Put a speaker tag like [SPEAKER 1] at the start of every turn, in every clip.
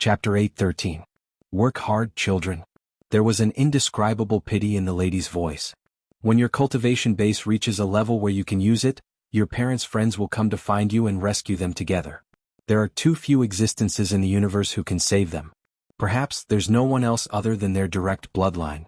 [SPEAKER 1] Chapter 8:13. Work hard, children. There was an indescribable pity in the lady's voice. When your cultivation base reaches a level where you can use it, your parents' friends will come to find you and rescue them together. There are too few existences in the universe who can save them. Perhaps there's no one else other than their direct bloodline.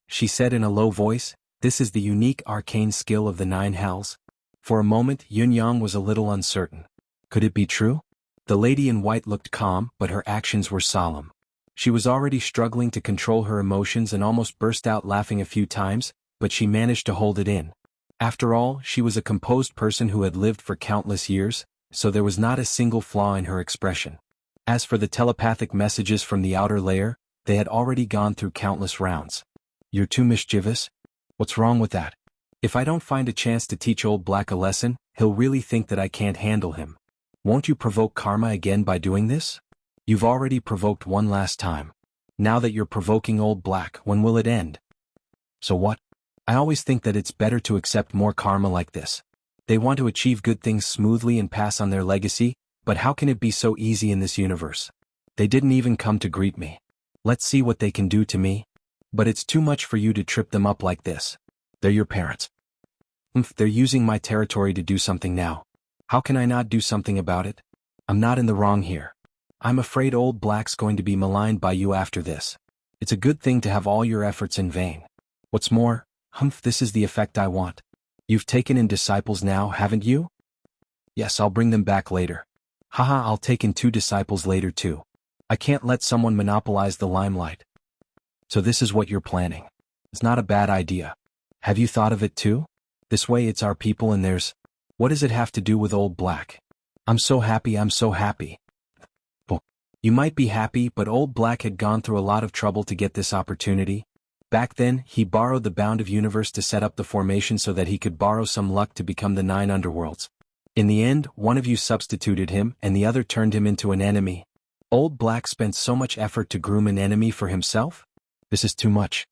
[SPEAKER 1] She said in a low voice, "This is the unique arcane skill of the 9 hells." For a moment Yun-Yang was a little uncertain. Could it be true? The lady in white looked calm, but her actions were solemn. She was already struggling to control her emotions and almost burst out laughing a few times, but she managed to hold it in. After all, she was a composed person who had lived for countless years, so there was not a single flaw in her expression. As for the telepathic messages from the outer layer, they had already gone through countless rounds. "You're too mischievous? What's wrong with that? If I don't find a chance to teach old Black a lesson, he'll really think that I can't handle him. Won't you provoke karma again by doing this? You've already provoked one last time. Now that you're provoking old Black, when will it end?" "So what? I always think that it's better to accept more karma like this. They want to achieve good things smoothly and pass on their legacy, but how can it be so easy in this universe? They didn't even come to greet me. Let's see what they can do to me. But it's too much for you to trip them up like this. They're your parents. They're using my territory to do something now. How can I not do something about it? I'm not in the wrong here. I'm afraid old Black's going to be maligned by you after this. It's a good thing to have all your efforts in vain. What's more, this is the effect I want. You've taken in disciples now, haven't you?" "Yes, I'll bring them back later." "Haha, I'll take in 2 disciples later too. I can't let someone monopolize the limelight." "So this is what you're planning. It's not a bad idea. Have you thought of it too? This way it's our people and theirs. What does it have to do with old Black? I'm so happy, I'm so happy." "Well, you might be happy, but old Black had gone through a lot of trouble to get this opportunity. Back then, he borrowed the bound of universe to set up the formation so that he could borrow some luck to become the 9 underworlds. In the end, one of you substituted him and the other turned him into an enemy. Old Black spent so much effort to groom an enemy for himself? This is too much.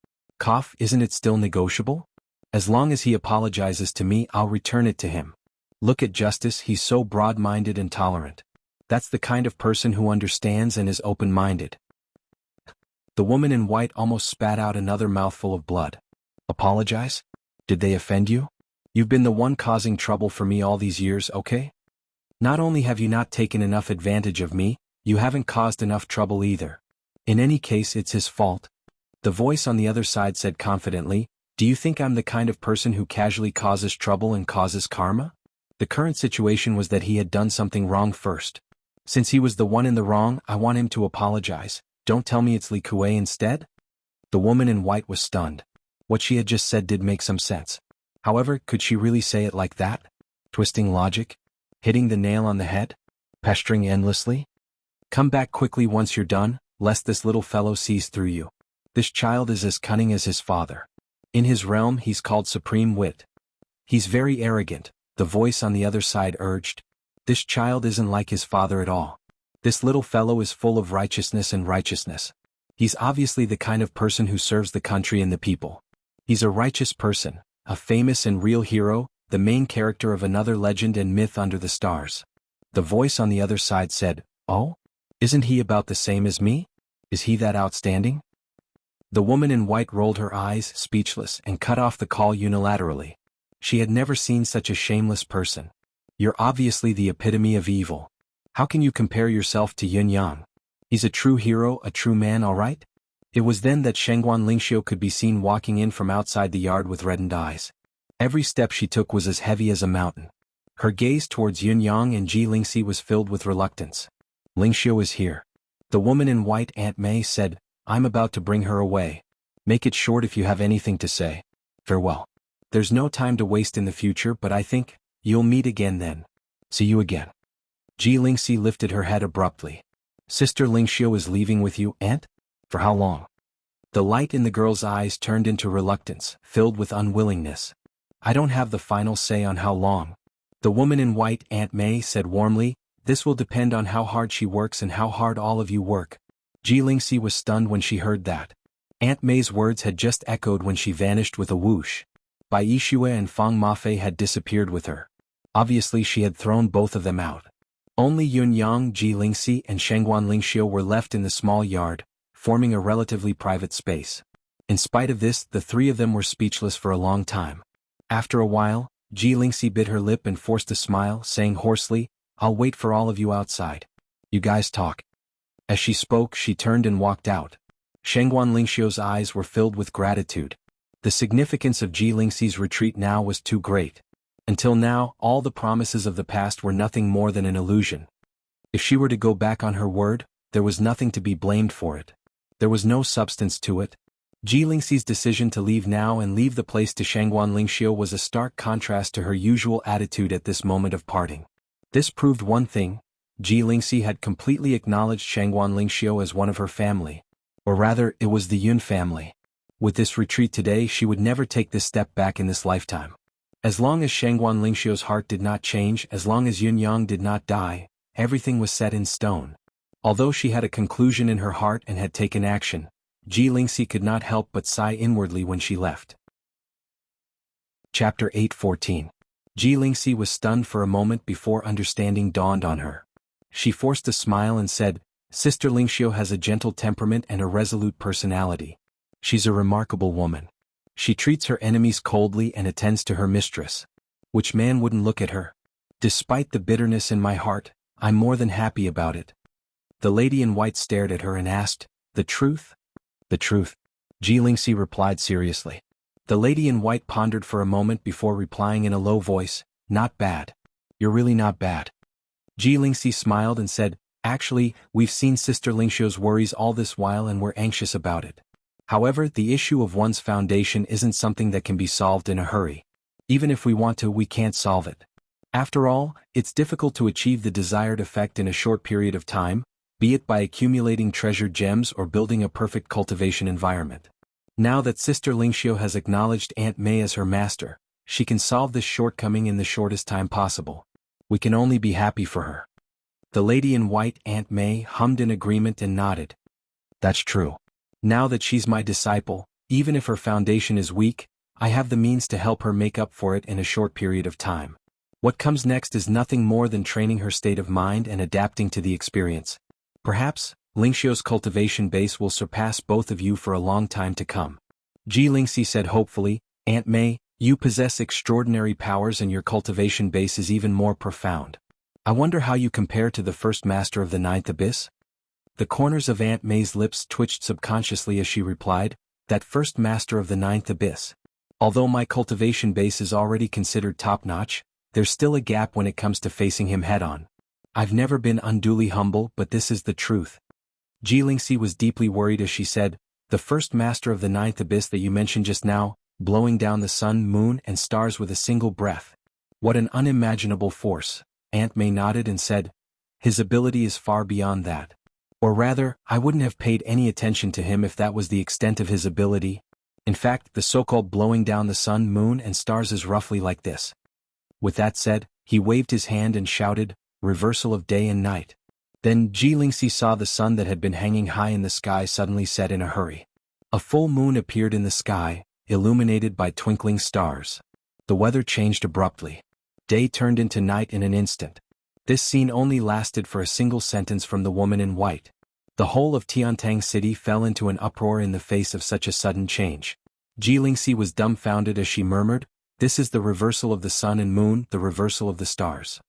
[SPEAKER 1] Isn't it still negotiable? As long as he apologizes to me, I'll return it to him. Look at Justice, he's so broad-minded and tolerant. That's the kind of person who understands and is open-minded." The woman in white almost spat out another mouthful of blood. "Apologize? Did they offend you? You've been the one causing trouble for me all these years, okay? Not only have you not taken enough advantage of me, you haven't caused enough trouble either. In any case, it's his fault." The voice on the other side said confidently, "Do you think I'm the kind of person who casually causes trouble and causes karma?" The current situation was that he had done something wrong first. Since he was the one in the wrong, I want him to apologize. Don't tell me it's Li Kuei instead? The woman in white was stunned. What she had just said did make some sense. However, could she really say it like that? Twisting logic? Hitting the nail on the head? Pestering endlessly? "Come back quickly once you're done, lest this little fellow sees through you. This child is as cunning as his father. In his realm he's called Supreme Wit. He's very arrogant," the voice on the other side urged. "This child isn't like his father at all. This little fellow is full of righteousness and righteousness. He's obviously the kind of person who serves the country and the people. He's a righteous person, a famous and real hero, the main character of another legend and myth under the stars." The voice on the other side said, "Oh? Isn't he about the same as me? Is he that outstanding?" The woman in white rolled her eyes, speechless, and cut off the call unilaterally. She had never seen such a shameless person. "You're obviously the epitome of evil. How can you compare yourself to Yun-Yang? He's a true hero, a true man, all right?" It was then that Shengguan Lingxiu could be seen walking in from outside the yard with reddened eyes. Every step she took was as heavy as a mountain. Her gaze towards Yun-Yang and Ji Lingxi was filled with reluctance. "Lingxiu is here." The woman in white, Aunt Mei, said, "I'm about to bring her away. Make it short if you have anything to say. Farewell. There's no time to waste in the future, but I think you'll meet again then. See you again." Ji Lingxi lifted her head abruptly. "Sister Lingxiu is leaving with you, Aunt? For how long?" The light in the girl's eyes turned into reluctance, filled with unwillingness. "I don't have the final say on how long." The woman in white, Aunt Mei, said warmly, "This will depend on how hard she works and how hard all of you work." Ji Lingxi was stunned when she heard that. Aunt Mei's words had just echoed when she vanished with a whoosh. Bai Yixue and Fang Mafei had disappeared with her. Obviously she had thrown both of them out. Only Yun Yang, Ji Lingxi, and Shengguan Lingxiu were left in the small yard, forming a relatively private space. In spite of this, the three of them were speechless for a long time. After a while, Ji Lingxi bit her lip and forced a smile, saying hoarsely, "I'll wait for all of you outside. You guys talk." As she spoke, she turned and walked out. Shengguan Lingxiu's eyes were filled with gratitude. The significance of Ji Lingxi's retreat now was too great. Until now, all the promises of the past were nothing more than an illusion. If she were to go back on her word, there was nothing to be blamed for it. There was no substance to it. Ji Lingxi's decision to leave now and leave the place to Shengguan Lingxiu was a stark contrast to her usual attitude at this moment of parting. This proved one thing: Ji Lingxi had completely acknowledged Shengguan Lingxiu as one of her family. Or rather, it was the Yun family. With this retreat today, she would never take this step back in this lifetime. As long as Shengguan Lingxiu's heart did not change, as long as Yun Yang did not die, everything was set in stone. Although she had a conclusion in her heart and had taken action, Ji Lingxi could not help but sigh inwardly when she left. Chapter 8:14. Ji Lingxi was stunned for a moment before understanding dawned on her. She forced a smile and said, "Sister Lingxiu has a gentle temperament and a resolute personality. She's a remarkable woman. She treats her enemies coldly and attends to her mistress. Which man wouldn't look at her? Despite the bitterness in my heart, I'm more than happy about it." The lady in white stared at her and asked, "The truth?" "The truth," Ji Lingxi replied seriously. The lady in white pondered for a moment before replying in a low voice, "Not bad. You're really not bad." Ji Lingxi smiled and said, "Actually, we've seen Sister Lingxiu's worries all this while and we're anxious about it. However, the issue of one's foundation isn't something that can be solved in a hurry. Even if we want to, we can't solve it. After all, it's difficult to achieve the desired effect in a short period of time, be it by accumulating treasured gems or building a perfect cultivation environment. Now that Sister Lingxiu has acknowledged Aunt May as her master, she can solve this shortcoming in the shortest time possible. We can only be happy for her." The lady in white, Aunt May, hummed in agreement and nodded. "That's true. Now that she's my disciple, even if her foundation is weak, I have the means to help her make up for it in a short period of time. What comes next is nothing more than training her state of mind and adapting to the experience. Perhaps, Lingxiu's cultivation base will surpass both of you for a long time to come." Ji Lingxi said hopefully, "Aunt May, you possess extraordinary powers and your cultivation base is even more profound. I wonder how you compare to the first master of the ninth abyss?" The corners of Aunt May's lips twitched subconsciously as she replied, "That first master of the ninth abyss. Although my cultivation base is already considered top-notch, there's still a gap when it comes to facing him head-on. I've never been unduly humble, but this is the truth." Ji Lingxi was deeply worried as she said, "The first master of the ninth abyss that you mentioned just now, blowing down the sun, moon, and stars with a single breath. What an unimaginable force." Aunt May nodded and said, "His ability is far beyond that. Or rather, I wouldn't have paid any attention to him if that was the extent of his ability. In fact, the so-called blowing down the sun, moon, and stars is roughly like this." With that said, he waved his hand and shouted, "Reversal of day and night." Then Ji Lingxi saw the sun that had been hanging high in the sky suddenly set in a hurry. A full moon appeared in the sky, illuminated by twinkling stars. The weather changed abruptly. Day turned into night in an instant. This scene only lasted for a single sentence from the woman in white. The whole of Tiantang City fell into an uproar in the face of such a sudden change. Ji Lingxi was dumbfounded as she murmured, "This is the reversal of the sun and moon, the reversal of the stars."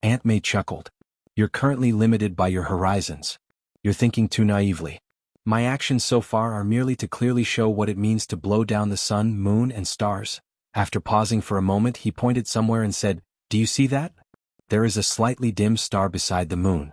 [SPEAKER 1] Aunt May chuckled. "You're currently limited by your horizons. You're thinking too naively. My actions so far are merely to clearly show what it means to blow down the sun, moon, and stars." After pausing for a moment, he pointed somewhere and said, "Do you see that? There is a slightly dim star beside the moon."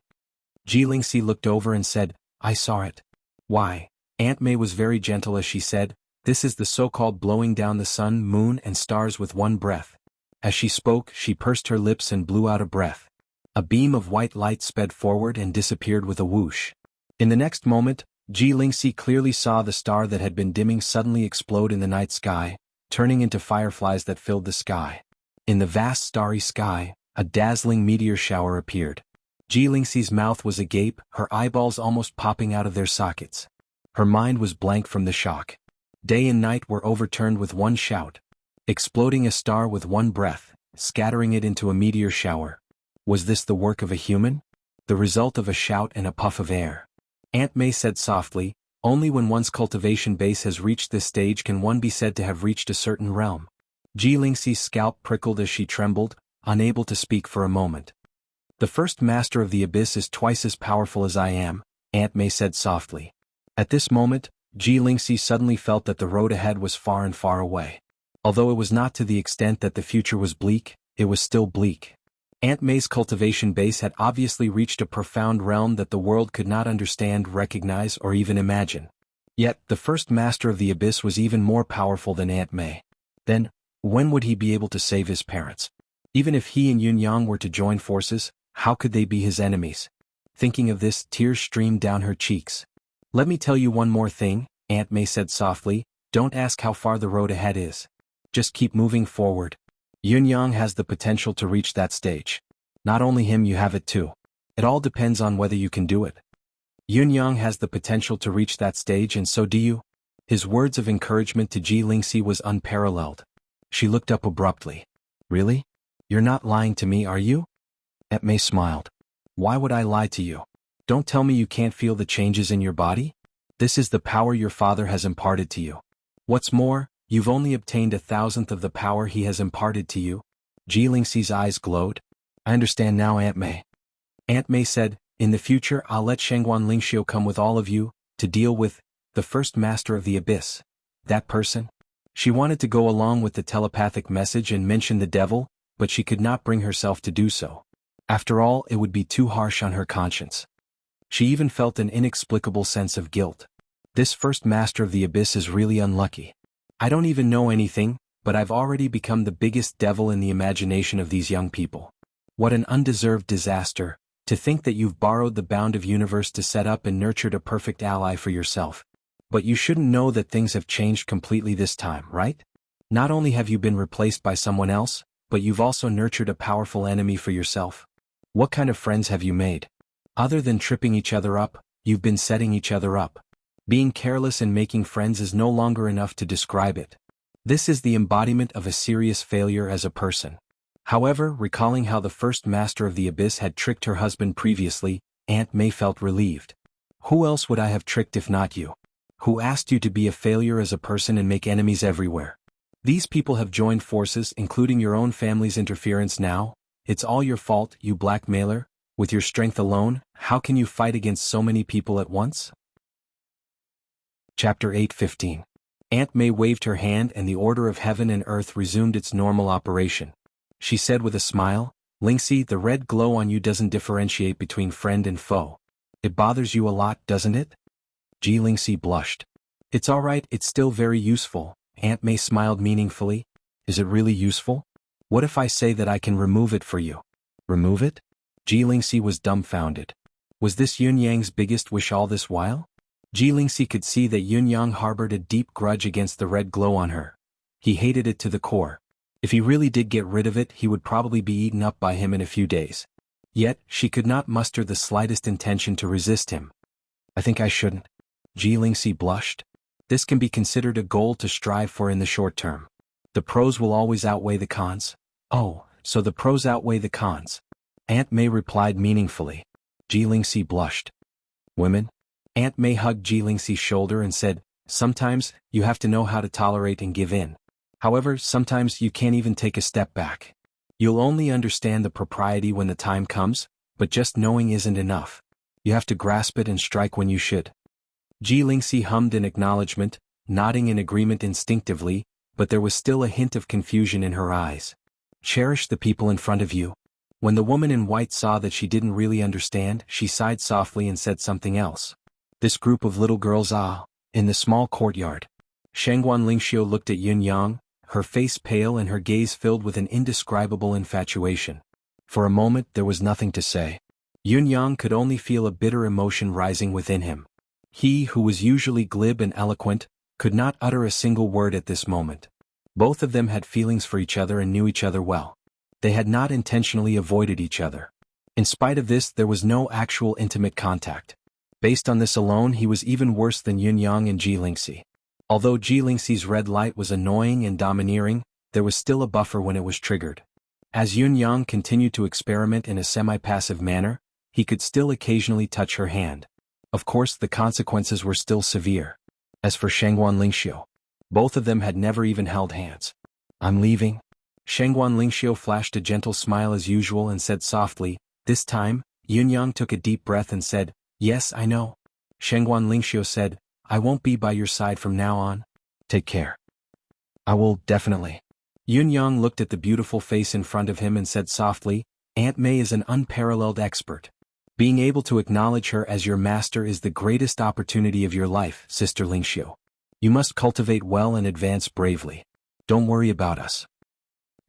[SPEAKER 1] Ji Lingxi looked over and said, "I saw it." "Why?" Aunt May was very gentle as she said, "This is the so-called blowing down the sun, moon, and stars with one breath." As she spoke, she pursed her lips and blew out a breath. A beam of white light sped forward and disappeared with a whoosh. In the next moment, Ji Lingxi clearly saw the star that had been dimming suddenly explode in the night sky, turning into fireflies that filled the sky. In the vast starry sky, a dazzling meteor shower appeared. Ji Lingxi's mouth was agape, her eyeballs almost popping out of their sockets. Her mind was blank from the shock. Day and night were overturned with one shout. Exploding a star with one breath, scattering it into a meteor shower. Was this the work of a human? The result of a shout and a puff of air? Aunt May said softly, only when one's cultivation base has reached this stage can one be said to have reached a certain realm. Ji Lingxi's scalp prickled as she trembled, unable to speak for a moment. The first master of the abyss is twice as powerful as I am, Aunt May said softly. At this moment, Ji Lingxi suddenly felt that the road ahead was far and far away. Although it was not to the extent that the future was bleak, it was still bleak. Aunt May's cultivation base had obviously reached a profound realm that the world could not understand, recognize, or even imagine. Yet, the first master of the abyss was even more powerful than Aunt May. Then, when would he be able to save his parents? Even if he and Yunyang were to join forces, how could they be his enemies? Thinking of this, tears streamed down her cheeks. Let me tell you one more thing, Aunt May said softly, don't ask how far the road ahead is. Just keep moving forward. Yunyang has the potential to reach that stage. Not only him, you have it too. It all depends on whether you can do it. Yunyang has the potential to reach that stage and so do you? His words of encouragement to Ji Lingxi was unparalleled. She looked up abruptly. Really? You're not lying to me, are you? Aunt May smiled. Why would I lie to you? Don't tell me you can't feel the changes in your body? This is the power your father has imparted to you. What's more, you've only obtained 1,000th of the power he has imparted to you. Ji Lingxi's eyes glowed. I understand now, Aunt May. Aunt May said, in the future I'll let Shangguan Lingxiu come with all of you, to deal with, the first master of the abyss. That person? She wanted to go along with the telepathic message and mention the devil, but she could not bring herself to do so. After all, it would be too harsh on her conscience. She even felt an inexplicable sense of guilt. This first master of the abyss is really unlucky. I don't even know anything, but I've already become the biggest devil in the imagination of these young people. What an undeserved disaster, to think that you've borrowed the bound of universe to set up and nurtured a perfect ally for yourself. But you shouldn't know that things have changed completely this time, right? Not only have you been replaced by someone else, but you've also nurtured a powerful enemy for yourself. What kind of friends have you made? Other than tripping each other up, you've been setting each other up. Being careless and making friends is no longer enough to describe it. This is the embodiment of a serious failure as a person. However, recalling how the first master of the abyss had tricked her husband previously, Aunt May felt relieved. Who else would I have tricked if not you? Who asked you to be a failure as a person and make enemies everywhere? These people have joined forces, including your own family's interference now. It's all your fault, you blackmailer. With your strength alone, how can you fight against so many people at once? Chapter 8:15. Aunt May waved her hand and the order of heaven and earth resumed its normal operation. She said with a smile, Lingxi, the red glow on you doesn't differentiate between friend and foe. It bothers you a lot, doesn't it? Ji Lingxi blushed. It's alright, it's still very useful. Aunt May smiled meaningfully. Is it really useful? What if I say that I can remove it for you? Remove it? Ji Lingxi was dumbfounded. Was this Yunyang's biggest wish all this while? Ji Lingxi could see that Yunyang harbored a deep grudge against the red glow on her. He hated it to the core. If he really did get rid of it, he would probably be eaten up by him in a few days. Yet, she could not muster the slightest intention to resist him. I think I shouldn't. Ji Lingxi blushed. This can be considered a goal to strive for in the short term. The pros will always outweigh the cons. Oh, so the pros outweigh the cons. Aunt May replied meaningfully. Ji Lingxi blushed. Women? Aunt May hugged Ji Lingxi's shoulder and said, sometimes, you have to know how to tolerate and give in. However, sometimes you can't even take a step back. You'll only understand the propriety when the time comes, but just knowing isn't enough. You have to grasp it and strike when you should. Ji Lingxi hummed in acknowledgement, nodding in agreement instinctively, but there was still a hint of confusion in her eyes. Cherish the people in front of you. When the woman in white saw that she didn't really understand, she sighed softly and said something else. This group of little girls in the small courtyard. Shangguan Lingxiu looked at Yunyang, her face pale and her gaze filled with an indescribable infatuation. For a moment there was nothing to say. Yunyang could only feel a bitter emotion rising within him. He, who was usually glib and eloquent, could not utter a single word at this moment. Both of them had feelings for each other and knew each other well. They had not intentionally avoided each other. In spite of this, there was no actual intimate contact. Based on this alone, he was even worse than Yunyang and Ji Lingxi. Although Ji Lingxi's red light was annoying and domineering, there was still a buffer when it was triggered. As Yun Yang continued to experiment in a semi-passive manner, he could still occasionally touch her hand. Of course, the consequences were still severe. As for Shangguan Lingxiu, both of them had never even held hands. I'm leaving. Shangguan Lingxiu flashed a gentle smile as usual and said softly. This time, Yun Yang took a deep breath and said, Yes, I know. Shangguan Lingxiu said, I won't be by your side from now on. Take care. I will, definitely. Yun Yang looked at the beautiful face in front of him and said softly, Aunt May is an unparalleled expert. Being able to acknowledge her as your master is the greatest opportunity of your life, Sister Lingxiu. You must cultivate well and advance bravely. Don't worry about us.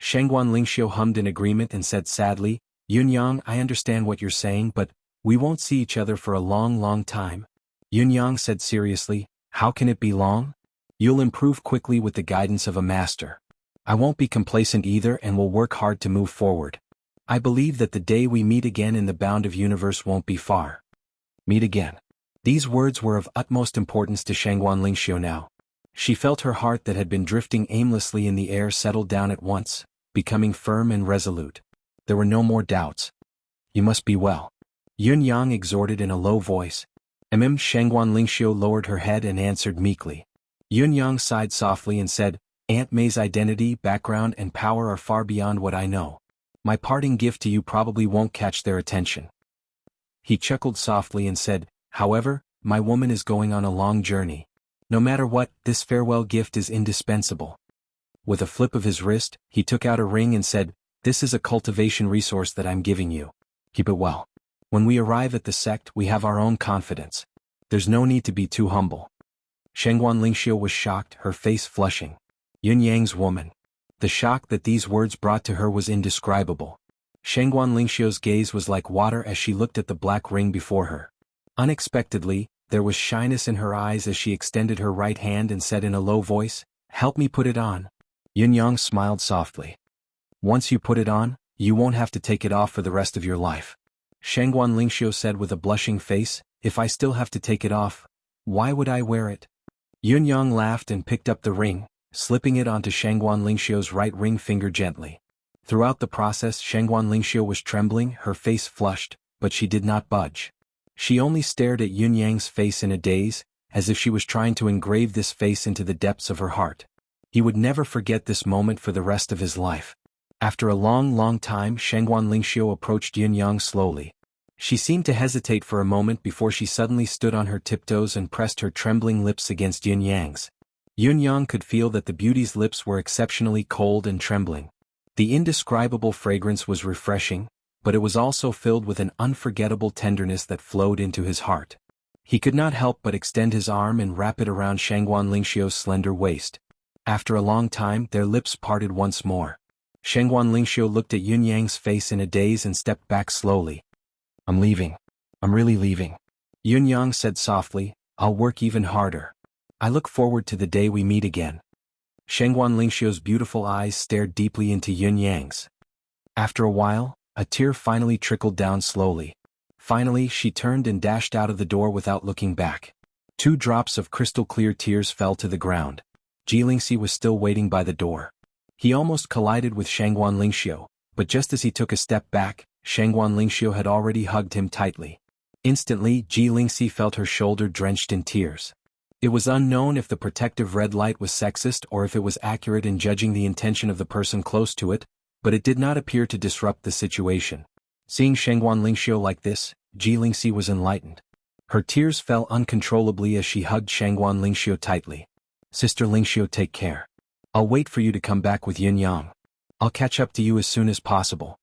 [SPEAKER 1] Shangguan Lingxiu hummed in agreement and said sadly, Yun Yang, I understand what you're saying, but we won't see each other for a long, long time. Yun Yang said seriously, How can it be long? You'll improve quickly with the guidance of a master. I won't be complacent either and will work hard to move forward. I believe that the day we meet again in the bound of universe won't be far. Meet again. These words were of utmost importance to Shangguan Lingxiu now. She felt her heart that had been drifting aimlessly in the air settle down at once, becoming firm and resolute. There were no more doubts. You must be well. Yun Yang exhorted in a low voice. Shangguan Lingxiu lowered her head and answered meekly. Yun Yang sighed softly and said, Aunt May's identity, background and power are far beyond what I know. My parting gift to you probably won't catch their attention. He chuckled softly and said, However, my woman is going on a long journey. No matter what, this farewell gift is indispensable. With a flip of his wrist, he took out a ring and said, This is a cultivation resource that I'm giving you. Keep it well. When we arrive at the sect, we have our own confidence. There's no need to be too humble. Shangguan Lingxiu was shocked, her face flushing. Yun Yang's woman. The shock that these words brought to her was indescribable. Shangguan Lingxiu's gaze was like water as she looked at the black ring before her. Unexpectedly, there was shyness in her eyes as she extended her right hand and said in a low voice, Help me put it on. Yun Yang smiled softly. Once you put it on, you won't have to take it off for the rest of your life. Shangguan Lingxiu said with a blushing face, If I still have to take it off, why would I wear it? Yun Yang laughed and picked up the ring, slipping it onto Shangguan Lingxiu's right ring finger gently. Throughout the process, Shangguan Lingxiu was trembling, her face flushed, but she did not budge. She only stared at Yun Yang's face in a daze, as if she was trying to engrave this face into the depths of her heart. He would never forget this moment for the rest of his life. After a long, long time, Shangguan Lingxiu approached Yun Yang slowly. She seemed to hesitate for a moment before she suddenly stood on her tiptoes and pressed her trembling lips against Yun Yang's. Yun Yang could feel that the beauty's lips were exceptionally cold and trembling. The indescribable fragrance was refreshing, but it was also filled with an unforgettable tenderness that flowed into his heart. He could not help but extend his arm and wrap it around Shangguan Lingxiu's slender waist. After a long time, their lips parted once more. Shangguan Lingxiu looked at Yun Yang's face in a daze and stepped back slowly. I'm leaving. I'm really leaving. Yun Yang said softly, I'll work even harder. I look forward to the day we meet again. Shangguan Lingxiu's beautiful eyes stared deeply into Yun Yang's. After a while, a tear finally trickled down slowly. Finally, she turned and dashed out of the door without looking back. 2 drops of crystal-clear tears fell to the ground. Jilingxi was still waiting by the door. He almost collided with Shangguan Lingxiu, but just as he took a step back, Shangguan Lingxiu had already hugged him tightly. Instantly, Jilingxi felt her shoulder drenched in tears. It was unknown if the protective red light was sexist or if it was accurate in judging the intention of the person close to it, but it did not appear to disrupt the situation. Seeing Shangguan Lingxiu like this, Jilingxi was enlightened. Her tears fell uncontrollably as she hugged Shangguan Lingxiu tightly. Sister Lingxiu, take care. I'll wait for you to come back with Yun Yang. I'll catch up to you as soon as possible.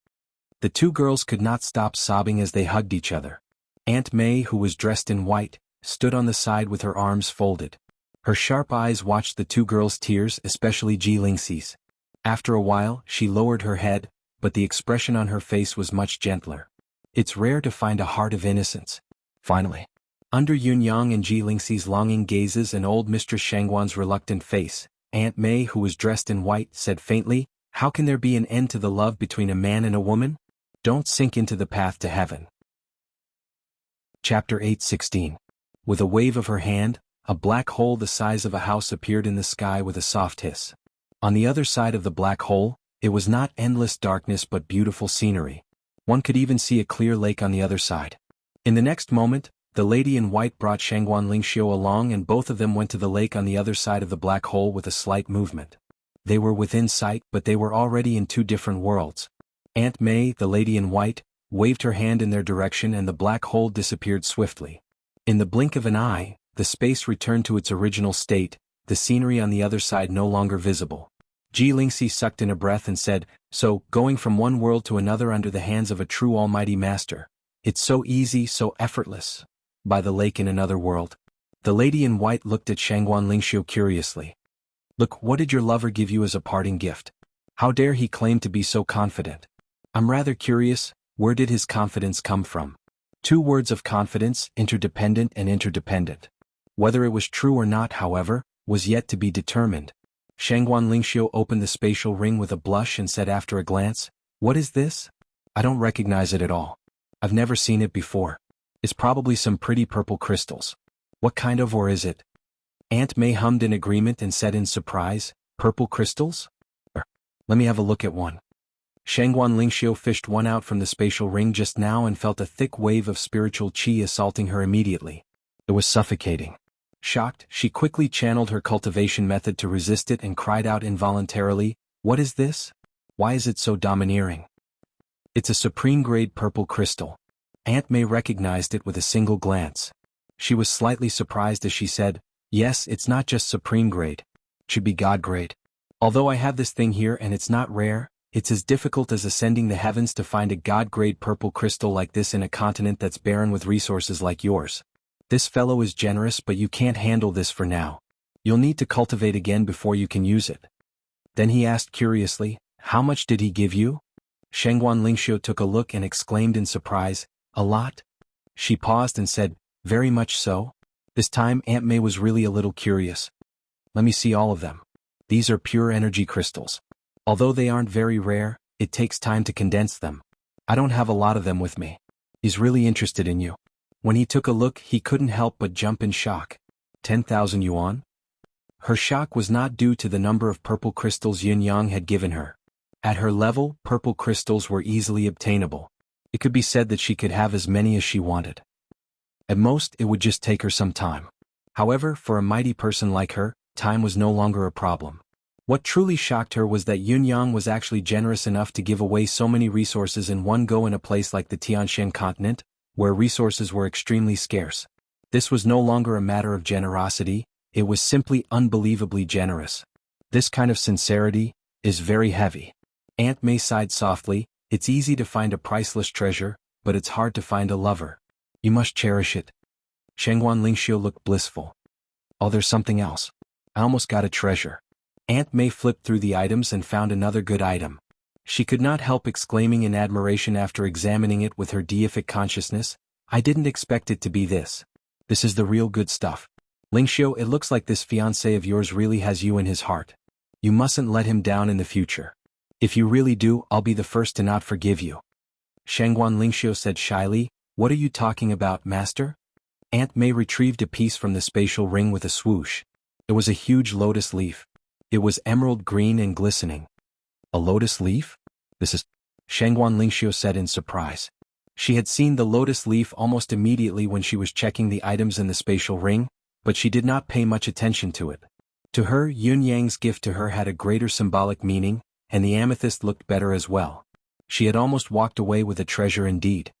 [SPEAKER 1] The 2 girls could not stop sobbing as they hugged each other. Aunt May, who was dressed in white, stood on the side with her arms folded. Her sharp eyes watched the 2 girls' tears, especially Jilingxi's. After a while, she lowered her head, but the expression on her face was much gentler. It's rare to find a heart of innocence. Finally, under Yun Yang and Jilingxi's longing gazes and old Mistress Shangguan's reluctant face, Aunt May, who was dressed in white, said faintly, How can there be an end to the love between a man and a woman? Don't sink into the path to heaven. Chapter 8:16. With a wave of her hand, a black hole the size of a house appeared in the sky with a soft hiss. On the other side of the black hole, It was not endless darkness but beautiful scenery. One could even see a clear lake on the other side. In the next moment, the lady in white brought Shangguan Lingxiu along and both of them went to the lake on the other side of the black hole with a slight movement. They were within sight but they were already in two different worlds. Aunt May, the lady in white, waved her hand in their direction and the black hole disappeared swiftly. In the blink of an eye, the space returned to its original state, the scenery on the other side no longer visible. Ji Lingxi sucked in a breath and said, "So, going from one world to another under the hands of a true almighty master. It's so easy, so effortless. By the lake in another world." The lady in white looked at Shangguan Lingxiu curiously. "Look, what did your lover give you as a parting gift? How dare he claim to be so confident? I'm rather curious, where did his confidence come from?" Two words of confidence, interdependent and interdependent. Whether it was true or not, however, was yet to be determined. Shangguan Lingxiu opened the spatial ring with a blush and said after a glance, "What is this? I don't recognize it at all. I've never seen it before. It's probably some pretty purple crystals. What kind of ore is it?" Aunt May hummed in agreement and said in surprise, "Purple crystals? Let me have a look at one." Shangguan Lingxiu fished one out from the spatial ring just now and felt a thick wave of spiritual qi assaulting her immediately. It was suffocating. Shocked, she quickly channeled her cultivation method to resist it and cried out involuntarily, "What is this? Why is it so domineering?" "It's a supreme-grade purple crystal." Aunt May recognized it with a single glance. She was slightly surprised as she said, "Yes, it's not just supreme-grade. It should be God-grade. Although I have this thing here and it's not rare, it's as difficult as ascending the heavens to find a God-grade purple crystal like this in a continent that's barren with resources like yours. This fellow is generous but you can't handle this for now. You'll need to cultivate again before you can use it." Then he asked curiously, "How much did he give you?" Shangguan Lingxiu took a look and exclaimed in surprise, "A lot?" She paused and said, "Very much so?" This time Aunt May was really a little curious. "Let me see all of them. These are pure energy crystals. Although they aren't very rare, it takes time to condense them. I don't have a lot of them with me. He's really interested in you." When he took a look, he couldn't help but jump in shock. 10,000 yuan? Her shock was not due to the number of purple crystals Yin Yang had given her. At her level, purple crystals were easily obtainable. It could be said that she could have as many as she wanted. At most, it would just take her some time. However, for a mighty person like her, time was no longer a problem. What truly shocked her was that Yin Yang was actually generous enough to give away so many resources in one go in a place like the Tianshan continent, where resources were extremely scarce. This was no longer a matter of generosity, it was simply unbelievably generous. This kind of sincerity is very heavy. Aunt May sighed softly, "It's easy to find a priceless treasure, but it's hard to find a lover. You must cherish it." Shangguan Lingxiu looked blissful. "Oh, there's something else. I almost got a treasure." Aunt May flipped through the items and found another good item. She could not help exclaiming in admiration after examining it with her deific consciousness, "I didn't expect it to be this. This is the real good stuff. Lingxiu, it looks like this fiancé of yours really has you in his heart. You mustn't let him down in the future. If you really do, I'll be the first to not forgive you." Shangguan Lingxiu said shyly, "What are you talking about, master?" Aunt May retrieved a piece from the spatial ring with a swoosh. It was a huge lotus leaf. It was emerald green and glistening. "A lotus leaf? This is..." Shangguan Lingxiu said in surprise. She had seen the lotus leaf almost immediately when she was checking the items in the spatial ring, but she did not pay much attention to it. To her, Yun Yang's gift to her had a greater symbolic meaning, and the amethyst looked better as well. She had almost walked away with a treasure indeed.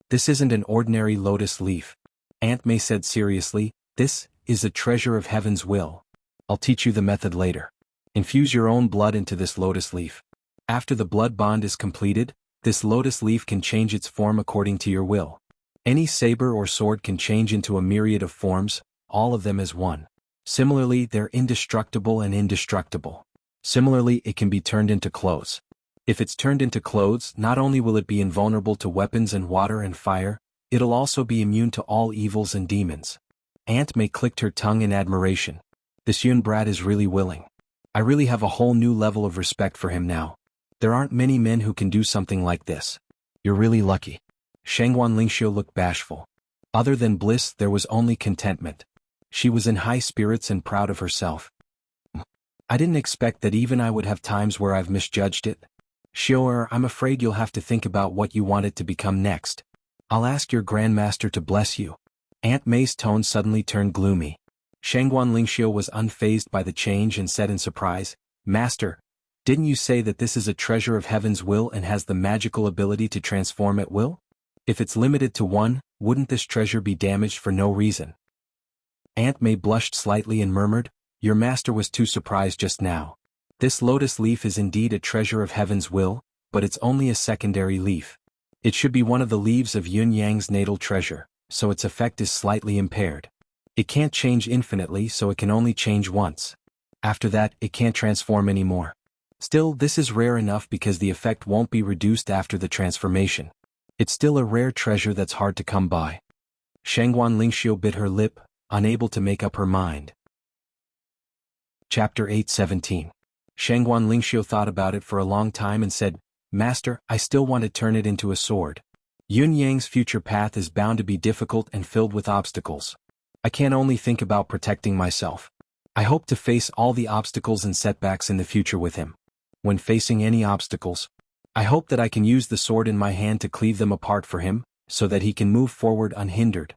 [SPEAKER 1] "This isn't an ordinary lotus leaf," Aunt May said seriously, "this is a treasure of heaven's will. I'll teach you the method later. Infuse your own blood into this lotus leaf. After the blood bond is completed, this lotus leaf can change its form according to your will. Any saber or sword can change into a myriad of forms, all of them as one. Similarly, they're indestructible and indestructible. Similarly, it can be turned into clothes. If it's turned into clothes, not only will it be invulnerable to weapons and water and fire, it'll also be immune to all evils and demons." Aunt May clicked her tongue in admiration. "This Yun brat is really willing. I really have a whole new level of respect for him now. There aren't many men who can do something like this. You're really lucky." Shangguan Lingxiu looked bashful. Other than bliss, there was only contentment. She was in high spirits and proud of herself. I didn't expect that even I would have times where I've misjudged it. Sure, I'm afraid you'll have to think about what you want it to become next. I'll ask your grandmaster to bless you. Aunt May's tone suddenly turned gloomy. Shangguan Lingxiu was unfazed by the change and said in surprise, Master, didn't you say that this is a treasure of heaven's will and has the magical ability to transform at will? If it's limited to one, wouldn't this treasure be damaged for no reason? Aunt May blushed slightly and murmured, Your master was too surprised just now. This lotus leaf is indeed a treasure of heaven's will, but it's only a secondary leaf. It should be one of the leaves of Yun Yang's natal treasure, so its effect is slightly impaired. It can't change infinitely, so it can only change once. After that, it can't transform anymore. Still, this is rare enough because the effect won't be reduced after the transformation. It's still a rare treasure that's hard to come by. Shangguan Lingxiu bit her lip, unable to make up her mind. Chapter 8:17. Shangguan Lingxiu thought about it for a long time and said, Master, I still want to turn it into a sword. Yun Yang's future path is bound to be difficult and filled with obstacles. I can't only think about protecting myself. I hope to face all the obstacles and setbacks in the future with him. When facing any obstacles, I hope that I can use the sword in my hand to cleave them apart for him, so that he can move forward unhindered.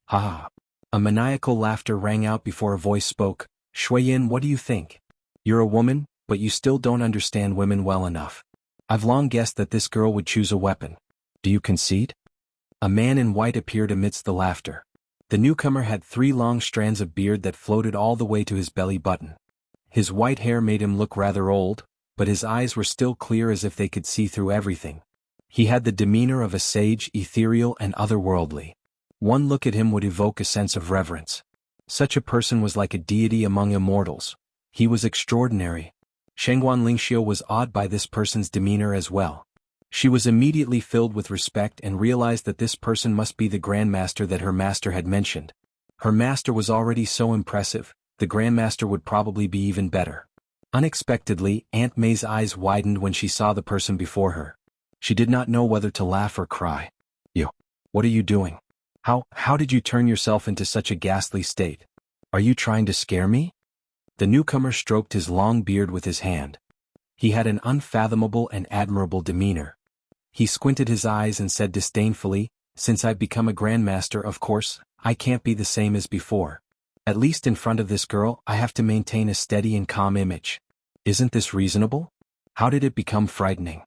[SPEAKER 1] Ha ha. A maniacal laughter rang out before a voice spoke, Shuiyin, what do you think? You're a woman, but you still don't understand women well enough. I've long guessed that this girl would choose a weapon. Do you concede? A man in white appeared amidst the laughter. The newcomer had 3 long strands of beard that floated all the way to his belly button. His white hair made him look rather old, but his eyes were still clear as if they could see through everything. He had the demeanor of a sage, ethereal and otherworldly. One look at him would evoke a sense of reverence. Such a person was like a deity among immortals. He was extraordinary. Shangguan Lingxiu was awed by this person's demeanor as well. She was immediately filled with respect and realized that this person must be the grandmaster that her master had mentioned. Her master was already so impressive, the grandmaster would probably be even better. Unexpectedly, Aunt May's eyes widened when she saw the person before her. She did not know whether to laugh or cry. You. What are you doing? How did you turn yourself into such a ghastly state? Are you trying to scare me? The newcomer stroked his long beard with his hand. He had an unfathomable and admirable demeanor. He squinted his eyes and said disdainfully, Since I've become a grandmaster, of course, I can't be the same as before. At least in front of this girl, I have to maintain a steady and calm image. Isn't this reasonable? How did it become frightening?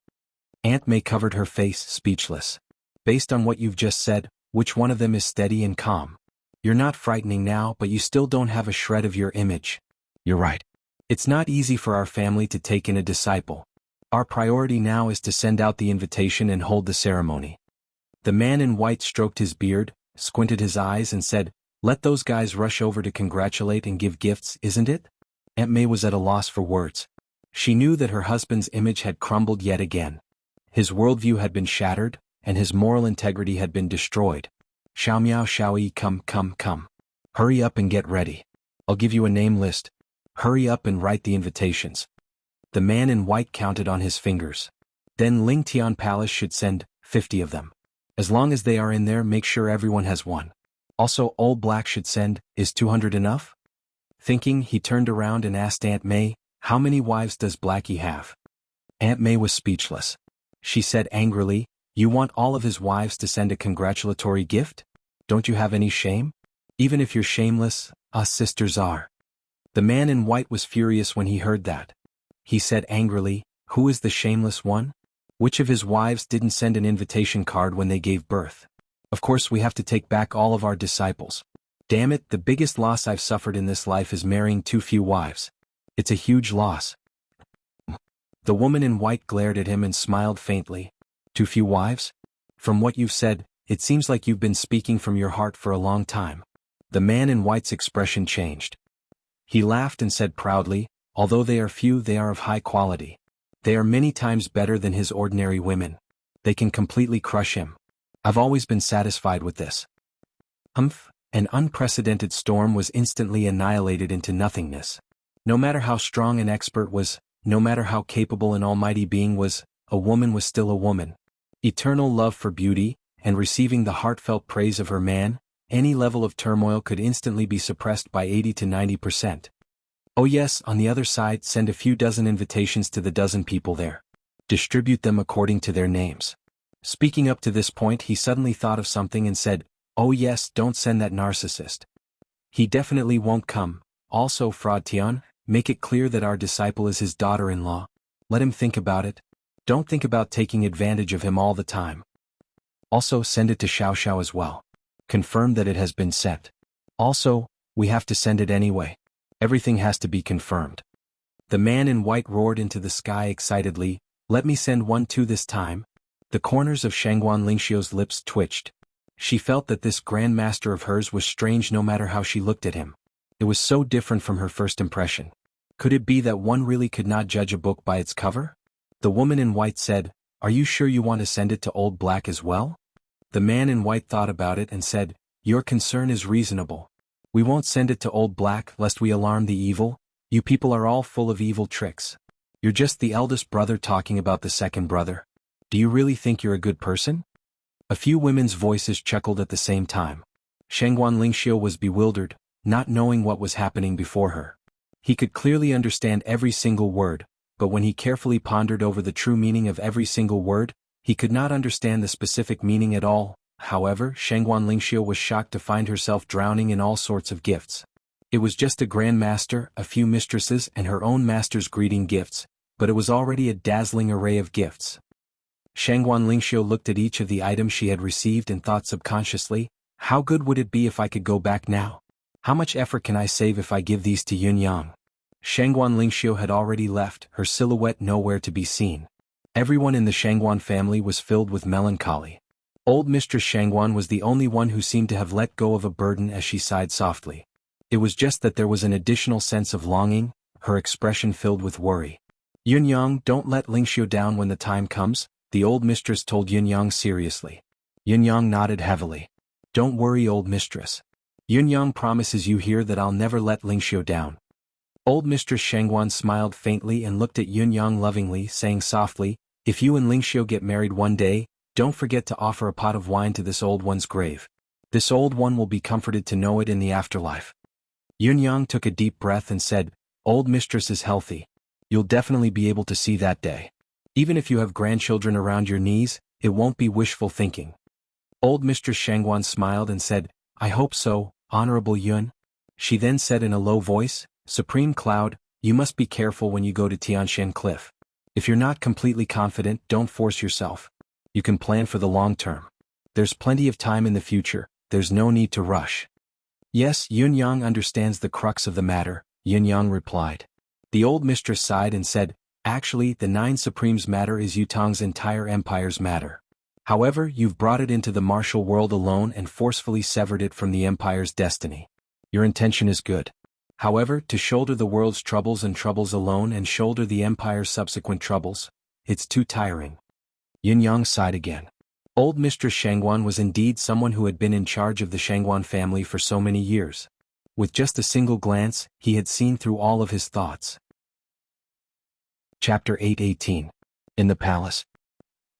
[SPEAKER 1] Aunt May covered her face, speechless. Based on what you've just said, which one of them is steady and calm? You're not frightening now, but you still don't have a shred of your image. You're right. It's not easy for our family to take in a disciple. Our priority now is to send out the invitation and hold the ceremony. The man in white stroked his beard, squinted his eyes and said, Let those guys rush over to congratulate and give gifts, isn't it? Aunt May was at a loss for words. She knew that her husband's image had crumbled yet again. His worldview had been shattered, and his moral integrity had been destroyed. Xiaomiao Xiaoyi, come. Hurry up and get ready. I'll give you a name list. Hurry up and write the invitations. The man in white counted on his fingers. Then Ling Tian Palace should send 50 of them. As long as they are in there, make sure everyone has one. Also, Old Black should send, is 200 enough? Thinking, he turned around and asked Aunt May, How many wives does Blackie have? Aunt May was speechless. She said angrily, You want all of his wives to send a congratulatory gift? Don't you have any shame? Even if you're shameless, us sisters are. The man in white was furious when he heard that. He said angrily, Who is the shameless one? Which of his wives didn't send an invitation card when they gave birth? Of course we have to take back all of our disciples. Damn it, the biggest loss I've suffered in this life is marrying too few wives. It's a huge loss. The woman in white glared at him and smiled faintly. Too few wives? From what you've said, it seems like you've been speaking from your heart for a long time. The man in white's expression changed. He laughed and said proudly, Although they are few, they are of high quality. They are many times better than his ordinary women. They can completely crush him. I've always been satisfied with this. An unprecedented storm was instantly annihilated into nothingness. No matter how strong an expert was, no matter how capable an almighty being was, a woman was still a woman. Eternal love for beauty, and receiving the heartfelt praise of her man, any level of turmoil could instantly be suppressed by 80 to 90%. Oh yes, on the other side, send a few dozen invitations to the dozen people there. Distribute them according to their names. Speaking up to this point, he suddenly thought of something and said, oh yes, don't send that narcissist. He definitely won't come. Also, Fraud Tian, make it clear that our disciple is his daughter-in-law. Let him think about it. Don't think about taking advantage of him all the time. Also, send it to Xiao Xiao as well. Confirm that it has been sent. Also, we have to send it anyway. Everything has to be confirmed. The man in white roared into the sky excitedly, let me send one too this time. The corners of Shangguan Lingxiu's lips twitched. She felt that this Grand Master of hers was strange no matter how she looked at him. It was so different from her first impression. Could it be that one really could not judge a book by its cover? The woman in white said, are you sure you want to send it to Old Black as well? The man in white thought about it and said, your concern is reasonable. We won't send it to Old Black lest we alarm the evil. You people are all full of evil tricks. You're just the eldest brother talking about the second brother. Do you really think you're a good person? A few women's voices chuckled at the same time. Shangguan Lingxiu was bewildered, not knowing what was happening before her. He could clearly understand every single word, but when he carefully pondered over the true meaning of every single word, he could not understand the specific meaning at all. However, Shangguan Lingxiu was shocked to find herself drowning in all sorts of gifts. It was just a grand master, a few mistresses, and her own master's greeting gifts, but it was already a dazzling array of gifts. Shangguan Lingxiu looked at each of the items she had received and thought subconsciously, how good would it be if I could go back now? How much effort can I save if I give these to Yunyang? Shangguan Lingxiu had already left, her silhouette nowhere to be seen. Everyone in the Shangguan family was filled with melancholy. Old Mistress Shangguan was the only one who seemed to have let go of a burden as she sighed softly. It was just that there was an additional sense of longing, her expression filled with worry. Yunyang, don't let Lingxiu down when the time comes, the old mistress told Yunyang seriously. Yunyang nodded heavily. Don't worry, old mistress. Yunyang promises you here that I'll never let Lingxiu down. Old Mistress Shangguan smiled faintly and looked at Yunyang lovingly, saying softly, if you and Lingxiu get married one day, don't forget to offer a pot of wine to this old one's grave. This old one will be comforted to know it in the afterlife. Yunyang took a deep breath and said, old mistress is healthy. You'll definitely be able to see that day. Even if you have grandchildren around your knees, it won't be wishful thinking. Old Mistress Shangguan smiled and said, I hope so, Honorable Yun. She then said in a low voice, Supreme Cloud, you must be careful when you go to Tianshan Cliff. If you're not completely confident, don't force yourself. You can plan for the long term. There's plenty of time in the future, there's no need to rush. Yes, Yunyang understands the crux of the matter, Yunyang replied. The old mistress sighed and said, actually, the Nine Supremes matter is Yutong's entire empire's matter. However, you've brought it into the martial world alone and forcefully severed it from the empire's destiny. Your intention is good. However, to shoulder the world's troubles and troubles alone and shoulder the empire's subsequent troubles, it's too tiring. Yunyang sighed again. Old Mistress Shangguan was indeed someone who had been in charge of the Shangguan family for so many years. With just a single glance, he had seen through all of his thoughts. Chapter 8:18. In the palace.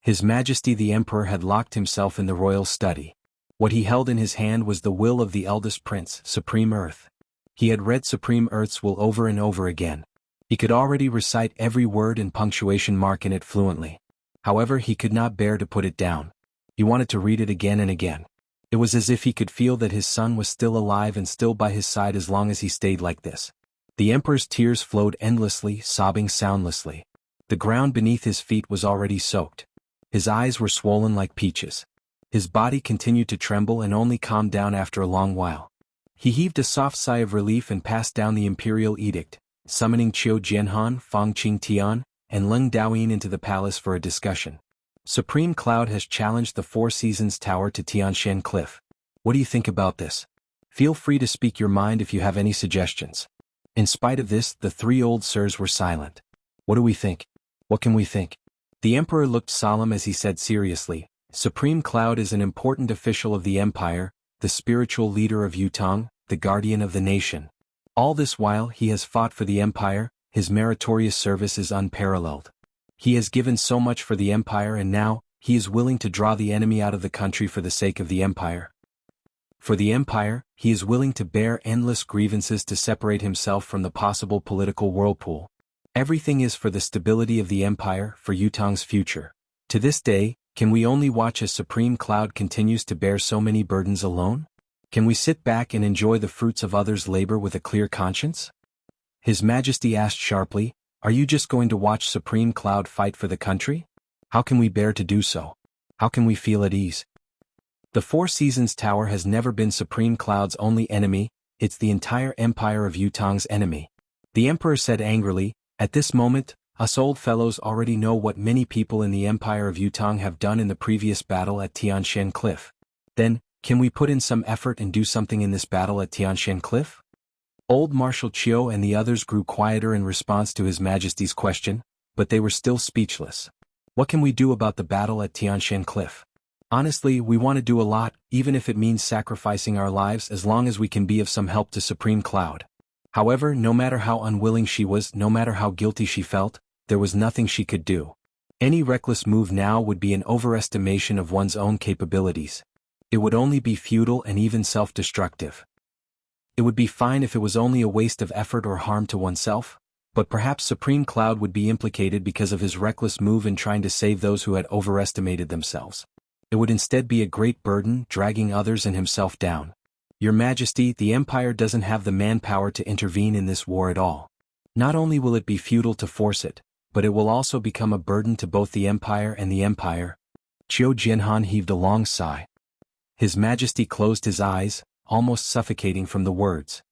[SPEAKER 1] His Majesty the Emperor had locked himself in the royal study. What he held in his hand was the will of the eldest prince, Supreme Earth. He had read Supreme Earth's will over and over again. He could already recite every word and punctuation mark in it fluently. However, he could not bear to put it down. He wanted to read it again and again. It was as if he could feel that his son was still alive and still by his side as long as he stayed like this. The Emperor's tears flowed endlessly, sobbing soundlessly. The ground beneath his feet was already soaked. His eyes were swollen like peaches. His body continued to tremble and only calmed down after a long while. He heaved a soft sigh of relief and passed down the imperial edict, summoning Qiu Jianhan, Fang Qing Tian, and Leng Daoyin into the palace for a discussion. Supreme Cloud has challenged the Four Seasons Tower to Tianshan Cliff. What do you think about this? Feel free to speak your mind if you have any suggestions. In spite of this, the three old sirs were silent. What do we think? What can we think? The Emperor looked solemn as he said seriously, Supreme Cloud is an important official of the Empire, the spiritual leader of Yutong, the guardian of the nation. All this while he has fought for the Empire, his meritorious service is unparalleled. He has given so much for the Empire and now, he is willing to draw the enemy out of the country for the sake of the Empire. For the empire, he is willing to bear endless grievances to separate himself from the possible political whirlpool. Everything is for the stability of the empire, for Yutong's future. To this day, can we only watch as Supreme Cloud continues to bear so many burdens alone? Can we sit back and enjoy the fruits of others' labor with a clear conscience? His Majesty asked sharply, "Are you just going to watch Supreme Cloud fight for the country? How can we bear to do so? How can we feel at ease?" The Four Seasons Tower has never been Supreme Cloud's only enemy, it's the entire empire of Yutong's enemy. The Emperor said angrily, "At this moment, us old fellows already know what many people in the empire of Yutong have done in the previous battle at Tianshan Cliff. Then, can we put in some effort and do something in this battle at Tianshan Cliff?" Old Marshal Chiu and the others grew quieter in response to His Majesty's question, but they were still speechless. What can we do about the battle at Tianshan Cliff? Honestly, we want to do a lot, even if it means sacrificing our lives as long as we can be of some help to Supreme Cloud. However, no matter how unwilling she was, no matter how guilty she felt, there was nothing she could do. Any reckless move now would be an overestimation of one's own capabilities. It would only be futile and even self-destructive. It would be fine if it was only a waste of effort or harm to oneself, but perhaps Supreme Cloud would be implicated because of his reckless move in trying to save those who had overestimated themselves. It would instead be a great burden, dragging others and himself down. Your Majesty, the Empire doesn't have the manpower to intervene in this war at all. Not only will it be futile to force it, but it will also become a burden to both the Empire and the Empire. Qiu Jianhan heaved a long sigh. His Majesty closed his eyes, almost suffocating from the words.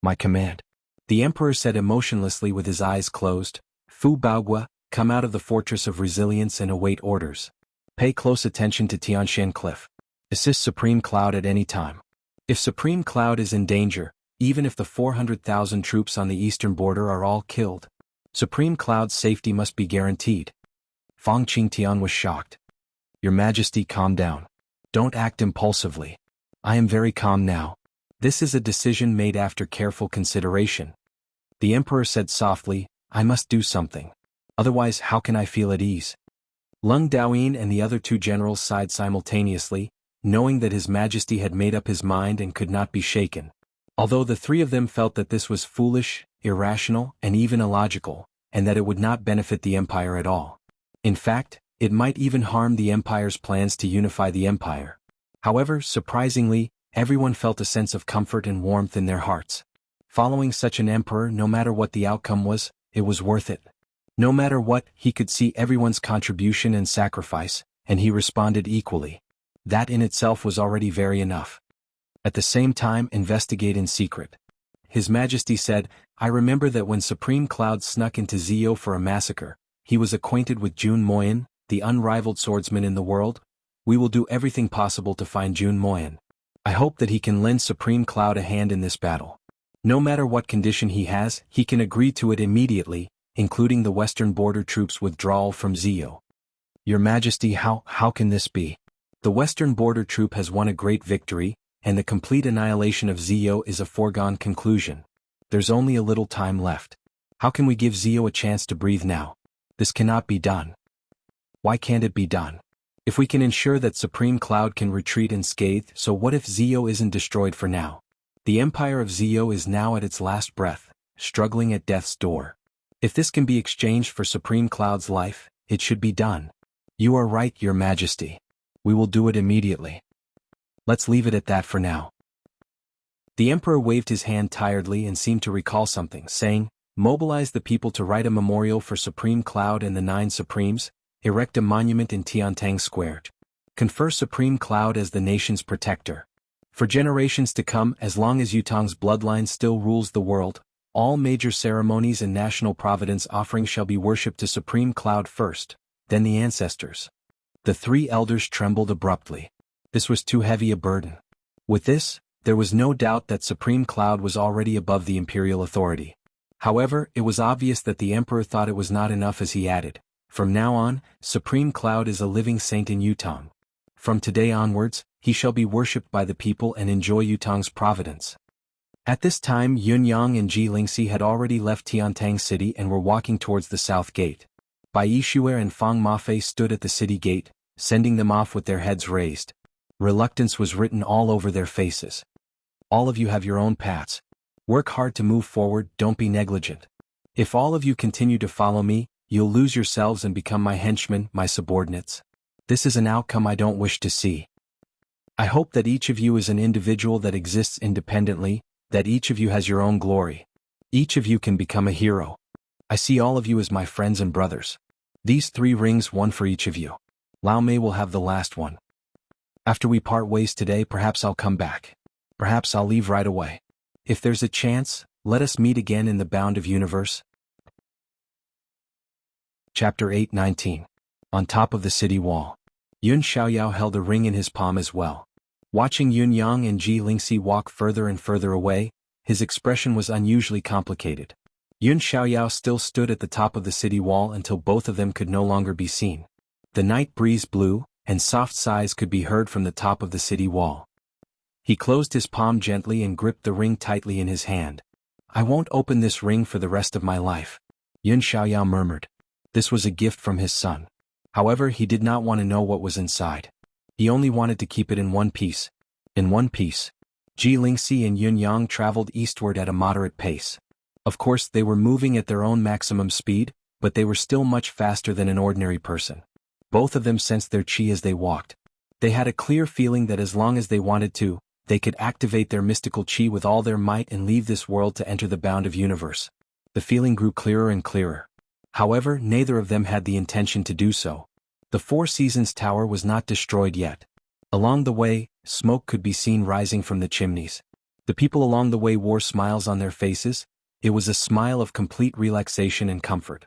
[SPEAKER 1] "My command." The Emperor said emotionlessly with his eyes closed, "Fu Baogua, come out of the Fortress of Resilience and await orders. Pay close attention to Tianshan Cliff. Assist Supreme Cloud at any time. If Supreme Cloud is in danger, even if the 400,000 troops on the eastern border are all killed, Supreme Cloud's safety must be guaranteed." Fang Qingtian was shocked. "Your Majesty, calm down. Don't act impulsively. I am very calm now. This is a decision made after careful consideration." The Emperor said softly, "I must do something. Otherwise, how can I feel at ease?" Lung Daoyin and the other two generals sighed simultaneously, knowing that His Majesty had made up his mind and could not be shaken. Although the three of them felt that this was foolish, irrational, and even illogical, and that it would not benefit the Empire at all. In fact, it might even harm the Empire's plans to unify the Empire. However, surprisingly, everyone felt a sense of comfort and warmth in their hearts. Following such an emperor, no matter what the outcome was, it was worth it. No matter what, he could see everyone's contribution and sacrifice, and he responded equally. That in itself was already very enough. At the same time, investigate in secret. His Majesty said, "I remember that when Supreme Cloud snuck into Zio for a massacre, he was acquainted with Jun Moyan, the unrivaled swordsman in the world. We will do everything possible to find Jun Moyan. I hope that he can lend Supreme Cloud a hand in this battle. No matter what condition he has, he can agree to it immediately, including the western border troops' withdrawal from Zio." "Your Majesty, how can this be? The western border troop has won a great victory, and the complete annihilation of Zio is a foregone conclusion. There's only a little time left. How can we give Zio a chance to breathe now? This cannot be done." "Why can't it be done? If we can ensure that Supreme Cloud can retreat unscathed, so what if Zio isn't destroyed for now? The Empire of Zio is now at its last breath, struggling at death's door. If this can be exchanged for Supreme Cloud's life, it should be done." "You are right, Your Majesty. We will do it immediately. Let's leave it at that for now." The Emperor waved his hand tiredly and seemed to recall something, saying, "Mobilize the people to write a memorial for Supreme Cloud and the 9 Supremes, erect a monument in Tiantang Square. Confer Supreme Cloud as the nation's protector. For generations to come, as long as Yutong's bloodline still rules the world, all major ceremonies and national providence offerings shall be worshipped to Supreme Cloud first, then the ancestors." The 3 elders trembled abruptly. This was too heavy a burden. With this, there was no doubt that Supreme Cloud was already above the imperial authority. However, it was obvious that the Emperor thought it was not enough as he added, "From now on, Supreme Cloud is a living saint in Yutong. From today onwards, he shall be worshipped by the people and enjoy Yutong's providence." At this time, Yun Yang and Ji Lingxi had already left Tiantang City and were walking towards the south gate. Bai Yishuer and Fang Mafei stood at the city gate, sending them off with their heads raised. Reluctance was written all over their faces. All of you have your own paths. Work hard to move forward, don't be negligent. If all of you continue to follow me, you'll lose yourselves and become my henchmen, my subordinates. This is an outcome I don't wish to see. I hope that each of you is an individual that exists independently, that each of you has your own glory. Each of you can become a hero. I see all of you as my friends and brothers. These 3 rings, one for each of you. Lao Mei will have the last one. After we part ways today, perhaps I'll come back. Perhaps I'll leave right away. If there's a chance, let us meet again in the bound of universe. Chapter 8:19. On top of the city wall. Yun Xiaoyao held a ring in his palm as well. Watching Yun Yang and Ji Lingxi walk further and further away, his expression was unusually complicated. Yun Xiaoyao still stood at the top of the city wall until both of them could no longer be seen. The night breeze blew, and soft sighs could be heard from the top of the city wall. He closed his palm gently and gripped the ring tightly in his hand. I won't open this ring for the rest of my life, Yun Xiaoyao murmured. This was a gift from his son. However, he did not want to know what was inside. He only wanted to keep it in one piece. In one piece. Ji Lingxi and Yun Yang traveled eastward at a moderate pace. Of course, they were moving at their own maximum speed, but they were still much faster than an ordinary person. Both of them sensed their qi as they walked. They had a clear feeling that as long as they wanted to, they could activate their mystical qi with all their might and leave this world to enter the bound of universe. The feeling grew clearer and clearer. However, neither of them had the intention to do so. The Four Seasons Tower was not destroyed yet. Along the way, smoke could be seen rising from the chimneys. The people along the way wore smiles on their faces. It was a smile of complete relaxation and comfort.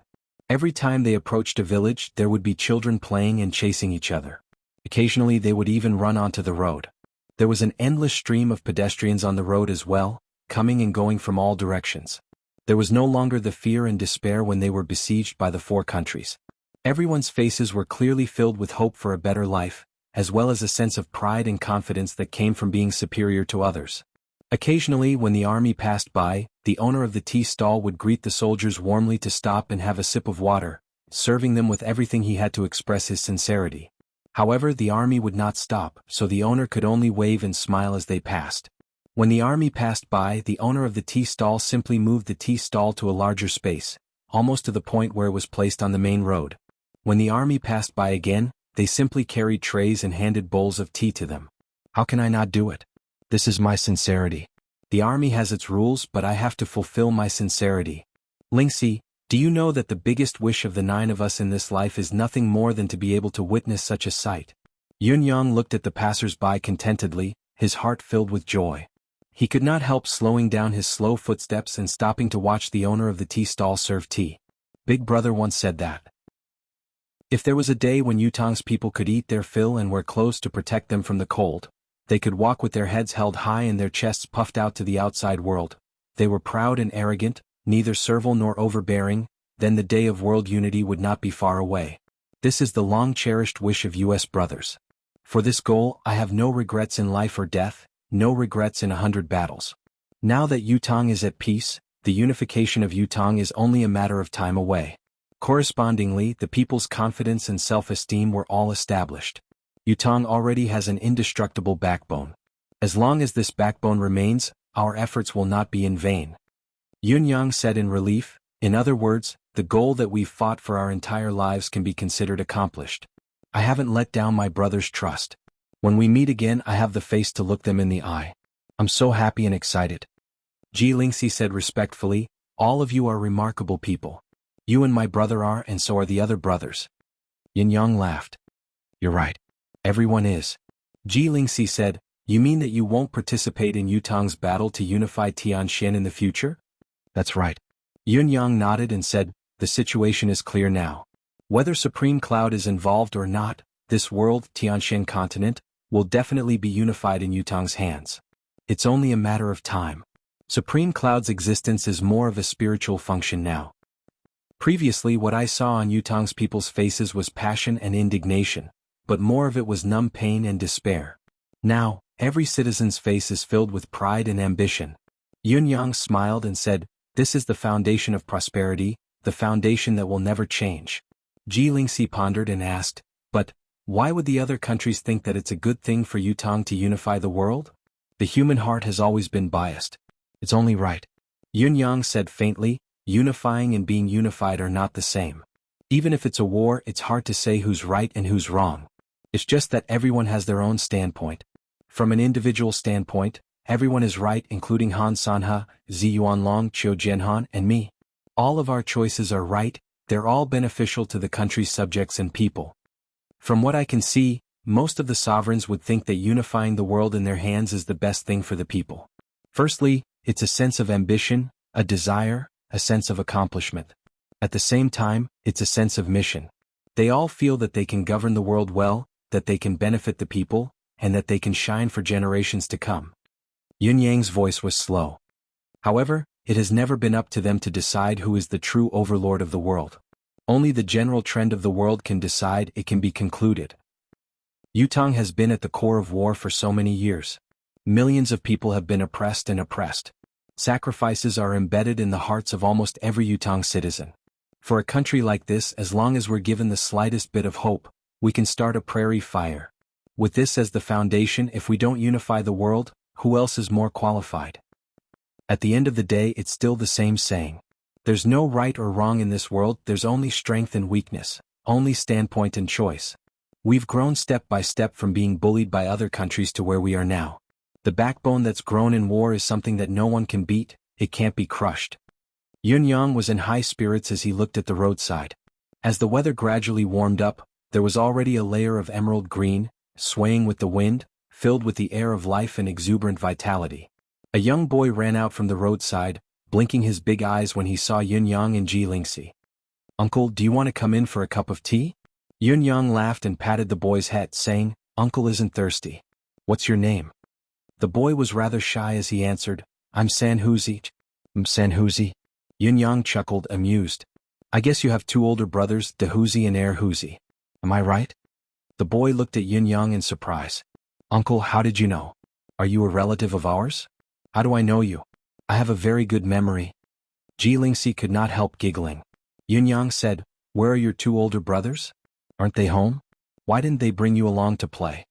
[SPEAKER 1] Every time they approached a village, there would be children playing and chasing each other. Occasionally they would even run onto the road. There was an endless stream of pedestrians on the road as well, coming and going from all directions. There was no longer the fear and despair when they were besieged by the 4 countries. Everyone's faces were clearly filled with hope for a better life, as well as a sense of pride and confidence that came from being superior to others. Occasionally, when the army passed by, the owner of the tea stall would greet the soldiers warmly to stop and have a sip of water, serving them with everything he had to express his sincerity. However, the army would not stop, so the owner could only wave and smile as they passed. When the army passed by, the owner of the tea stall simply moved the tea stall to a larger space, almost to the point where it was placed on the main road. When the army passed by again, they simply carried trays and handed bowls of tea to them. How can I not do it? This is my sincerity. The army has its rules, but I have to fulfill my sincerity. Lingxi, do you know that the biggest wish of the 9 of us in this life is nothing more than to be able to witness such a sight? Yun Yang looked at the passers-by contentedly, his heart filled with joy. He could not help slowing down his slow footsteps and stopping to watch the owner of the tea stall serve tea. Big Brother once said that if there was a day when Yutong's people could eat their fill and wear clothes to protect them from the cold, they could walk with their heads held high and their chests puffed out to the outside world. They were proud and arrogant, neither servile nor overbearing, then the day of world unity would not be far away. This is the long-cherished wish of U.S. brothers. For this goal, I have no regrets in life or death, no regrets in 100 battles. Now that Yutong is at peace, the unification of Yutong is only a matter of time away. Correspondingly, the people's confidence and self-esteem were all established. Yutong already has an indestructible backbone. As long as this backbone remains, our efforts will not be in vain. Yun Yang said in relief, in other words, the goal that we've fought for our entire lives can be considered accomplished. I haven't let down my brother's trust. When we meet again, I have the face to look them in the eye. I'm so happy and excited. Ji Lingxi said respectfully, all of you are remarkable people. You and my brother are, and so are the other brothers. Yin Yang laughed. You're right. Everyone is. Ji Lingxi said, you mean that you won't participate in Yutong's battle to unify Tianxian in the future? That's right. Yun Yang nodded and said, the situation is clear now. Whether Supreme Cloud is involved or not, this world, Tianxian continent, will definitely be unified in Yutong's hands. It's only a matter of time. Supreme Cloud's existence is more of a spiritual function now. Previously, what I saw on Yutong's people's faces was passion and indignation, but more of it was numb pain and despair. Now, every citizen's face is filled with pride and ambition. Yun Yang smiled and said, this is the foundation of prosperity, the foundation that will never change. Ji Lingxi pondered and asked, but, Why would the other countries think that it's a good thing for Yutong to unify the world? The human heart has always been biased. It's only right. Yunyang said faintly, unifying and being unified are not the same. Even if it's a war, it's hard to say who's right and who's wrong. It's just that everyone has their own standpoint. From an individual standpoint, everyone is right, including Han Sanhe, Zi Yuanlong, Qiu Jianhan, and me. All of our choices are right, they're all beneficial to the country's subjects and people. From what I can see, most of the sovereigns would think that unifying the world in their hands is the best thing for the people. Firstly, it's a sense of ambition, a desire, a sense of accomplishment. At the same time, it's a sense of mission. They all feel that they can govern the world well, that they can benefit the people, and that they can shine for generations to come. Yunyang's voice was slow. However, it has never been up to them to decide who is the true overlord of the world. Only the general trend of the world can decide. It can be concluded. Yutong has been at the core of war for so many years. Millions of people have been oppressed and oppressed. Sacrifices are embedded in the hearts of almost every Yutong citizen. For a country like this, as long as we're given the slightest bit of hope, we can start a prairie fire. With this as the foundation, if we don't unify the world, who else is more qualified? At the end of the day, it's still the same saying. There's no right or wrong in this world, there's only strength and weakness, only standpoint and choice. We've grown step by step from being bullied by other countries to where we are now. The backbone that's grown in war is something that no one can beat, it can't be crushed. Yunyang was in high spirits as he looked at the roadside. As the weather gradually warmed up, there was already a layer of emerald green, swaying with the wind, filled with the air of life and exuberant vitality. A young boy ran out from the roadside, blinking his big eyes when he saw Yunyang and Ji Lingxi. "Uncle, do you want to come in for a cup of tea?" Yunyang laughed and patted the boy's head, saying, "Uncle isn't thirsty. What's your name?" The boy was rather shy as he answered, "I'm Sanhuzi." Sanhuzi? Yunyang chuckled, amused. "I guess you have two older brothers, Dehuzi and Erhuzi. Am I right?" The boy looked at Yunyang in surprise. "Uncle, how did you know? Are you a relative of ours?" "How do I know you? I have a very good memory." Ji Lingxi could not help giggling. Yunyang said, "Where are your two older brothers? Aren't they home? Why didn't they bring you along to play?"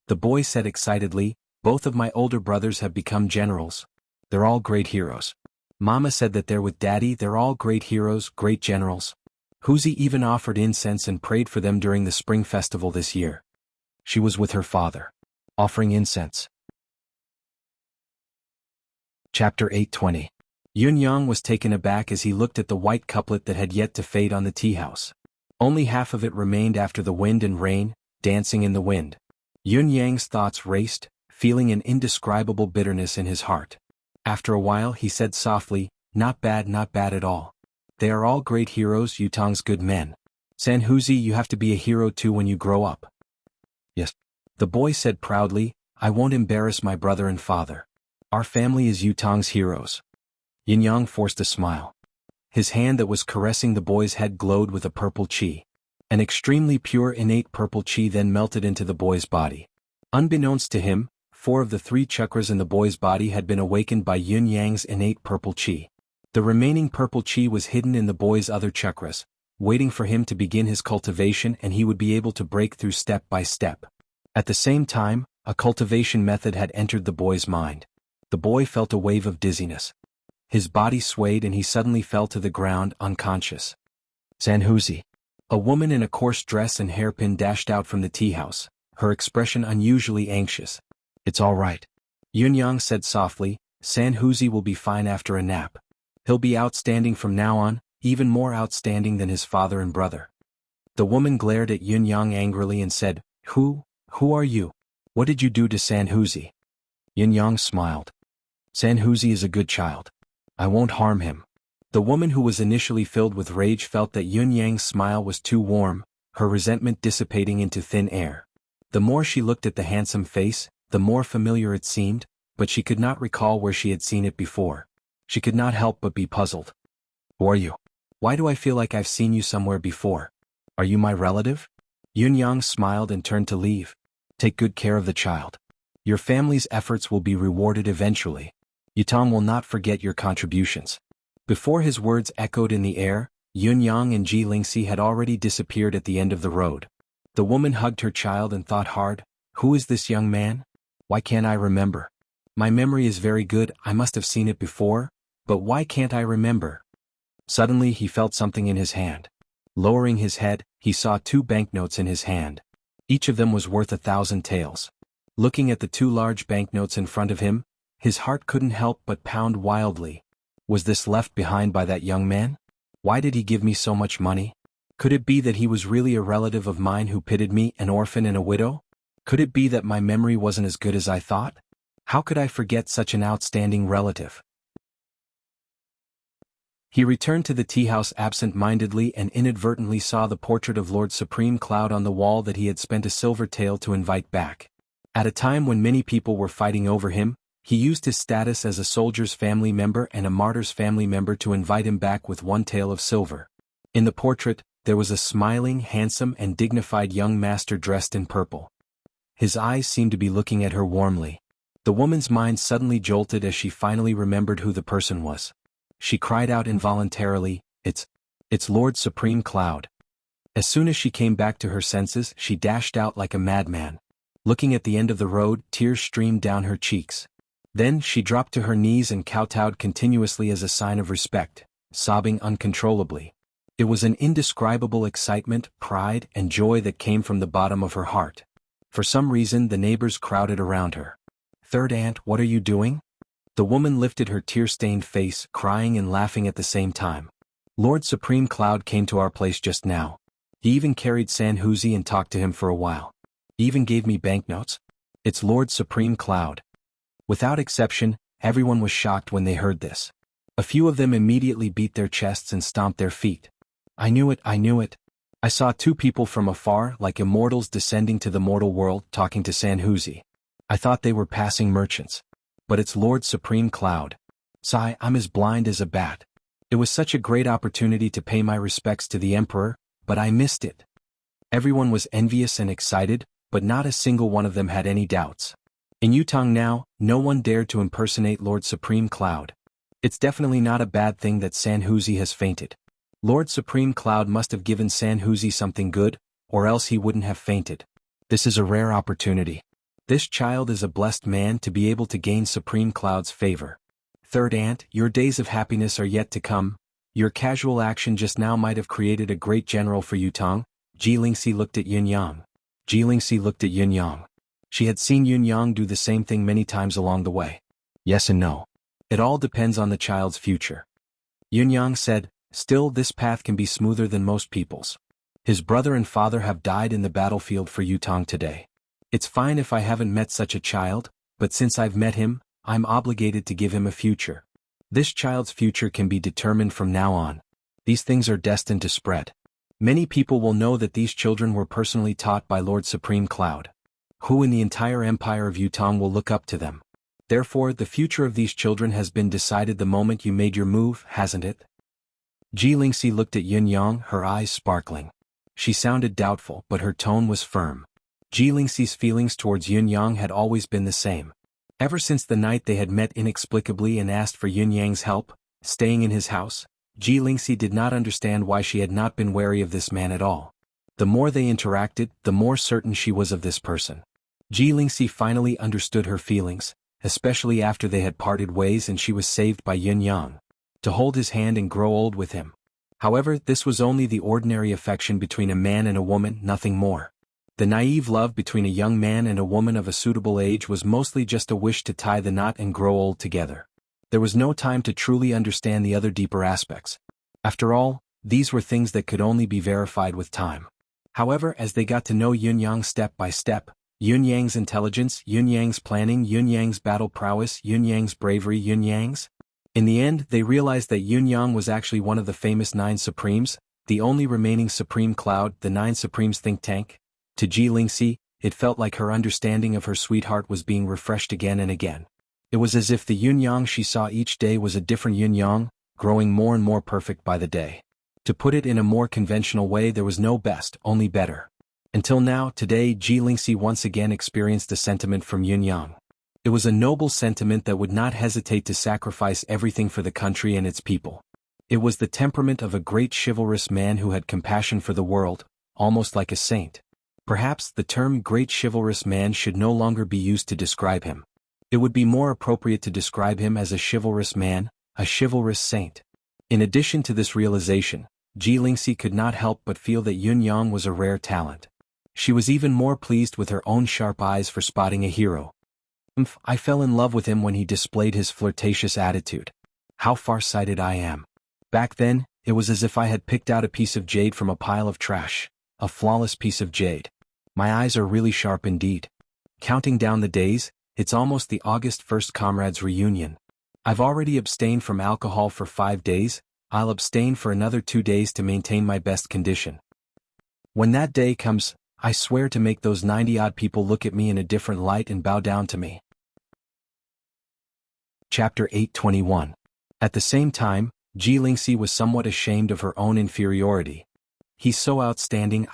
[SPEAKER 1] The boy said excitedly, "Both of my older brothers have become generals. They're all great heroes. Mama said that they're with Daddy, they're all great heroes, great generals. Huzi even offered incense and prayed for them during the spring festival this year." She was with her father. Offering incense. Chapter 820. Yunyang was taken aback as he looked at the white couplet that had yet to fade on the tea house. Only half of it remained after the wind and rain, dancing in the wind. Yunyang's thoughts raced, feeling an indescribable bitterness in his heart. After a while he said softly, not bad at all. They are all great heroes, Yutong's good men. Sanhuzi, you have to be a hero too when you grow up." "Yes." The boy said proudly, "I won't embarrass my brother and father. Our family is Yutong's heroes." Yunyang forced a smile. His hand that was caressing the boy's head glowed with a purple chi. An extremely pure innate purple chi then melted into the boy's body. Unbeknownst to him, 4 of the 3 chakras in the boy's body had been awakened by Yunyang's innate purple chi. The remaining purple chi was hidden in the boy's other chakras, waiting for him to begin his cultivation, and he would be able to break through step by step. At the same time, a cultivation method had entered the boy's mind. The boy felt a wave of dizziness. His body swayed and he suddenly fell to the ground, unconscious. "Sanhuzi." A woman in a coarse dress and hairpin dashed out from the tea house, her expression unusually anxious. "It's all right," Yunyang said softly, "Sanhuzi will be fine after a nap. He'll be outstanding from now on, even more outstanding than his father and brother." The woman glared at Yunyang angrily and said, Who are you? What did you do to Sanhuzi?" Yunyang smiled. "Sanhuzi is a good child. I won't harm him." The woman, who was initially filled with rage, felt that Yunyang's smile was too warm, her resentment dissipating into thin air. The more she looked at the handsome face, the more familiar it seemed, but she could not recall where she had seen it before. She could not help but be puzzled. "Who are you? Why do I feel like I've seen you somewhere before? Are you my relative?" Yunyang smiled and turned to leave. "Take good care of the child. Your family's efforts will be rewarded eventually. Yutong will not forget your contributions." Before his words echoed in the air, Yunyang and Ji Lingxi had already disappeared at the end of the road. The woman hugged her child and thought hard, who is this young man? Why can't I remember? My memory is very good, I must have seen it before, but why can't I remember? Suddenly he felt something in his hand. Lowering his head, he saw 2 banknotes in his hand. Each of them was worth 1,000 taels. Looking at the 2 large banknotes in front of him, his heart couldn't help but pound wildly. Was this left behind by that young man? Why did he give me so much money? Could it be that he was really a relative of mine who pitted me, an orphan and a widow? Could it be that my memory wasn't as good as I thought? How could I forget such an outstanding relative? He returned to the tea-house absent-mindedly and inadvertently saw the portrait of Lord Supreme Cloud on the wall that he had spent a silver tael to invite back. At a time when many people were fighting over him, he used his status as a soldier's family member and a martyr's family member to invite him back with 1 tael of silver. In the portrait, there was a smiling, handsome and dignified young master dressed in purple. His eyes seemed to be looking at her warmly. The woman's mind suddenly jolted as she finally remembered who the person was. She cried out involuntarily, It's Lord Supreme Cloud. As soon as she came back to her senses, she dashed out like a madman. Looking at the end of the road, tears streamed down her cheeks. Then she dropped to her knees and kowtowed continuously as a sign of respect, sobbing uncontrollably. It was an indescribable excitement, pride, and joy that came from the bottom of her heart. For some reason the neighbors crowded around her. "Third aunt, what are you doing?" The woman lifted her tear-stained face, crying and laughing at the same time. "Lord Supreme Cloud came to our place just now. He even carried San Huzi and talked to him for a while. He even gave me banknotes. It's Lord Supreme Cloud." Without exception, everyone was shocked when they heard this. A few of them immediately beat their chests and stomped their feet. I knew it. I saw 2 people from afar like immortals descending to the mortal world talking to San Huzi. I thought they were passing merchants. But it's Lord Supreme Cloud. Sigh, I'm as blind as a bat. It was such a great opportunity to pay my respects to the Emperor, but I missed it. Everyone was envious and excited, but not a single one of them had any doubts. In Yutong now, no one dared to impersonate Lord Supreme Cloud. It's definitely not a bad thing that San Huzi has fainted. Lord Supreme Cloud must have given San Huzi something good, or else he wouldn't have fainted. This is a rare opportunity. This child is a blessed man to be able to gain Supreme Cloud's favor. Third aunt, your days of happiness are yet to come. Your casual action just now might have created a great general for Yutong. Jilingxi looked at Yunyang. She had seen Yunyang do the same thing many times along the way. Yes and no. It all depends on the child's future. Yunyang said, still this path can be smoother than most people's. His brother and father have died in the battlefield for Yutong today. It's fine if I haven't met such a child, but since I've met him, I'm obligated to give him a future. This child's future can be determined from now on. These things are destined to spread. Many people will know that these children were personally taught by Lord Supreme Cloud. Who in the entire empire of Yutong will look up to them? Therefore, the future of these children has been decided the moment you made your move, hasn't it? Jilingxi looked at Yunyang, her eyes sparkling. She sounded doubtful, but her tone was firm. Jilingxi's feelings towards Yunyang had always been the same. Ever since the night they had met inexplicably and asked for Yunyang's help, staying in his house, Jilingxi did not understand why she had not been wary of this man at all. The more they interacted, the more certain she was of this person. Jilingxi finally understood her feelings, especially after they had parted ways and she was saved by Yunyang. To hold his hand and grow old with him. However, this was only the ordinary affection between a man and a woman, nothing more. The naive love between a young man and a woman of a suitable age was mostly just a wish to tie the knot and grow old together. There was no time to truly understand the other deeper aspects. After all, these were things that could only be verified with time. However, as they got to know Yunyang step by step, Yunyang's intelligence, Yunyang's planning, Yunyang's battle prowess, Yunyang's bravery, in the end they realized that Yunyang was actually one of the famous 9 Supremes, the only remaining Supreme Cloud, the 9 Supremes think tank. To Jilingxi, it felt like her understanding of her sweetheart was being refreshed again and again. It was as if the Yunyang she saw each day was a different Yunyang, growing more and more perfect by the day. To put it in a more conventional way, there was no best, only better. Until now, today, Jilingxi once again experienced a sentiment from Yunyang. It was a noble sentiment that would not hesitate to sacrifice everything for the country and its people. It was the temperament of a great chivalrous man who had compassion for the world, almost like a saint. Perhaps the term great chivalrous man should no longer be used to describe him. It would be more appropriate to describe him as a chivalrous man, a chivalrous saint. In addition to this realization, Ji Lingxi could not help but feel that Yun Yang was a rare talent. She was even more pleased with her own sharp eyes for spotting a hero. I fell in love with him when he displayed his flirtatious attitude. How far-sighted I am. Back then, it was as if I had picked out a piece of jade from a pile of trash, a flawless piece of jade. My eyes are really sharp indeed. Counting down the days, it's almost the August 1st comrades reunion. I've already abstained from alcohol for 5 days, I'll abstain for another 2 days to maintain my best condition. When that day comes, I swear to make those 90-odd people look at me in a different light and bow down to me. Chapter 8:21. At the same time, Ji Lingxi was somewhat ashamed of her own inferiority. He's so outstanding,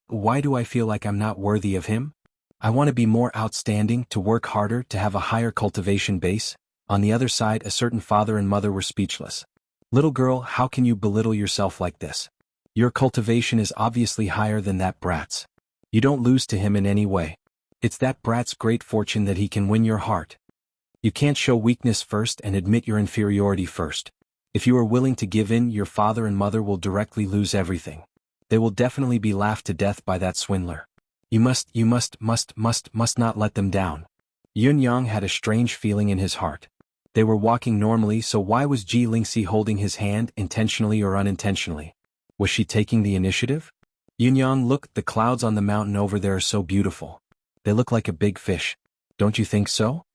[SPEAKER 1] why do I feel like I'm not worthy of him? I want to be more outstanding, to work harder, to have a higher cultivation base. On the other side, a certain father and mother were speechless. Little girl, how can you belittle yourself like this? Your cultivation is obviously higher than that brat's. You don't lose to him in any way. It's that brat's great fortune that he can win your heart. You can't show weakness first and admit your inferiority first. If you are willing to give in, your father and mother will directly lose everything. They will definitely be laughed to death by that swindler. You must not let them down. Yun Yang had a strange feeling in his heart. They were walking normally, so why was Ji Lingxi holding his hand, intentionally or unintentionally? Was she taking the initiative? Yun Yang, look, the clouds on the mountain over there are so beautiful. They look like a big fish. Don't you think so?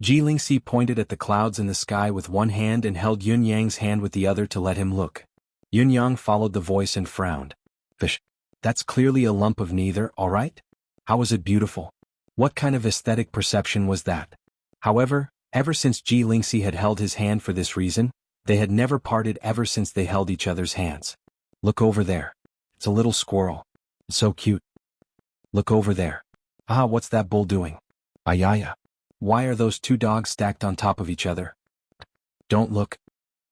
[SPEAKER 1] Ji Lingxi pointed at the clouds in the sky with one hand and held Yun Yang's hand with the other to let him look. Yun Yang followed the voice and frowned. Fish. That's clearly a lump of neither, all right? How was it beautiful? What kind of aesthetic perception was that? However, ever since Ji Lingxi had held his hand for this reason, they had never parted ever since they held each other's hands. Look over there. It's a little squirrel. It's so cute. Look over there. Ah, what's that bull doing? Ayaya. Why are those 2 dogs stacked on top of each other? Don't look.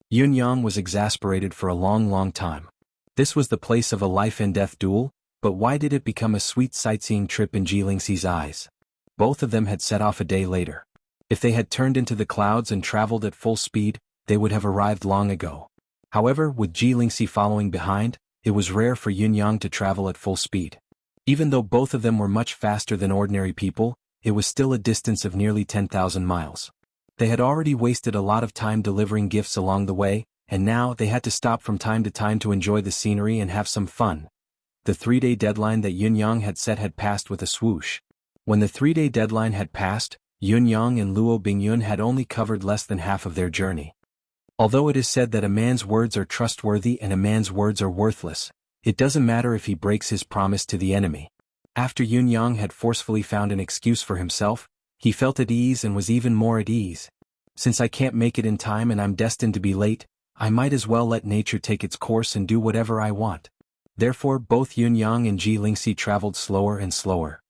[SPEAKER 1] Yun Yang was exasperated for a long time. This was the place of a life-and-death duel, but why did it become a sweet sightseeing trip in Ji Lingxi's eyes? Both of them had set off a day later. If they had turned into the clouds and traveled at full speed, they would have arrived long ago. However, with Ji Lingxi following behind, it was rare for Yun Yang to travel at full speed. Even though both of them were much faster than ordinary people, it was still a distance of nearly 10,000 miles. They had already wasted a lot of time delivering gifts along the way, and now they had to stop from time to time to enjoy the scenery and have some fun. The 3-day deadline that Yun Yang had set had passed with a swoosh. When the 3-day deadline had passed, Yun Yang and Luo Bingyun had only covered less than half of their journey. Although it is said that a man's words are trustworthy and a man's words are worthless, it doesn't matter if he breaks his promise to the enemy. After Yun Yang had forcefully found an excuse for himself, he felt at ease and was even more at ease. Since I can't make it in time and I'm destined to be late, I might as well let nature take its course and do whatever I want. Therefore both Yun Yang and Ji Lingxi traveled slower and slower.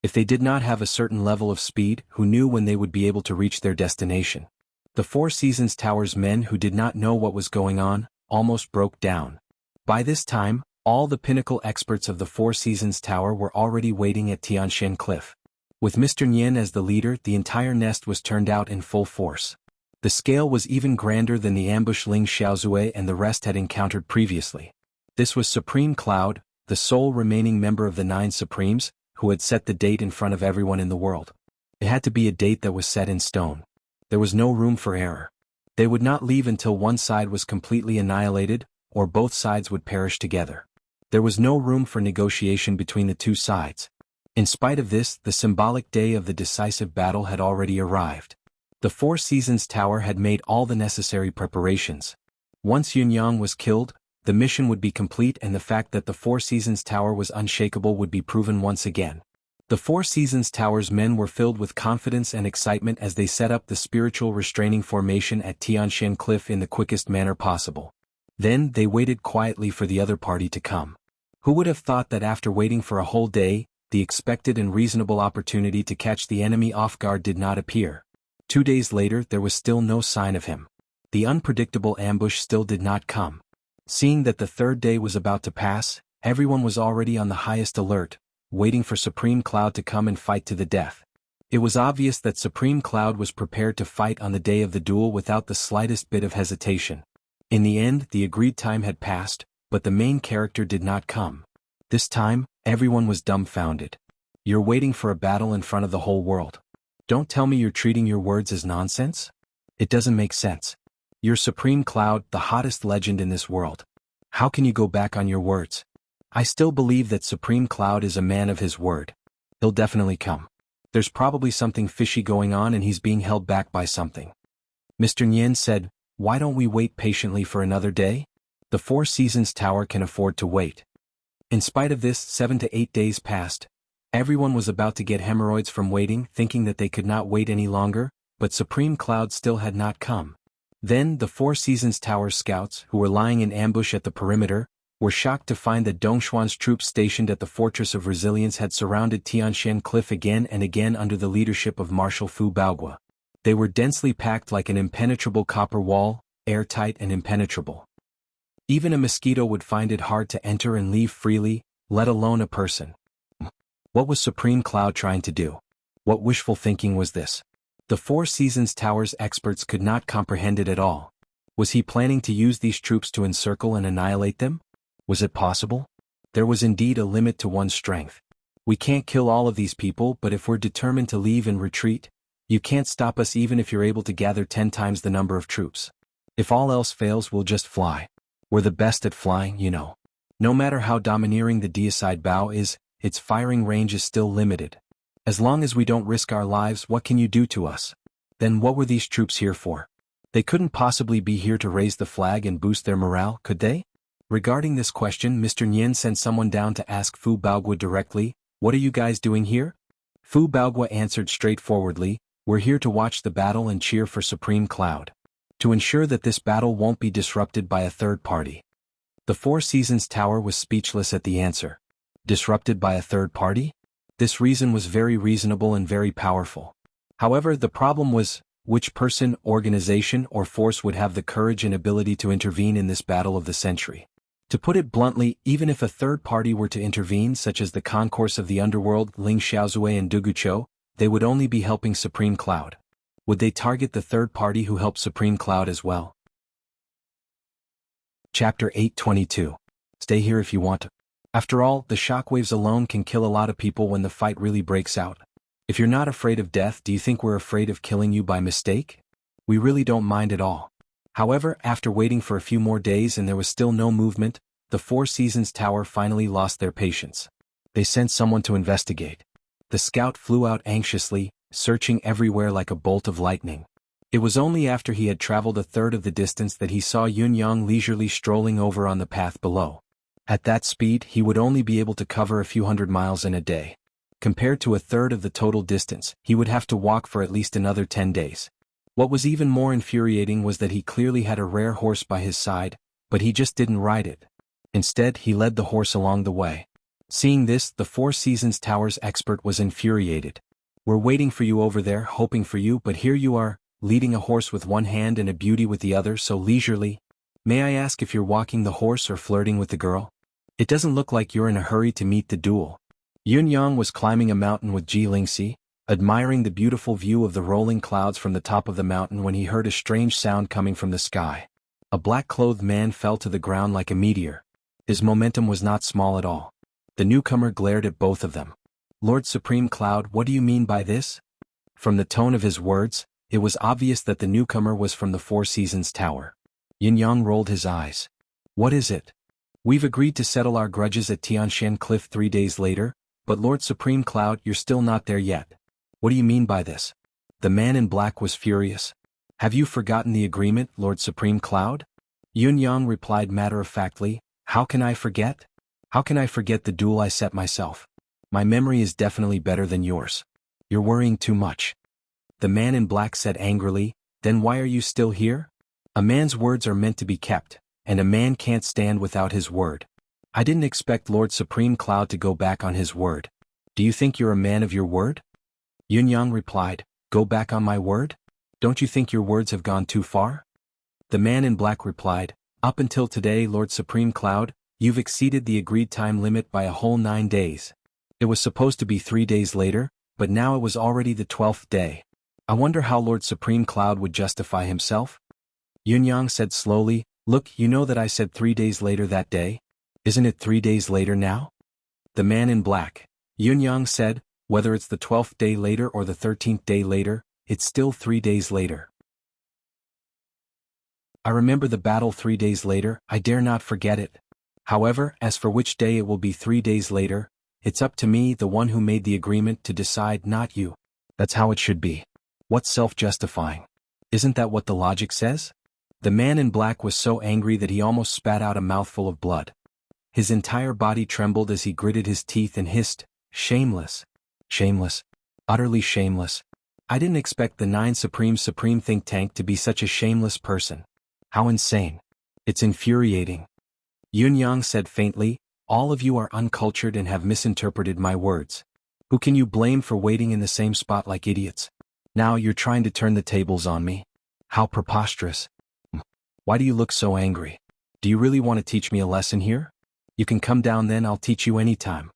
[SPEAKER 1] If they did not have a certain level of speed, who knew when they would be able to reach their destination? The Four Seasons Tower's men, who did not know what was going on, almost broke down. By this time, all the pinnacle experts of the Four Seasons Tower were already waiting at Tianshan Cliff. With Mr. Nian as the leader, the entire nest was turned out in full force. The scale was even grander than the ambush Ling Xiaozue and the rest had encountered previously. This was Supreme Cloud, the sole remaining member of the 9 Supremes, who had set the date in front of everyone in the world. It had to be a date that was set in stone. There was no room for error. They would not leave until one side was completely annihilated, or both sides would perish together. There was no room for negotiation between the 2 sides. In spite of this, the symbolic day of the decisive battle had already arrived. The Four Seasons Tower had made all the necessary preparations. Once Yun Yang was killed, the mission would be complete and the fact that the Four Seasons Tower was unshakable would be proven once again. The Four Seasons Tower's men were filled with confidence and excitement as they set up the spiritual restraining formation at Tianshan Cliff in the quickest manner possible. Then they waited quietly for the other party to come. Who would have thought that after waiting for a whole day, the expected and reasonable opportunity to catch the enemy off guard did not appear? 2 days later there was still no sign of him. The unpredictable ambush still did not come. Seeing that the 3rd day was about to pass, everyone was already on the highest alert, waiting for Supreme Cloud to come and fight to the death. It was obvious that Supreme Cloud was prepared to fight on the day of the duel without the slightest bit of hesitation. In the end, the agreed time had passed, but the main character did not come. This time, everyone was dumbfounded. You're waiting for a battle in front of the whole world. Don't tell me you're treating your words as nonsense? It doesn't make sense. You're Supreme Cloud, the hottest legend in this world. How can you go back on your words? I still believe that Supreme Cloud is a man of his word. He'll definitely come. There's probably something fishy going on and he's being held back by something. Mr. Nian said, why don't we wait patiently for another day? The Four Seasons Tower can afford to wait. In spite of this, 7 to 8 days passed. Everyone was about to get hemorrhoids from waiting, thinking that they could not wait any longer, but Supreme Cloud still had not come. Then, the Four Seasons Tower's scouts, who were lying in ambush at the perimeter, were shocked to find that Dongxuan's troops stationed at the Fortress of Resilience had surrounded Tianshan Cliff again and again under the leadership of Marshal Fu Baogua. They were densely packed like an impenetrable copper wall, airtight and impenetrable. Even a mosquito would find it hard to enter and leave freely, let alone a person. What was Supreme Cloud trying to do? What wishful thinking was this? The Four Seasons Tower's experts could not comprehend it at all. Was he planning to use these troops to encircle and annihilate them? Was it possible? There was indeed a limit to one's strength. We can't kill all of these people, but if we're determined to leave and retreat, you can't stop us even if you're able to gather 10 times the number of troops. If all else fails, we'll just fly. We're the best at flying, you know. No matter how domineering the deicide Bao is, its firing range is still limited. As long as we don't risk our lives, what can you do to us? Then what were these troops here for? They couldn't possibly be here to raise the flag and boost their morale, could they? Regarding this question, Mr. Nian sent someone down to ask Fu Baogua directly, what are you guys doing here? Fu Baogua answered straightforwardly, we're here to watch the battle and cheer for Supreme Cloud. To ensure that this battle won't be disrupted by a third party. The Four Seasons Tower was speechless at the answer. Disrupted by a third party? This reason was very reasonable and very powerful. However, the problem was, which person, organization, or force would have the courage and ability to intervene in this battle of the century? To put it bluntly, even if a third party were to intervene, such as the concourse of the underworld, Ling Xiaozui and Dugucho, they would only be helping Supreme Cloud. Would they target the third party who helped Supreme Cloud as well? Chapter 822. Stay here if you want to. After all, the shockwaves alone can kill a lot of people when the fight really breaks out. If you're not afraid of death, do you think we're afraid of killing you by mistake? We really don't mind at all. However, after waiting for a few more days and there was still no movement, the Four Seasons Tower finally lost their patience. They sent someone to investigate. The scout flew out anxiously, searching everywhere like a bolt of lightning. It was only after he had traveled a third of the distance that he saw Yun Yang leisurely strolling over on the path below. At that speed, he would only be able to cover a few hundred miles in a day. Compared to a third of the total distance, he would have to walk for at least another 10 days. What was even more infuriating was that he clearly had a rare horse by his side, but he just didn't ride it. Instead, he led the horse along the way. Seeing this, the Four Seasons Tower's expert was infuriated. We're waiting for you over there, hoping for you, but here you are, leading a horse with one hand and a beauty with the other so leisurely. May I ask if you're walking the horse or flirting with the girl? It doesn't look like you're in a hurry to meet the duel. Yun Yang was climbing a mountain with Ji Lingxi, admiring the beautiful view of the rolling clouds from the top of the mountain when he heard a strange sound coming from the sky. A black-clothed man fell to the ground like a meteor. His momentum was not small at all. The newcomer glared at both of them. Lord Supreme Cloud, what do you mean by this? From the tone of his words, it was obvious that the newcomer was from the Four Seasons Tower. Yin Yang rolled his eyes. What is it? We've agreed to settle our grudges at Tianshan Cliff 3 days later, but Lord Supreme Cloud, you're still not there yet. What do you mean by this? The man in black was furious. Have you forgotten the agreement, Lord Supreme Cloud? Yun Yang replied matter-of-factly, how can I forget? How can I forget the duel I set myself? My memory is definitely better than yours. You're worrying too much. The man in black said angrily, then why are you still here? A man's words are meant to be kept, and a man can't stand without his word. I didn't expect Lord Supreme Cloud to go back on his word. Do you think you're a man of your word? Yun Yang replied, go back on my word? Don't you think your words have gone too far? The man in black replied, up until today, Lord Supreme Cloud, you've exceeded the agreed time limit by a whole 9 days. It was supposed to be 3 days later, but now it was already the 12th day. I wonder how Lord Supreme Cloud would justify himself? Yunyang said slowly, look, you know that I said 3 days later that day? Isn't it 3 days later now? The man in black, Yunyang said, whether it's the 12th day later or the 13th day later, it's still 3 days later. I remember the battle 3 days later, I dare not forget it. However, as for which day it will be 3 days later, it's up to me, the one who made the agreement, to decide, not you. That's how it should be. What's self-justifying? Isn't that what the logic says? The man in black was so angry that he almost spat out a mouthful of blood. His entire body trembled as he gritted his teeth and hissed, shameless. Shameless. Utterly shameless. I didn't expect the 9 Supreme think tank to be such a shameless person. How insane. It's infuriating. Yunyang said faintly, all of you are uncultured and have misinterpreted my words. Who can you blame for waiting in the same spot like idiots? Now you're trying to turn the tables on me? How preposterous. Why do you look so angry? Do you really want to teach me a lesson here? You can come down then, I'll teach you anytime.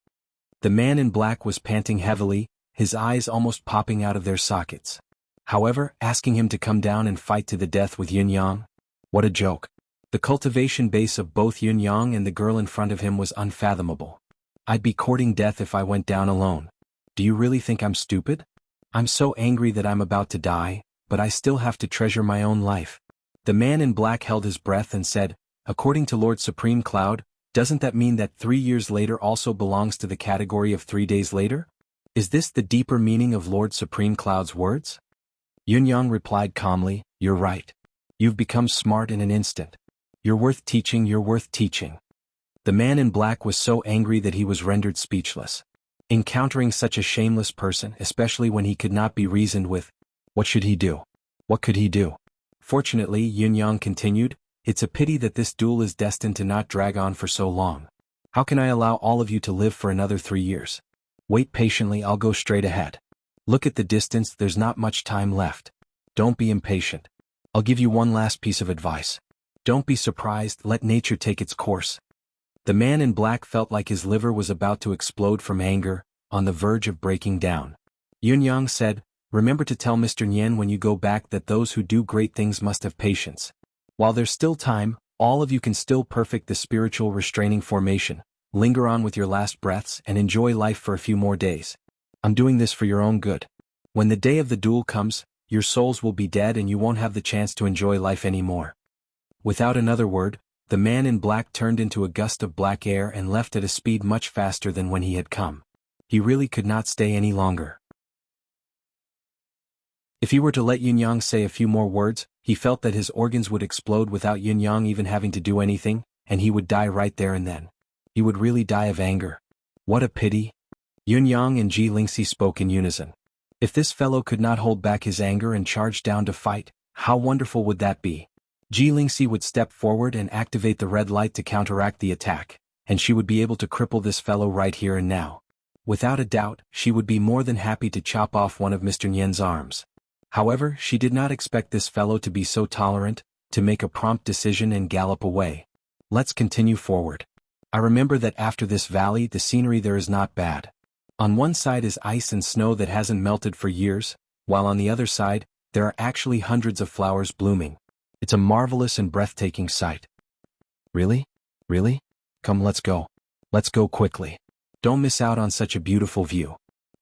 [SPEAKER 1] The man in black was panting heavily, his eyes almost popping out of their sockets. However, asking him to come down and fight to the death with Yunyang? What a joke. The cultivation base of both Yunyang and the girl in front of him was unfathomable. I'd be courting death if I went down alone. Do you really think I'm stupid? I'm so angry that I'm about to die, but I still have to treasure my own life. The man in black held his breath and said, according to Lord Supreme Cloud, doesn't that mean that 3 years later also belongs to the category of 3 days later? Is this the deeper meaning of Lord Supreme Cloud's words? Yunyang replied calmly, you're right. You've become smart in an instant. You're worth teaching, you're worth teaching. The man in black was so angry that he was rendered speechless. Encountering such a shameless person, especially when he could not be reasoned with, what should he do? What could he do? Fortunately, Yunyang continued, it's a pity that this duel is destined to not drag on for so long. How can I allow all of you to live for another 3 years? Wait patiently, I'll go straight ahead. Look at the distance, there's not much time left. Don't be impatient. I'll give you one last piece of advice. Don't be surprised, let nature take its course. The man in black felt like his liver was about to explode from anger, on the verge of breaking down. Yunyang said, remember to tell Mr. Nyen when you go back that those who do great things must have patience. While there's still time, all of you can still perfect the spiritual restraining formation, linger on with your last breaths and enjoy life for a few more days. I'm doing this for your own good. When the day of the duel comes, your souls will be dead and you won't have the chance to enjoy life anymore. Without another word, the man in black turned into a gust of black air and left at a speed much faster than when he had come. He really could not stay any longer. If he were to let Yunyang say a few more words, he felt that his organs would explode without Yunyang even having to do anything, and he would die right there and then. He would really die of anger. What a pity. Yunyang and Ji Lingxi spoke in unison. If this fellow could not hold back his anger and charge down to fight, how wonderful would that be? Ji Lingxi would step forward and activate the red light to counteract the attack, and she would be able to cripple this fellow right here and now. Without a doubt, she would be more than happy to chop off one of Mr. Nyen's arms. However, she did not expect this fellow to be so tolerant, to make a prompt decision and gallop away. Let's continue forward. I remember that after this valley the scenery there is not bad. On one side is ice and snow that hasn't melted for years, while on the other side, there are actually hundreds of flowers blooming. It's a marvelous and breathtaking sight. Really? Really? Come, let's go. Let's go quickly. Don't miss out on such a beautiful view.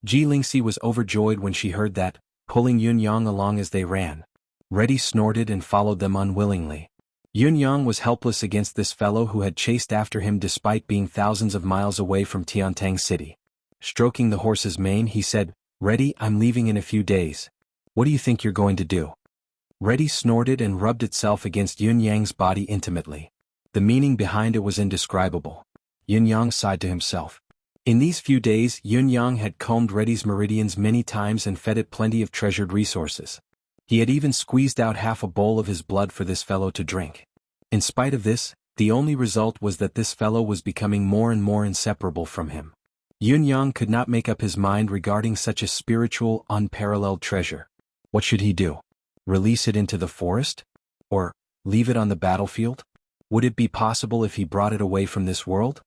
[SPEAKER 1] Ji Lingxi was overjoyed when she heard that, pulling Yunyang along as they ran. Reddy snorted and followed them unwillingly. Yunyang was helpless against this fellow who had chased after him despite being thousands of miles away from Tiantang City. Stroking the horse's mane, he said, Reddy, I'm leaving in a few days. What do you think you're going to do? Reddy snorted and rubbed itself against Yunyang's body intimately. The meaning behind it was indescribable. Yunyang sighed to himself. In these few days, Yunyang had combed Reddy's meridians many times and fed it plenty of treasured resources. He had even squeezed out half a bowl of his blood for this fellow to drink. In spite of this, the only result was that this fellow was becoming more and more inseparable from him. Yunyang could not make up his mind regarding such a spiritual, unparalleled treasure. What should he do? Release it into the forest? Or leave it on the battlefield? Would it be possible if he brought it away from this world?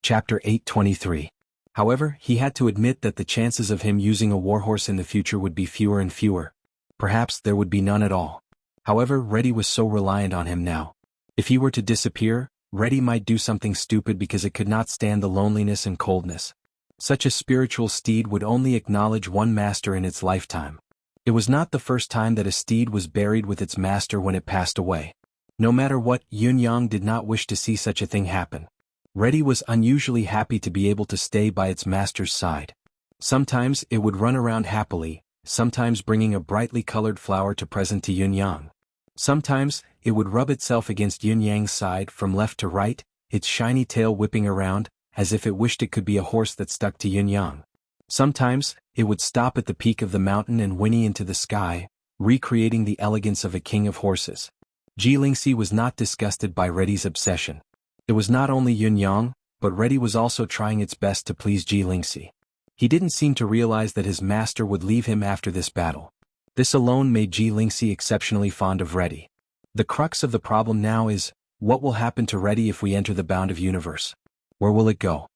[SPEAKER 1] Chapter 823. However, he had to admit that the chances of him using a warhorse in the future would be fewer and fewer. Perhaps there would be none at all. However, Reddy was so reliant on him now. If he were to disappear, Reddy might do something stupid because it could not stand the loneliness and coldness. Such a spiritual steed would only acknowledge one master in its lifetime. It was not the first time that a steed was buried with its master when it passed away. No matter what, Yun-Yang did not wish to see such a thing happen. Reddy was unusually happy to be able to stay by its master's side. Sometimes it would run around happily, sometimes bringing a brightly colored flower to present to Yun-Yang. Sometimes it would rub itself against Yun-Yang's side from left to right, its shiny tail whipping around, as if it wished it could be a horse that stuck to Yun-Yang. Sometimes it would stop at the peak of the mountain and whinny into the sky, recreating the elegance of a king of horses. Jilingxi was not disgusted by Reddy's obsession. It was not only Yun-Yang, but Reddy was also trying its best to please Jilingxi. He didn't seem to realize that his master would leave him after this battle. This alone made Jilingxi exceptionally fond of Reddy. The crux of the problem now is, what will happen to Reddy if we enter the bound of universe? Where will it go?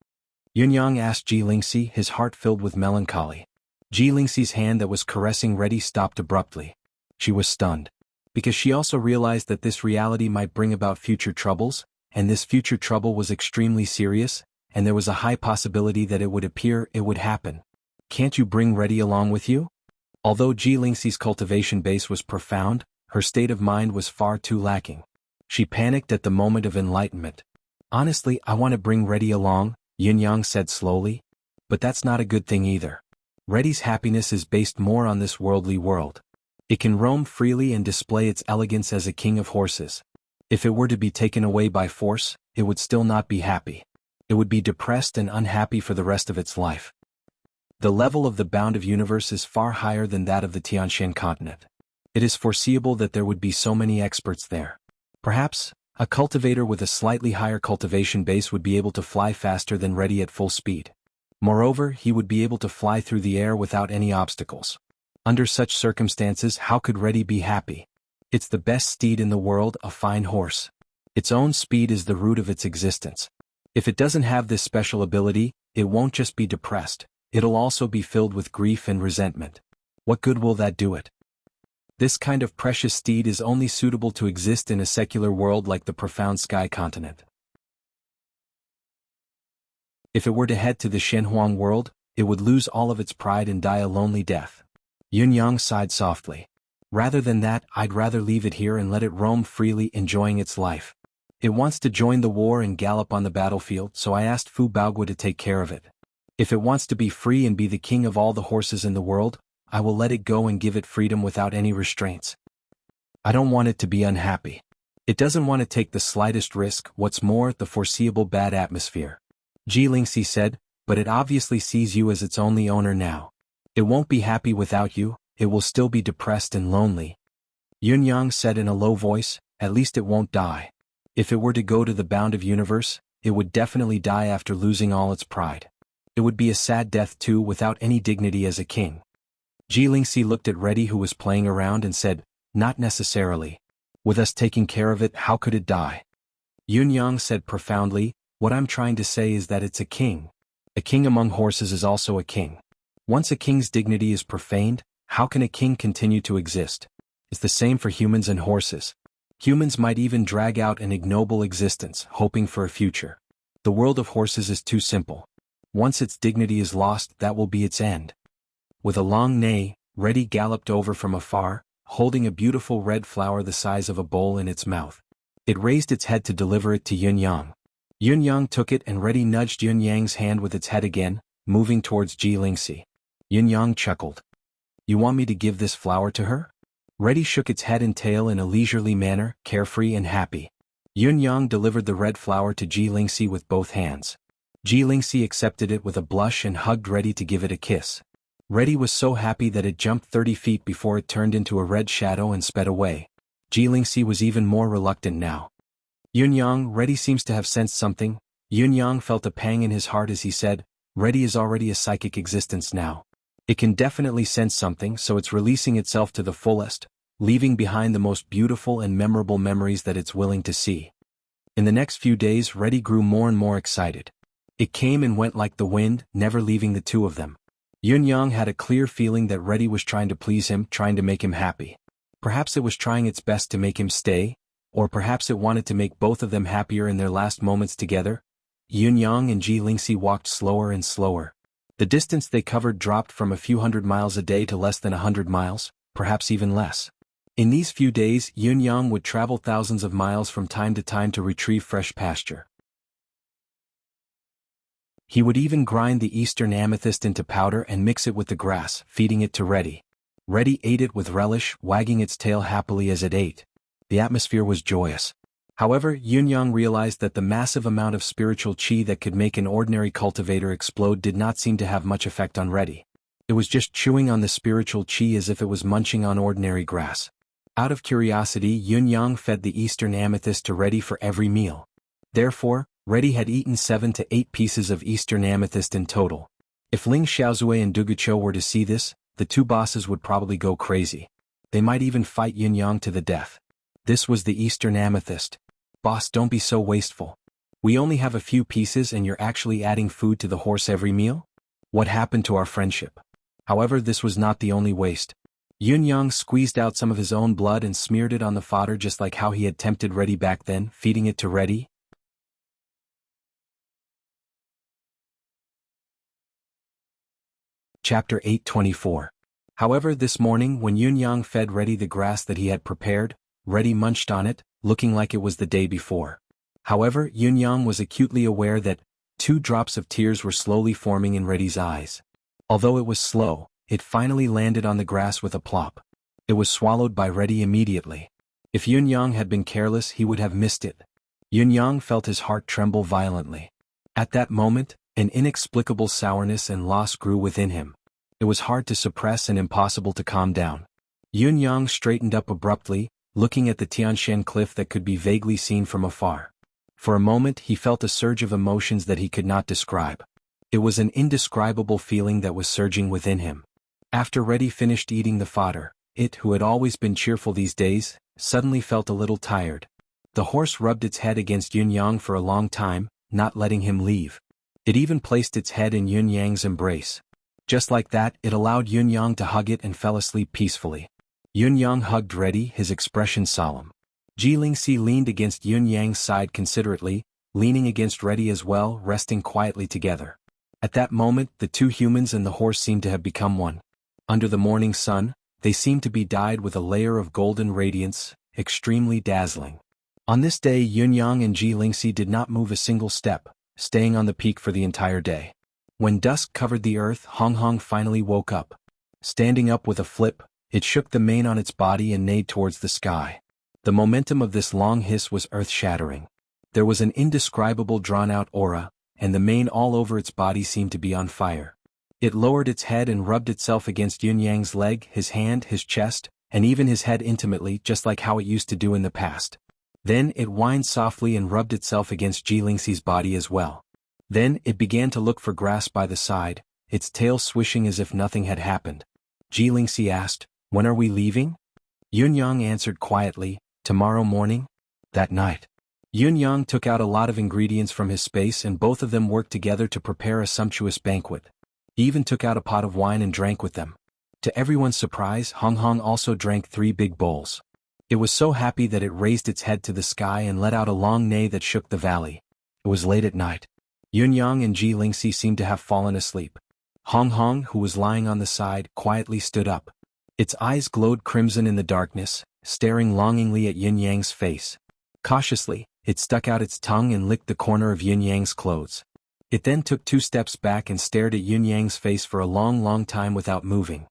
[SPEAKER 1] Yun-Yang asked Jilingxi, his heart filled with melancholy. Jilingxi's hand that was caressing Reddy stopped abruptly. She was stunned. Because she also realized that this reality might bring about future troubles, and this future trouble was extremely serious, and there was a high possibility that it would happen. Can't you bring Reddy along with you? Although Jilingxi's cultivation base was profound, her state of mind was far too lacking. She panicked at the moment of enlightenment. Honestly, I want to bring Reddy along, Yun-Yang said slowly. But that's not a good thing either. Reddy's happiness is based more on this worldly world. It can roam freely and display its elegance as a king of horses. If it were to be taken away by force, it would still not be happy. It would be depressed and unhappy for the rest of its life. The level of the bound of universe is far higher than that of the Tianshan continent. It is foreseeable that there would be so many experts there. Perhaps, a cultivator with a slightly higher cultivation base would be able to fly faster than Reddy at full speed. Moreover, he would be able to fly through the air without any obstacles. Under such circumstances, how could Reddy be happy? It's the best steed in the world, a fine horse. Its own speed is the root of its existence. If it doesn't have this special ability, it won't just be depressed, it'll also be filled with grief and resentment. What good will that do it? This kind of precious steed is only suitable to exist in a secular world like the profound sky continent. If it were to head to the Shenhuang world, it would lose all of its pride and die a lonely death. Yun-Yang sighed softly. Rather than that, I'd rather leave it here and let it roam freely, enjoying its life. It wants to join the war and gallop on the battlefield, so I asked Fu Baogua to take care of it. If it wants to be free and be the king of all the horses in the world, I will let it go and give it freedom without any restraints. I don't want it to be unhappy. It doesn't want to take the slightest risk, what's more, the foreseeable bad atmosphere. Jilingxi said, but it obviously sees you as its only owner now. It won't be happy without you, it will still be depressed and lonely. Yun-Yang said in a low voice, at least it won't die. If it were to go to the bound of universe, it would definitely die after losing all its pride. It would be a sad death too, without any dignity as a king. Jilingxi looked at Reddy, who was playing around, and said, not necessarily. With us taking care of it, how could it die? Yun-Yang said profoundly, what I'm trying to say is that it's a king. A king among horses is also a king. Once a king's dignity is profaned, how can a king continue to exist? It's the same for humans and horses. Humans might even drag out an ignoble existence, hoping for a future. The world of horses is too simple. Once its dignity is lost, that will be its end. With a long neigh, Reddy galloped over from afar, holding a beautiful red flower the size of a bowl in its mouth. It raised its head to deliver it to Yun-Yang. Yun-Yang took it and Reddy nudged Yun-Yang's hand with its head again, moving towards Jilingxi. Yun-Yang chuckled. You want me to give this flower to her? Reddy shook its head and tail in a leisurely manner, carefree and happy. Yun-Yang delivered the red flower to Jilingxi with both hands. Jilingxi accepted it with a blush and hugged Reddy to give it a kiss. Reddy was so happy that it jumped 30 feet before it turned into a red shadow and sped away. Jilingxi was even more reluctant now. Yun-Yang, Reddy seems to have sensed something. Yun-Yang felt a pang in his heart as he said, Reddy is already a psychic existence now. It can definitely sense something, so it's releasing itself to the fullest, leaving behind the most beautiful and memorable memories that it's willing to see. In the next few days, Reddy grew more and more excited. It came and went like the wind, never leaving the two of them. Yun Yang had a clear feeling that Reddy was trying to please him, trying to make him happy. Perhaps it was trying its best to make him stay, or perhaps it wanted to make both of them happier in their last moments together. Yun Yang and Ji Lingxi walked slower and slower. The distance they covered dropped from a few hundred miles a day to less than 100 miles, perhaps even less. In these few days, Yun Yang would travel thousands of miles from time to time to retrieve fresh pasture. He would even grind the eastern amethyst into powder and mix it with the grass, feeding it to Reddy. Reddy ate it with relish, wagging its tail happily as it ate. The atmosphere was joyous. However, Yun Yang realized that the massive amount of spiritual qi that could make an ordinary cultivator explode did not seem to have much effect on Reddy. It was just chewing on the spiritual qi as if it was munching on ordinary grass. Out of curiosity, Yun Yang fed the eastern amethyst to Reddy for every meal. Therefore, Reddy had eaten 7 to 8 pieces of eastern amethyst in total. If Ling Xiaozui and Duguqiu were to see this, the two bosses would probably go crazy. They might even fight Yun Yang to the death. This was the eastern amethyst. Boss, don't be so wasteful. We only have a few pieces and you're actually adding food to the horse every meal? What happened to our friendship? However, this was not the only waste. Yun Yang squeezed out some of his own blood and smeared it on the fodder just like how he had tempted Reddy back then, feeding it to Reddy. Chapter 8:24. However, this morning when Yun Yang fed Reddy the grass that he had prepared, Reddy munched on it, looking like it was the day before. However, Yun Yang was acutely aware that 2 drops of tears were slowly forming in Reddy's eyes. Although it was slow, it finally landed on the grass with a plop. It was swallowed by Reddy immediately. If Yun Yang had been careless, he would have missed it. Yun Yang felt his heart tremble violently. At that moment, an inexplicable sourness and loss grew within him. It was hard to suppress and impossible to calm down. Yun Yang straightened up abruptly, looking at the Tianshan cliff that could be vaguely seen from afar. For a moment he felt a surge of emotions that he could not describe. It was an indescribable feeling that was surging within him. After Reddy finished eating the fodder, it, who had always been cheerful these days, suddenly felt a little tired. The horse rubbed its head against Yun Yang for a long time, not letting him leave. It even placed its head in Yun Yang's embrace. Just like that, it allowed Yun Yang to hug it and fell asleep peacefully. Yun Yang hugged Reddy, his expression solemn. Ji Lingxi leaned against Yun Yang's side considerately, leaning against Reddy as well, resting quietly together. At that moment, the two humans and the horse seemed to have become one. Under the morning sun, they seemed to be dyed with a layer of golden radiance, extremely dazzling. On this day, Yun Yang and Ji Lingxi did not move a single step, staying on the peak for the entire day. When dusk covered the earth, Hong Hong finally woke up. Standing up with a flip, it shook the mane on its body and neighed towards the sky. The momentum of this long hiss was earth-shattering. There was an indescribable drawn-out aura, and the mane all over its body seemed to be on fire. It lowered its head and rubbed itself against Yun Yang's leg, his hand, his chest, and even his head intimately, just like how it used to do in the past. Then it whined softly and rubbed itself against Ji Lingxi's body as well. Then it began to look for grass by the side, its tail swishing as if nothing had happened. Ji Lingxi asked, "When are we leaving?" Yun Yang answered quietly, "Tomorrow morning?" That night, Yun Yang took out a lot of ingredients from his space and both of them worked together to prepare a sumptuous banquet. He even took out a pot of wine and drank with them. To everyone's surprise, Hong Hong also drank 3 big bowls. It was so happy that it raised its head to the sky and let out a long neigh that shook the valley. It was late at night. Yun Yang and Ji Lingxi seemed to have fallen asleep. Hong Hong, who was lying on the side, quietly stood up. Its eyes glowed crimson in the darkness, staring longingly at Yun Yang's face. Cautiously, it stuck out its tongue and licked the corner of Yun Yang's clothes. It then took 2 steps back and stared at Yun Yang's face for a long time without moving.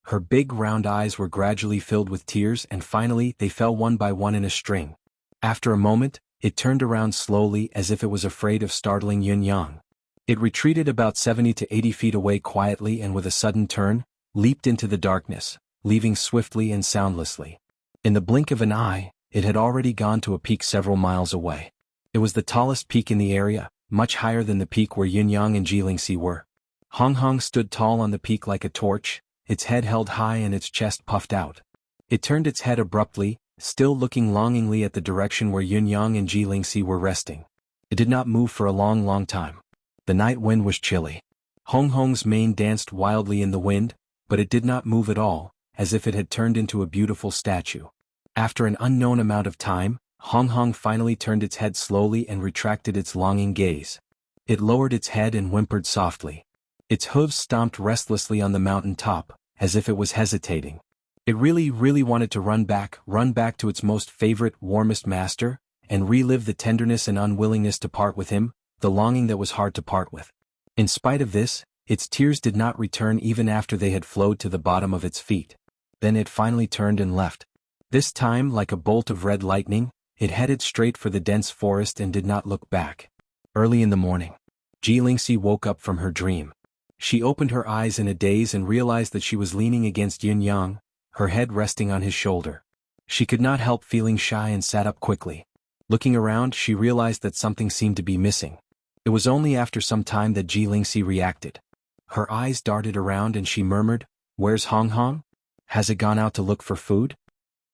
[SPEAKER 1] Her big round eyes were gradually filled with tears and finally they fell one by one in a string. After a moment, it turned around slowly as if it was afraid of startling Yun Yang. It retreated about 70 to 80 feet away quietly and with a sudden turn, leaped into the darkness, leaving swiftly and soundlessly. In the blink of an eye, it had already gone to a peak several miles away. It was the tallest peak in the area, much higher than the peak where Yun Yang and Ji Lingxi were. Hong Hong stood tall on the peak like a torch, its head held high and its chest puffed out. It turned its head abruptly, still looking longingly at the direction where Yun Yang and Ji Lingxi were resting. It did not move for a long time. The night wind was chilly. Hong Hong's mane danced wildly in the wind, but it did not move at all, as if it had turned into a beautiful statue. After an unknown amount of time, Hong Hong finally turned its head slowly and retracted its longing gaze. It lowered its head and whimpered softly. Its hooves stomped restlessly on the mountain top, as if it was hesitating. It really wanted to run back to its most favorite, warmest master, and relive the tenderness and unwillingness to part with him, the longing that was hard to part with. In spite of this, its tears did not return even after they had flowed to the bottom of its feet. Then it finally turned and left. This time, like a bolt of red lightning, it headed straight for the dense forest and did not look back. Early in the morning, Ji Lingxi woke up from her dream. She opened her eyes in a daze and realized that she was leaning against Yun Yang, her head resting on his shoulder. She could not help feeling shy and sat up quickly. Looking around, she realized that something seemed to be missing. It was only after some time that Ji Lingxi reacted. Her eyes darted around and she murmured, "Where's Hong Hong? Has it gone out to look for food?"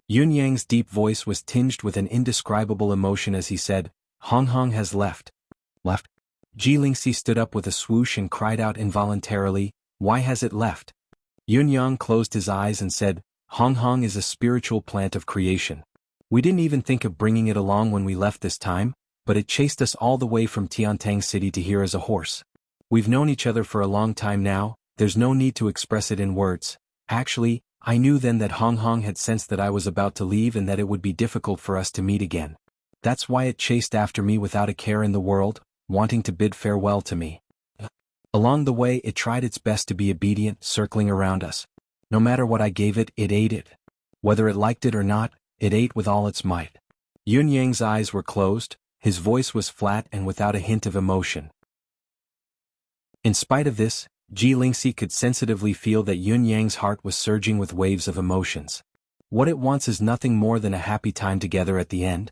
[SPEAKER 1] Yun Yang's deep voice was tinged with an indescribable emotion as he said, "Hong Hong has left." Left? Ji Lingxi stood up with a swoosh and cried out involuntarily, "Why has it left?" Yun Yang closed his eyes and said, "Hong Hong is a spiritual plant of creation. We didn't even think of bringing it along when we left this time, but it chased us all the way from Tiantang City to here as a horse. We've known each other for a long time now, there's no need to express it in words. Actually, I knew then that Hong Hong had sensed that I was about to leave and that it would be difficult for us to meet again. That's why it chased after me without a care in the world, wanting to bid farewell to me. Along the way it tried its best to be obedient, circling around us. No matter what I gave it, it ate it. Whether it liked it or not, it ate with all its might." Yun Yang's eyes were closed, his voice was flat and without a hint of emotion. In spite of this, Ji Lingxi could sensitively feel that Yun Yang's heart was surging with waves of emotions. What it wants is nothing more than a happy time together at the end.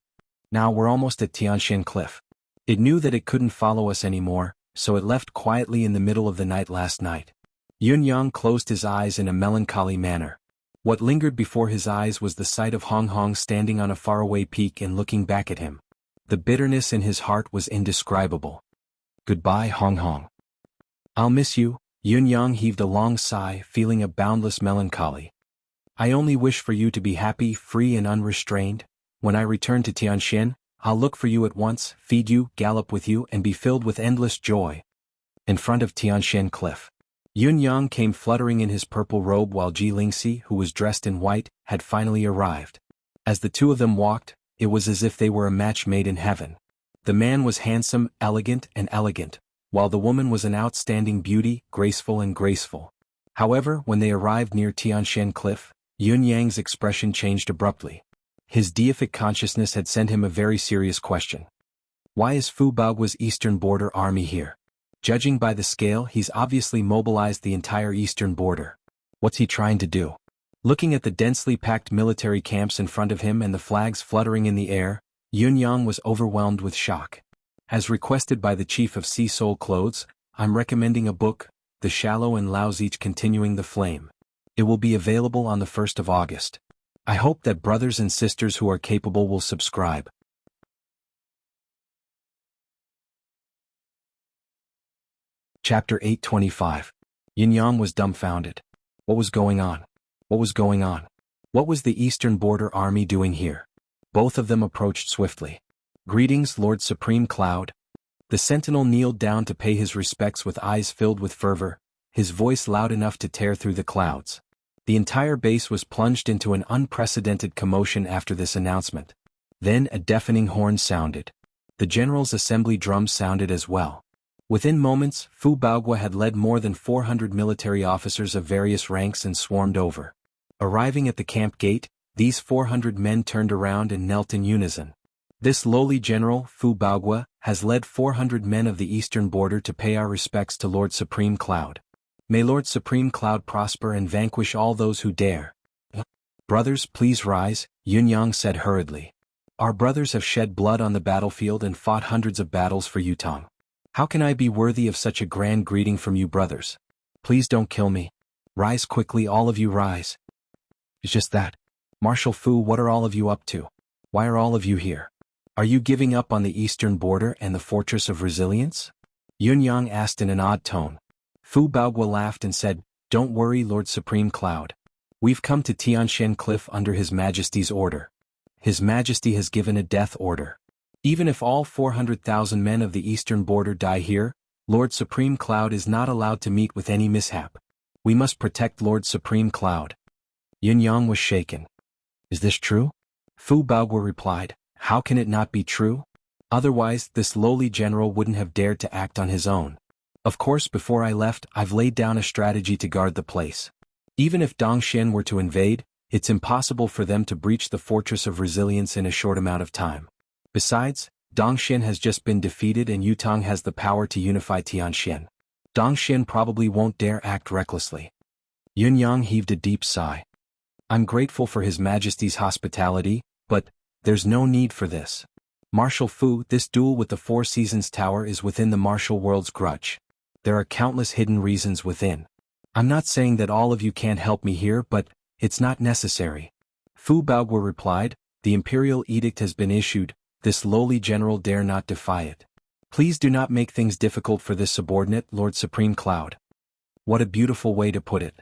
[SPEAKER 1] Now we're almost at Tianshan Cliff. It knew that it couldn't follow us anymore, so it left quietly in the middle of the night last night. Yun Yang closed his eyes in a melancholy manner. What lingered before his eyes was the sight of Hong Hong standing on a faraway peak and looking back at him. The bitterness in his heart was indescribable. "Goodbye, Hong Hong. I'll miss you." Yun Yang heaved a long sigh, feeling a boundless melancholy. "I only wish for you to be happy, free and unrestrained. When I return to Tianshan, I'll look for you at once, feed you, gallop with you and be filled with endless joy." In front of Tianshan Cliff, Yun Yang came fluttering in his purple robe while Ji Lingxi, who was dressed in white, had finally arrived. As the two of them walked, it was as if they were a match made in heaven. The man was handsome, elegant, while the woman was an outstanding beauty, graceful and graceful. However, when they arrived near Tianshan Cliff, Yun Yang's expression changed abruptly. His deific consciousness had sent him a very serious question. Why is Fu Baogua's Eastern Border Army here? Judging by the scale, he's obviously mobilized the entire eastern border. What's he trying to do? Looking at the densely packed military camps in front of him and the flags fluttering in the air, Yun Yang was overwhelmed with shock. As requested by the chief of Sea Soul Clothes, I'm recommending a book, The Shallow and Lao's Each Continuing the Flame. It will be available on the 1st of August. I hope that brothers and sisters who are capable will subscribe. Chapter 825. Yin Yang was dumbfounded. What was going on? What was going on? What was the Eastern Border Army doing here? Both of them approached swiftly. "Greetings, Lord Supreme Cloud." The sentinel kneeled down to pay his respects with eyes filled with fervor, his voice loud enough to tear through the clouds. The entire base was plunged into an unprecedented commotion after this announcement. Then a deafening horn sounded. The general's assembly drums sounded as well. Within moments, Fu Baogua had led more than 400 military officers of various ranks and swarmed over. Arriving at the camp gate, these 400 men turned around and knelt in unison. "This lowly general, Fu Baogua, has led 400 men of the eastern border to pay our respects to Lord Supreme Cloud. May Lord Supreme Cloud prosper and vanquish all those who dare." "Brothers, please rise," Yun Yang said hurriedly. "Our brothers have shed blood on the battlefield and fought hundreds of battles for Yutong. How can I be worthy of such a grand greeting from you brothers? Please don't kill me. Rise quickly, all of you rise." "It's just that. Marshal Fu, what are all of you up to? Why are all of you here? Are you giving up on the eastern border and the Fortress of Resilience?" Yun Yang asked in an odd tone. Fu Baogua laughed and said, "Don't worry, Lord Supreme Cloud. We've come to Tianshan Cliff under His Majesty's order. His Majesty has given a death order. Even if all 400,000 men of the eastern border die here, Lord Supreme Cloud is not allowed to meet with any mishap. We must protect Lord Supreme Cloud." Yun Yang was shaken. "Is this true?" Fu Baogua replied, "How can it not be true? Otherwise, this lowly general wouldn't have dared to act on his own. Of course, before I left, I've laid down a strategy to guard the place. Even if Dongxian were to invade, it's impossible for them to breach the Fortress of Resilience in a short amount of time. Besides, Dongxian has just been defeated and Yutang has the power to unify Tianxian. Dongxian probably won't dare act recklessly." Yun Yang heaved a deep sigh. "I'm grateful for His Majesty's hospitality, but there's no need for this. Marshal Fu, this duel with the Four Seasons Tower is within the martial world's grudge. There are countless hidden reasons within. I'm not saying that all of you can't help me here, but it's not necessary." Fu Baogua replied, "The imperial edict has been issued, this lowly general dare not defy it. Please do not make things difficult for this subordinate, Lord Supreme Cloud." What a beautiful way to put it.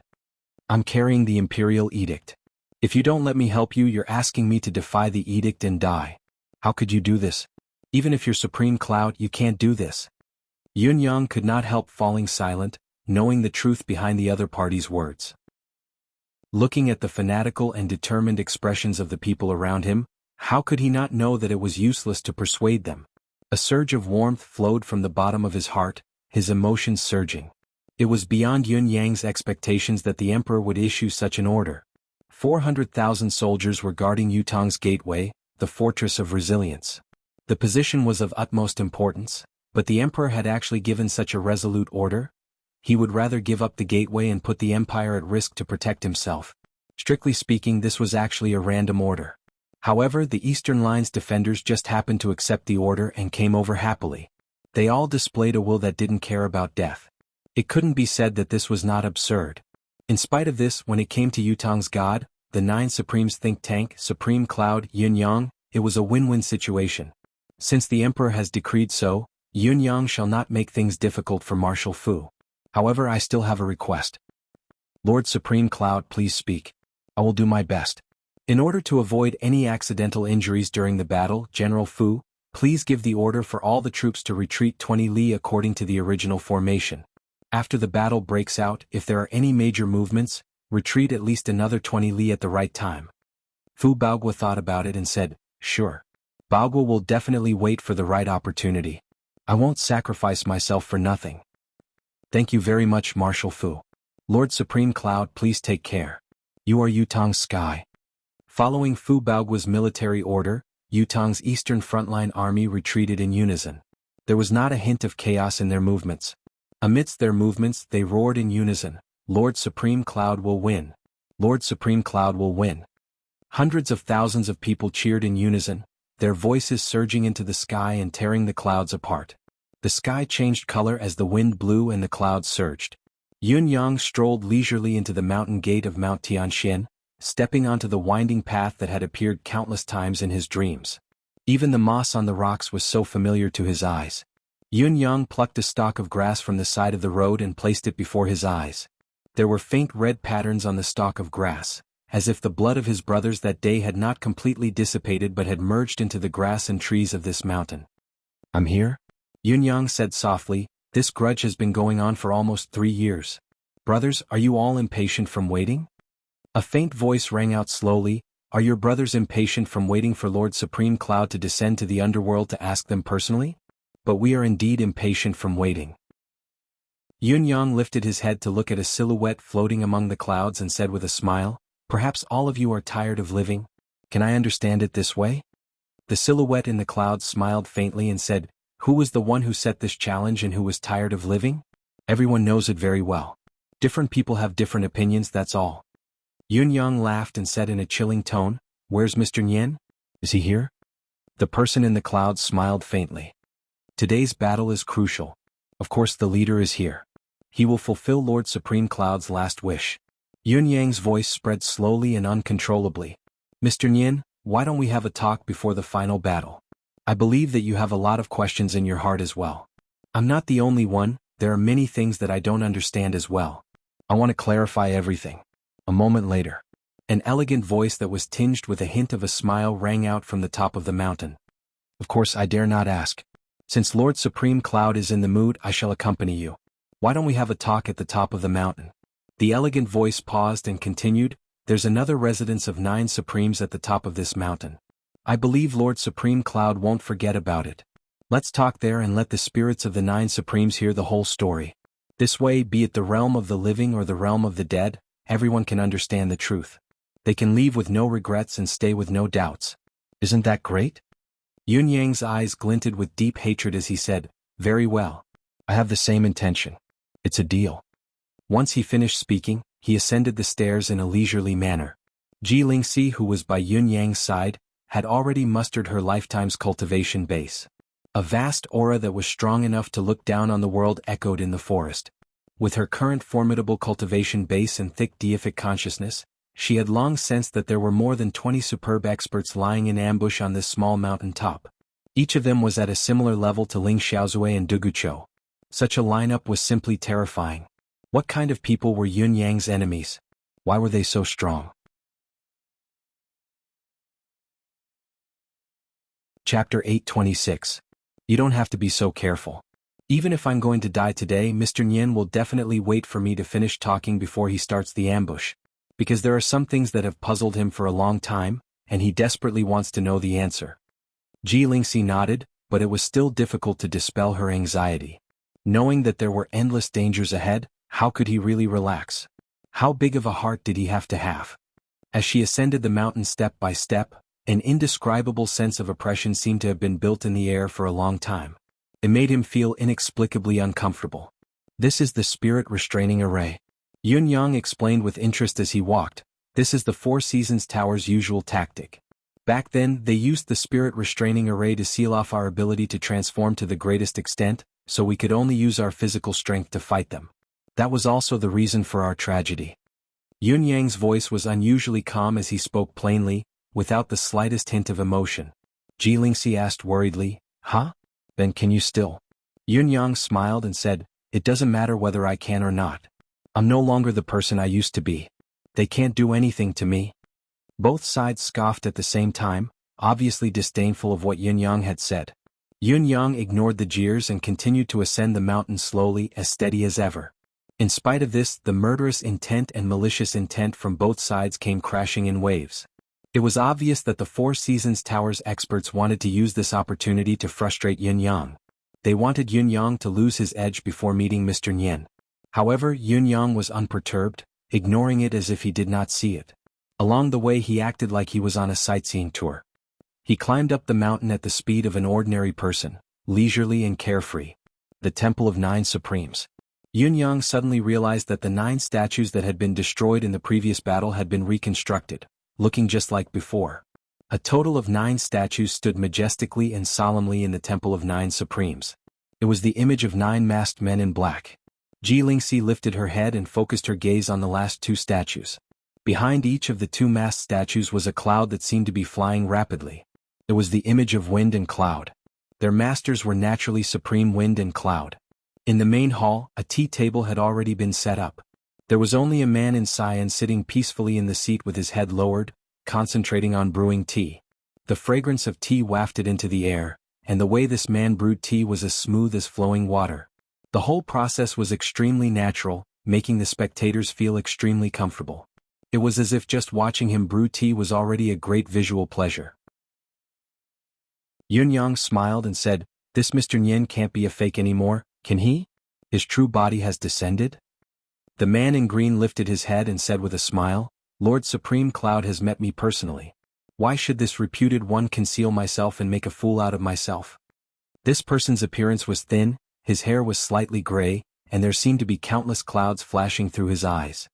[SPEAKER 1] I'm carrying the imperial edict. If you don't let me help you, you're asking me to defy the edict and die. How could you do this? Even if you're Supreme Cloud, you can't do this. Yun Yang could not help falling silent, knowing the truth behind the other party's words. Looking at the fanatical and determined expressions of the people around him, how could he not know that it was useless to persuade them? A surge of warmth flowed from the bottom of his heart, his emotions surging. It was beyond Yun Yang's expectations that the emperor would issue such an order. 400,000 soldiers were guarding Yutang's gateway, the Fortress of Resilience. The position was of utmost importance, but the emperor had actually given such a resolute order? He would rather give up the gateway and put the empire at risk to protect himself. Strictly speaking, this was actually a random order. However, the Eastern Line's defenders just happened to accept the order and came over happily. They all displayed a will that didn't care about death. It couldn't be said that this was not absurd. In spite of this, when it came to Yutang's god, the Nine Supremes think tank, Supreme Cloud, Yun Yang, it was a win-win situation. Since the emperor has decreed so, Yun Yang shall not make things difficult for Marshal Fu. However, I still have a request. Lord Supreme Cloud, please speak. I will do my best. In order to avoid any accidental injuries during the battle, General Fu, please give the order for all the troops to retreat 20 li according to the original formation. After the battle breaks out, if there are any major movements, retreat at least another 20 li at the right time. Fu Baogua thought about it and said, "Sure. Baogua will definitely wait for the right opportunity. I won't sacrifice myself for nothing." "Thank you very much, Marshal Fu. Lord Supreme Cloud, please take care. You are Yutang's sky." Following Fu Baogua's military order, Yutang's eastern frontline army retreated in unison. There was not a hint of chaos in their movements. Amidst their movements, they roared in unison, "Lord Supreme Cloud will win. Lord Supreme Cloud will win." Hundreds of thousands of people cheered in unison, their voices surging into the sky and tearing the clouds apart. The sky changed color as the wind blew and the clouds surged. Yun Yang strolled leisurely into the mountain gate of Mount Tianxian, stepping onto the winding path that had appeared countless times in his dreams. Even the moss on the rocks was so familiar to his eyes. Yun Yang plucked a stalk of grass from the side of the road and placed it before his eyes. There were faint red patterns on the stalk of grass, as if the blood of his brothers that day had not completely dissipated but had merged into the grass and trees of this mountain. "I'm here?" Yun Yang said softly, "This grudge has been going on for almost 3 years. Brothers, are you all impatient from waiting?" A faint voice rang out slowly, "Are your brothers impatient from waiting for Lord Supreme Cloud to descend to the underworld to ask them personally? But we are indeed impatient from waiting." Yun Yang lifted his head to look at a silhouette floating among the clouds and said with a smile, "Perhaps all of you are tired of living? Can I understand it this way?" The silhouette in the clouds smiled faintly and said, "Who was the one who set this challenge and who was tired of living? Everyone knows it very well. Different people have different opinions, that's all." Yun Yang laughed and said in a chilling tone, "Where's Mr. Nian? Is he here?" The person in the clouds smiled faintly. "Today's battle is crucial. Of course the leader is here. He will fulfill Lord Supreme Cloud's last wish." Yun Yang's voice spread slowly and uncontrollably. "Mr. Nian, why don't we have a talk before the final battle? I believe that you have a lot of questions in your heart as well. I'm not the only one, there are many things that I don't understand as well. I want to clarify everything. A moment later, an elegant voice that was tinged with a hint of a smile rang out from the top of the mountain. Of course I dare not ask. Since Lord Supreme Cloud is in the mood, I shall accompany you. Why don't we have a talk at the top of the mountain? The elegant voice paused and continued, there's another residence of 9 Supremes at the top of this mountain. I believe Lord Supreme Cloud won't forget about it. Let's talk there and let the spirits of the 9 Supremes hear the whole story. This way, be it the realm of the living or the realm of the dead, everyone can understand the truth. They can leave with no regrets and stay with no doubts. Isn't that great? Yun Yang's eyes glinted with deep hatred as he said, very well. I have the same intention. It's a deal. Once he finished speaking, he ascended the stairs in a leisurely manner. Ji Lingxi, who was by Yun Yang's side, had already mustered her lifetime's cultivation base. A vast aura that was strong enough to look down on the world echoed in the forest. With her current formidable cultivation base and thick deific consciousness, she had long sensed that there were more than 20 superb experts lying in ambush on this small mountain top. Each of them was at a similar level to Ling Xiaozui and Dugucho. Such a lineup was simply terrifying. What kind of people were Yun Yang's enemies? Why were they so strong? Chapter 826. You don't have to be so careful. Even if I'm going to die today, Mr. Nian will definitely wait for me to finish talking before he starts the ambush. Because there are some things that have puzzled him for a long time, and he desperately wants to know the answer. Ji Lingxi nodded, but it was still difficult to dispel her anxiety. Knowing that there were endless dangers ahead, how could he really relax? How big of a heart did he have to have? As she ascended the mountain step by step, an indescribable sense of oppression seemed to have been built in the air for a long time. It made him feel inexplicably uncomfortable. This is the spirit restraining array. Yun Yang explained with interest as he walked, this is the Four Seasons Tower's usual tactic. Back then, they used the spirit restraining array to seal off our ability to transform to the greatest extent, so we could only use our physical strength to fight them. That was also the reason for our tragedy. Yun Yang's voice was unusually calm as he spoke plainly, without the slightest hint of emotion. Ji Lingxi asked worriedly, huh? Then can you still? Yun Yang smiled and said, it doesn't matter whether I can or not. I'm no longer the person I used to be. They can't do anything to me. Both sides scoffed at the same time, obviously disdainful of what Yun Yang had said. Yun Yang ignored the jeers and continued to ascend the mountain slowly, as steady as ever. In spite of this, the murderous intent and malicious intent from both sides came crashing in waves. It was obvious that the Four Seasons Tower's experts wanted to use this opportunity to frustrate Yun Yang. They wanted Yun Yang to lose his edge before meeting Mr. Nian. However, Yun Yang was unperturbed, ignoring it as if he did not see it. Along the way he acted like he was on a sightseeing tour. He climbed up the mountain at the speed of an ordinary person, leisurely and carefree. The Temple of 9 Supremes. Yun Yang suddenly realized that the 9 statues that had been destroyed in the previous battle had been reconstructed, looking just like before. A total of 9 statues stood majestically and solemnly in the Temple of 9 Supremes. It was the image of 9 masked men in black. Ji Lingxi lifted her head and focused her gaze on the last 2 statues. Behind each of the 2 masked statues was a cloud that seemed to be flying rapidly. It was the image of wind and cloud. Their masters were naturally supreme wind and cloud. In the main hall, a tea table had already been set up. There was only a man in cyan sitting peacefully in the seat with his head lowered, concentrating on brewing tea. The fragrance of tea wafted into the air, and the way this man brewed tea was as smooth as flowing water. The whole process was extremely natural, making the spectators feel extremely comfortable. It was as if just watching him brew tea was already a great visual pleasure. Yun Yang smiled and said, this Mr. Nian can't be a fake anymore, can he? His true body has descended? The man in green lifted his head and said with a smile, Lord Supreme Cloud has met me personally. Why should this reputed one conceal myself and make a fool out of myself? This person's appearance was thin, his hair was slightly gray, and there seemed to be countless clouds flashing through his eyes.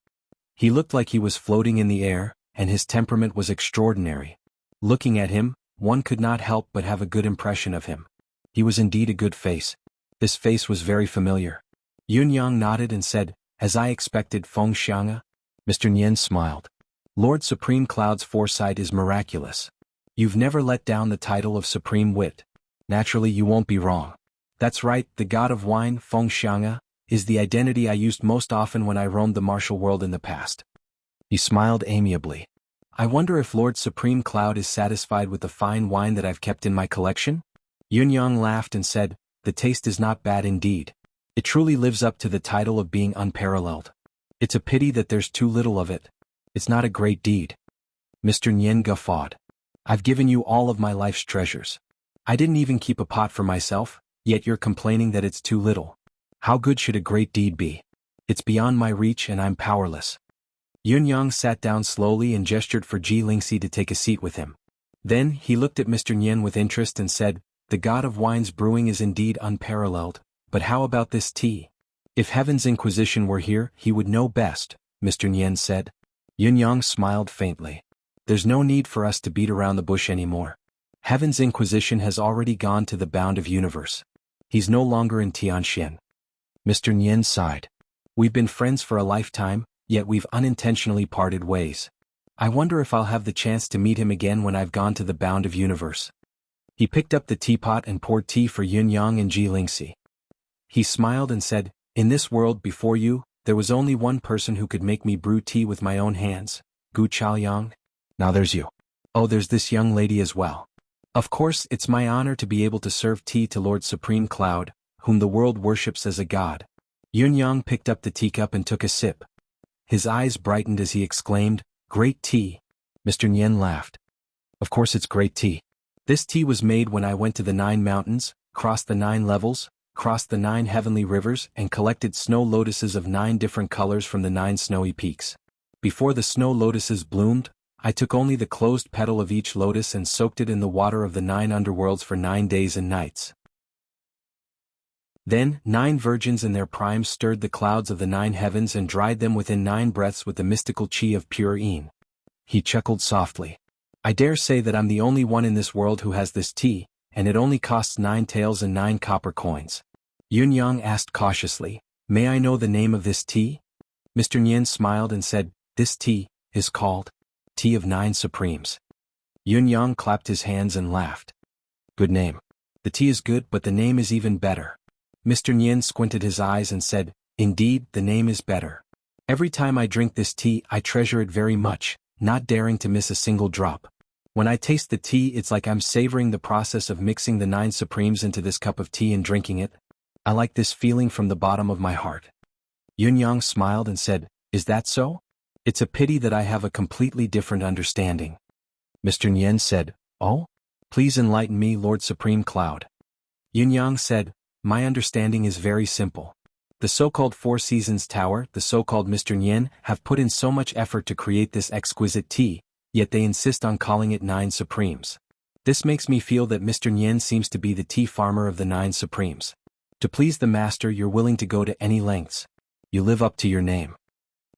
[SPEAKER 1] He looked like he was floating in the air, and his temperament was extraordinary. Looking at him, one could not help but have a good impression of him. He was indeed a good face. This face was very familiar. Yun Yang nodded and said, as I expected, Feng Xianga. Mr. Nian smiled. Lord Supreme Cloud's foresight is miraculous. You've never let down the title of Supreme Wit. Naturally you won't be wrong. That's right, the god of wine, Feng Xiang'a, is the identity I used most often when I roamed the martial world in the past. He smiled amiably. I wonder if Lord Supreme Cloud is satisfied with the fine wine that I've kept in my collection? Yunyang laughed and said, the taste is not bad indeed. It truly lives up to the title of being unparalleled. It's a pity that there's too little of it. It's not a great deed. Mr. Nyen guffawed. I've given you all of my life's treasures. I didn't even keep a pot for myself, yet you're complaining that it's too little. How good should a great deed be? It's beyond my reach and I'm powerless. Yunyang sat down slowly and gestured for Ji Lingxi to take a seat with him. Then, he looked at Mr. Nyen with interest and said, the god of wine's brewing is indeed unparalleled, but how about this tea? If Heaven's Inquisition were here, he would know best, Mr. Nyen said. Yunyang smiled faintly. There's no need for us to beat around the bush anymore. Heaven's Inquisition has already gone to the bound of universe. He's no longer in Tianxian. Mr. Nyen sighed. We've been friends for a lifetime, yet we've unintentionally parted ways. I wonder if I'll have the chance to meet him again when I've gone to the bound of universe. He picked up the teapot and poured tea for Yunyang and Ji Lingxi. He smiled and said, in this world before you, there was only one person who could make me brew tea with my own hands, Gu Chaoyang. Now there's you. Oh, there's this young lady as well. Of course, it's my honor to be able to serve tea to Lord Supreme Cloud, whom the world worships as a god. Yunyang picked up the teacup and took a sip. His eyes brightened as he exclaimed, great tea. Mr. Nyen laughed. Of course it's great tea. This tea was made when I went to the 9 mountains, crossed the 9 levels, crossed the 9 heavenly rivers and collected snow lotuses of 9 different colors from the 9 snowy peaks. Before the snow lotuses bloomed, I took only the closed petal of each lotus and soaked it in the water of the 9 underworlds for 9 days and nights. Then, 9 virgins in their prime stirred the clouds of the 9 heavens and dried them within 9 breaths with the mystical chi of pure Yin. He chuckled softly. I dare say that I'm the only one in this world who has this tea, and it only costs 9 taels and 9 copper coins. Yunyang asked cautiously, may I know the name of this tea? Mr. Nyen smiled and said, this tea is called Tea of 9 Supremes. Yunyang clapped his hands and laughed. Good name. The tea is good, but the name is even better. Mr. Nyen squinted his eyes and said, indeed, the name is better. Every time I drink this tea, I treasure it very much, not daring to miss a single drop. When I taste the tea, it's like I'm savoring the process of mixing the 9 Supremes into this cup of tea and drinking it. I like this feeling from the bottom of my heart. Yunyang smiled and said, is that so? It's a pity that I have a completely different understanding. Mr. Nyen said, oh? Please enlighten me, Lord Supreme Cloud. Yunyang said, my understanding is very simple. The so-called 4 Seasons Tower, the so-called Mr. Nyen, have put in so much effort to create this exquisite tea, yet they insist on calling it 9 Supremes. This makes me feel that Mr. Nyen seems to be the tea farmer of the 9 Supremes. To please the master, you're willing to go to any lengths. You live up to your name.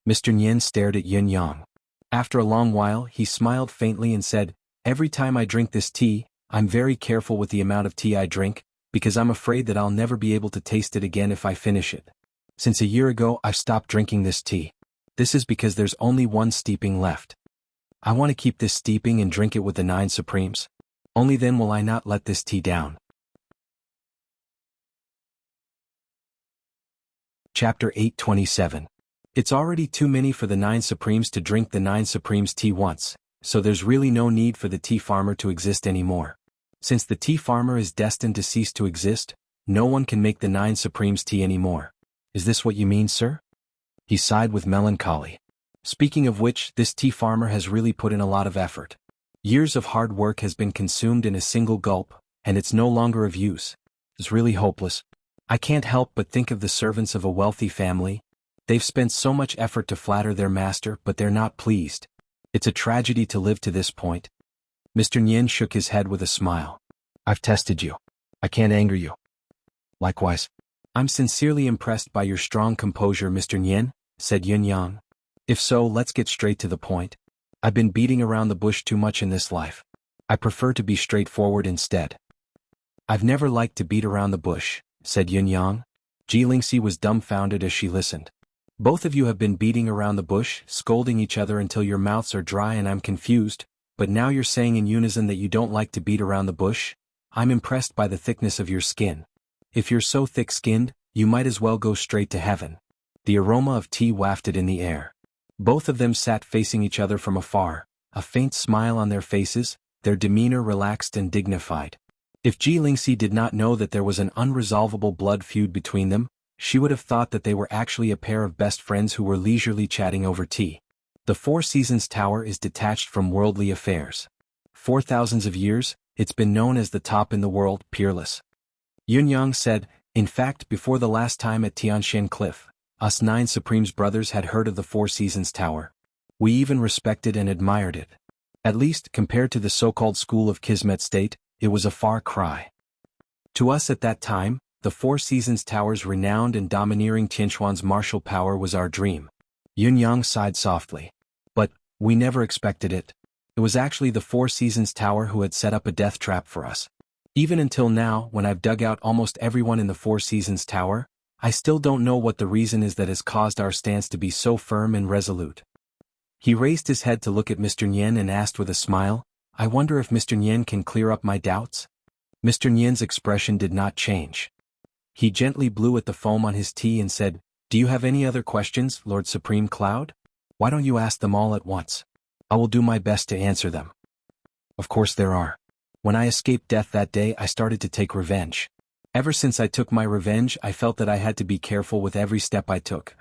[SPEAKER 1] Mr. Nyen stared at Yunyang. After a long while, he smiled faintly and said, every time I drink this tea, I'm very careful with the amount of tea I drink, because I'm afraid that I'll never be able to taste it again if I finish it. Since a year ago, I've stopped drinking this tea. This is because there's only 1 steeping left. I want to keep this steeping and drink it with the 9 Supremes. Only then will I not let this tea down. Chapter 827. It's already too many for the 9 Supremes to drink the 9 Supremes tea once, so there's really no need for the tea farmer to exist anymore. Since the tea farmer is destined to cease to exist, no one can make the 9 Supremes tea anymore. Is this what you mean, sir? He sighed with melancholy. Speaking of which, this tea farmer has really put in a lot of effort. Years of hard work has been consumed in a single gulp, and it's no longer of use. It's really hopeless. I can't help but think of the servants of a wealthy family. They've spent so much effort to flatter their master, but they're not pleased. It's a tragedy to live to this point. Mr. Nyen shook his head with a smile. I've tested you. I can't anger you. Likewise. I'm sincerely impressed by your strong composure, Mr. Nyen, said Yunyang. If so, let's get straight to the point. I've been beating around the bush too much in this life. I prefer to be straightforward instead. I've never liked to beat around the bush, said Yunyang. Ji Lingxi was dumbfounded as she listened. Both of you have been beating around the bush, scolding each other until your mouths are dry, and I'm confused, but now you're saying in unison that you don't like to beat around the bush? I'm impressed by the thickness of your skin. If you're so thick-skinned, you might as well go straight to heaven. The aroma of tea wafted in the air. Both of them sat facing each other from afar, a faint smile on their faces, their demeanor relaxed and dignified. If Ji Lingxi did not know that there was an unresolvable blood feud between them, she would have thought that they were actually a pair of best friends who were leisurely chatting over tea. The Four Seasons Tower is detached from worldly affairs. For thousands of years, it's been known as the top in the world, peerless. Yunyang said, in fact, before the last time at Tianshan Cliff, us 9 Supremes brothers had heard of the Four Seasons Tower. We even respected and admired it. At least, compared to the so-called school of Kismet State, it was a far cry. To us at that time, the Four Seasons Tower's renowned and domineering Tianquan's martial power was our dream. Yunyang sighed softly. But, we never expected it. It was actually the Four Seasons Tower who had set up a death trap for us. Even until now, when I've dug out almost everyone in the Four Seasons Tower, I still don't know what the reason is that has caused our stance to be so firm and resolute. He raised his head to look at Mr. Nian and asked with a smile, I wonder if Mr. Nian can clear up my doubts? Mr. Nian's expression did not change. He gently blew at the foam on his tea and said, Do you have any other questions, Lord Supreme Cloud? Why don't you ask them all at once? I will do my best to answer them. Of course there are. When I escaped death that day, I started to take revenge. Ever since I took my revenge, I felt that I had to be careful with every step I took.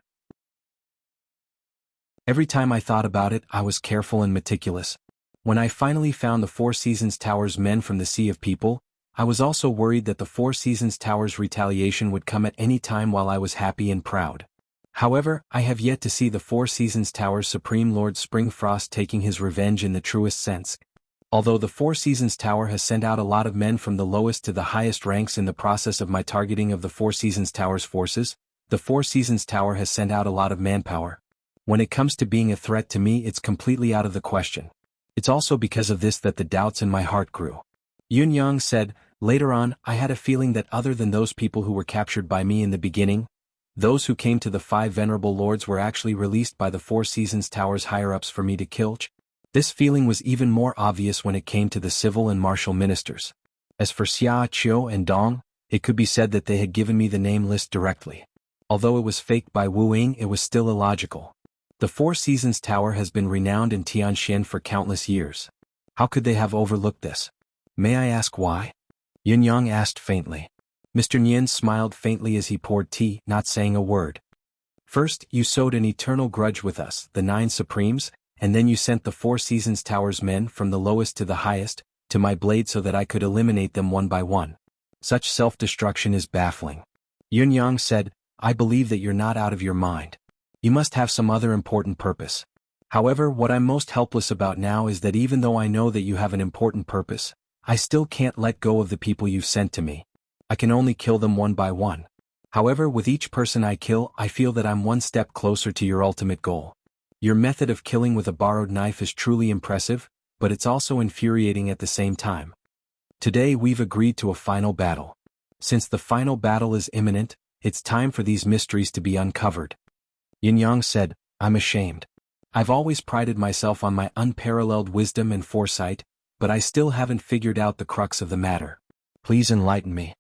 [SPEAKER 1] Every time I thought about it, I was careful and meticulous. When I finally found the Four Seasons Tower's men from the Sea of People, I was also worried that the Four Seasons Tower's retaliation would come at any time while I was happy and proud. However, I have yet to see the Four Seasons Tower's Supreme Lord Springfrost taking his revenge in the truest sense. Although the Four Seasons Tower has sent out a lot of men from the lowest to the highest ranks in the process of my targeting of the Four Seasons Tower's forces, the Four Seasons Tower has sent out a lot of manpower. When it comes to being a threat to me, it's completely out of the question. It's also because of this that the doubts in my heart grew. Yunyang said, later on, I had a feeling that other than those people who were captured by me in the beginning, those who came to the 5 venerable lords were actually released by the Four Seasons Tower's higher-ups for me to kill. This feeling was even more obvious when it came to the civil and martial ministers. As for Xia, Qiu and Dong, it could be said that they had given me the name list directly. Although it was faked by Wu Ying, it was still illogical. The Four Seasons Tower has been renowned in Tianxian for countless years. How could they have overlooked this? May I ask why? Yunyang asked faintly. Mr. Nian smiled faintly as he poured tea, not saying a word. First, you sowed an eternal grudge with us, the 9 Supremes, and then you sent the Four Seasons Tower's men from the lowest to the highest, to my blade so that I could eliminate them one by one. Such self-destruction is baffling. Yunyang said, I believe that you're not out of your mind. You must have some other important purpose. However, what I'm most helpless about now is that even though I know that you have an important purpose, I still can't let go of the people you've sent to me. I can only kill them one by one. However, with each person I kill, I feel that I'm one step closer to your ultimate goal. Your method of killing with a borrowed knife is truly impressive, but it's also infuriating at the same time. Today we've agreed to a final battle. Since the final battle is imminent, it's time for these mysteries to be uncovered. Yunyang said, I'm ashamed. I've always prided myself on my unparalleled wisdom and foresight, but I still haven't figured out the crux of the matter. Please enlighten me.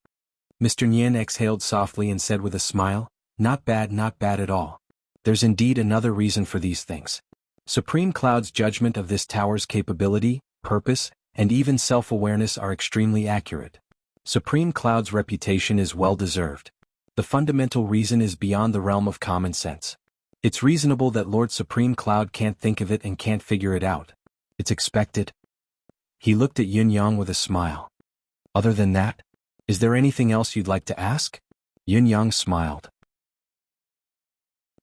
[SPEAKER 1] Mr. Nian exhaled softly and said with a smile, not bad at all. There's indeed another reason for these things. Supreme Cloud's judgment of this tower's capability, purpose, and even self-awareness are extremely accurate. Supreme Cloud's reputation is well-deserved. The fundamental reason is beyond the realm of common sense. It's reasonable that Lord Supreme Cloud can't think of it and can't figure it out. It's expected. He looked at Yunyang with a smile. Other than that, is there anything else you'd like to ask? Yunyang smiled.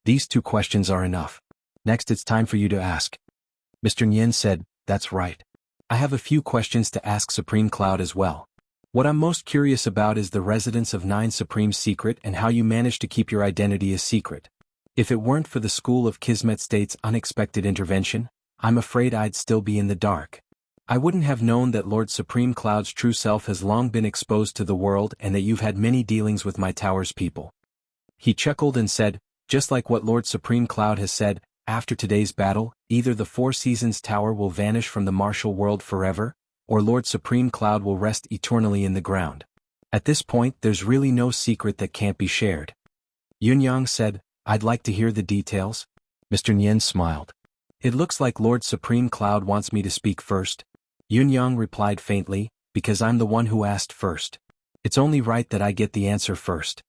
[SPEAKER 1] These 2 questions are enough. Next it's time for you to ask. Mr. Nian said, that's right. I have a few questions to ask Supreme Cloud as well. What I'm most curious about is the residence of 9 Supreme's secret and how you managed to keep your identity a secret. If it weren't for the School of Kismet State's unexpected intervention, I'm afraid I'd still be in the dark. I wouldn't have known that Lord Supreme Cloud's true self has long been exposed to the world and that you've had many dealings with my tower's people. He chuckled and said, just like what Lord Supreme Cloud has said, after today's battle, either the Four Seasons Tower will vanish from the martial world forever, or Lord Supreme Cloud will rest eternally in the ground. At this point there's really no secret that can't be shared. Yunyang said, I'd like to hear the details. Mr. Nian smiled. It looks like Lord Supreme Cloud wants me to speak first. Yunyang replied faintly, because I'm the one who asked first. It's only right that I get the answer first.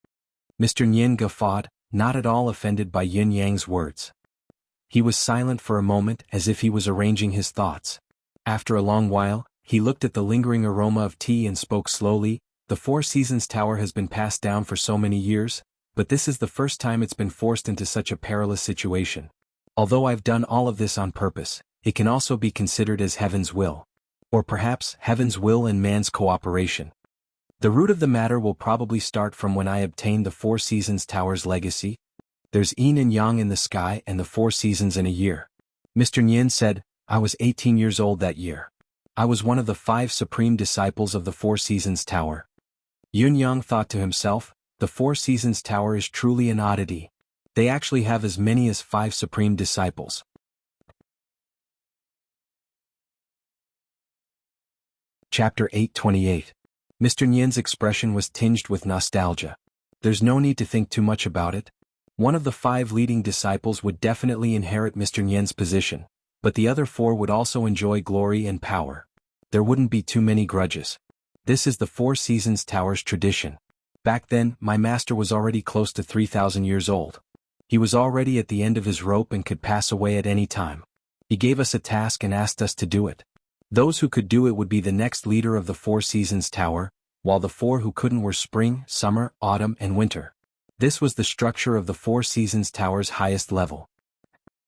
[SPEAKER 1] Mr. Nian guffawed, not at all offended by Yunyang's words. He was silent for a moment as if he was arranging his thoughts. After a long while, he looked at the lingering aroma of tea and spoke slowly. The Four Seasons Tower has been passed down for so many years, but this is the first time it's been forced into such a perilous situation. Although I've done all of this on purpose, it can also be considered as heaven's will. Or perhaps heaven's will and man's cooperation. The root of the matter will probably start from when I obtained the Four Seasons Tower's legacy. There's yin and yang in the sky and the four seasons in a year. Mr. Nian said, I was 18 years old that year. I was one of the 5 supreme disciples of the Four Seasons Tower. Yunyang thought to himself, the Four Seasons Tower is truly an oddity. They actually have as many as 5 supreme disciples. Chapter 828. Mr. Nian's expression was tinged with nostalgia. There's no need to think too much about it. One of the 5 leading disciples would definitely inherit Mr. Nian's position, but the other 4 would also enjoy glory and power. There wouldn't be too many grudges. This is the Four Seasons Tower's tradition. Back then, my master was already close to 3,000 years old. He was already at the end of his rope and could pass away at any time. He gave us a task and asked us to do it. Those who could do it would be the next leader of the Four Seasons Tower, while the 4 who couldn't were spring, summer, autumn, and winter. This was the structure of the Four Seasons Tower's highest level.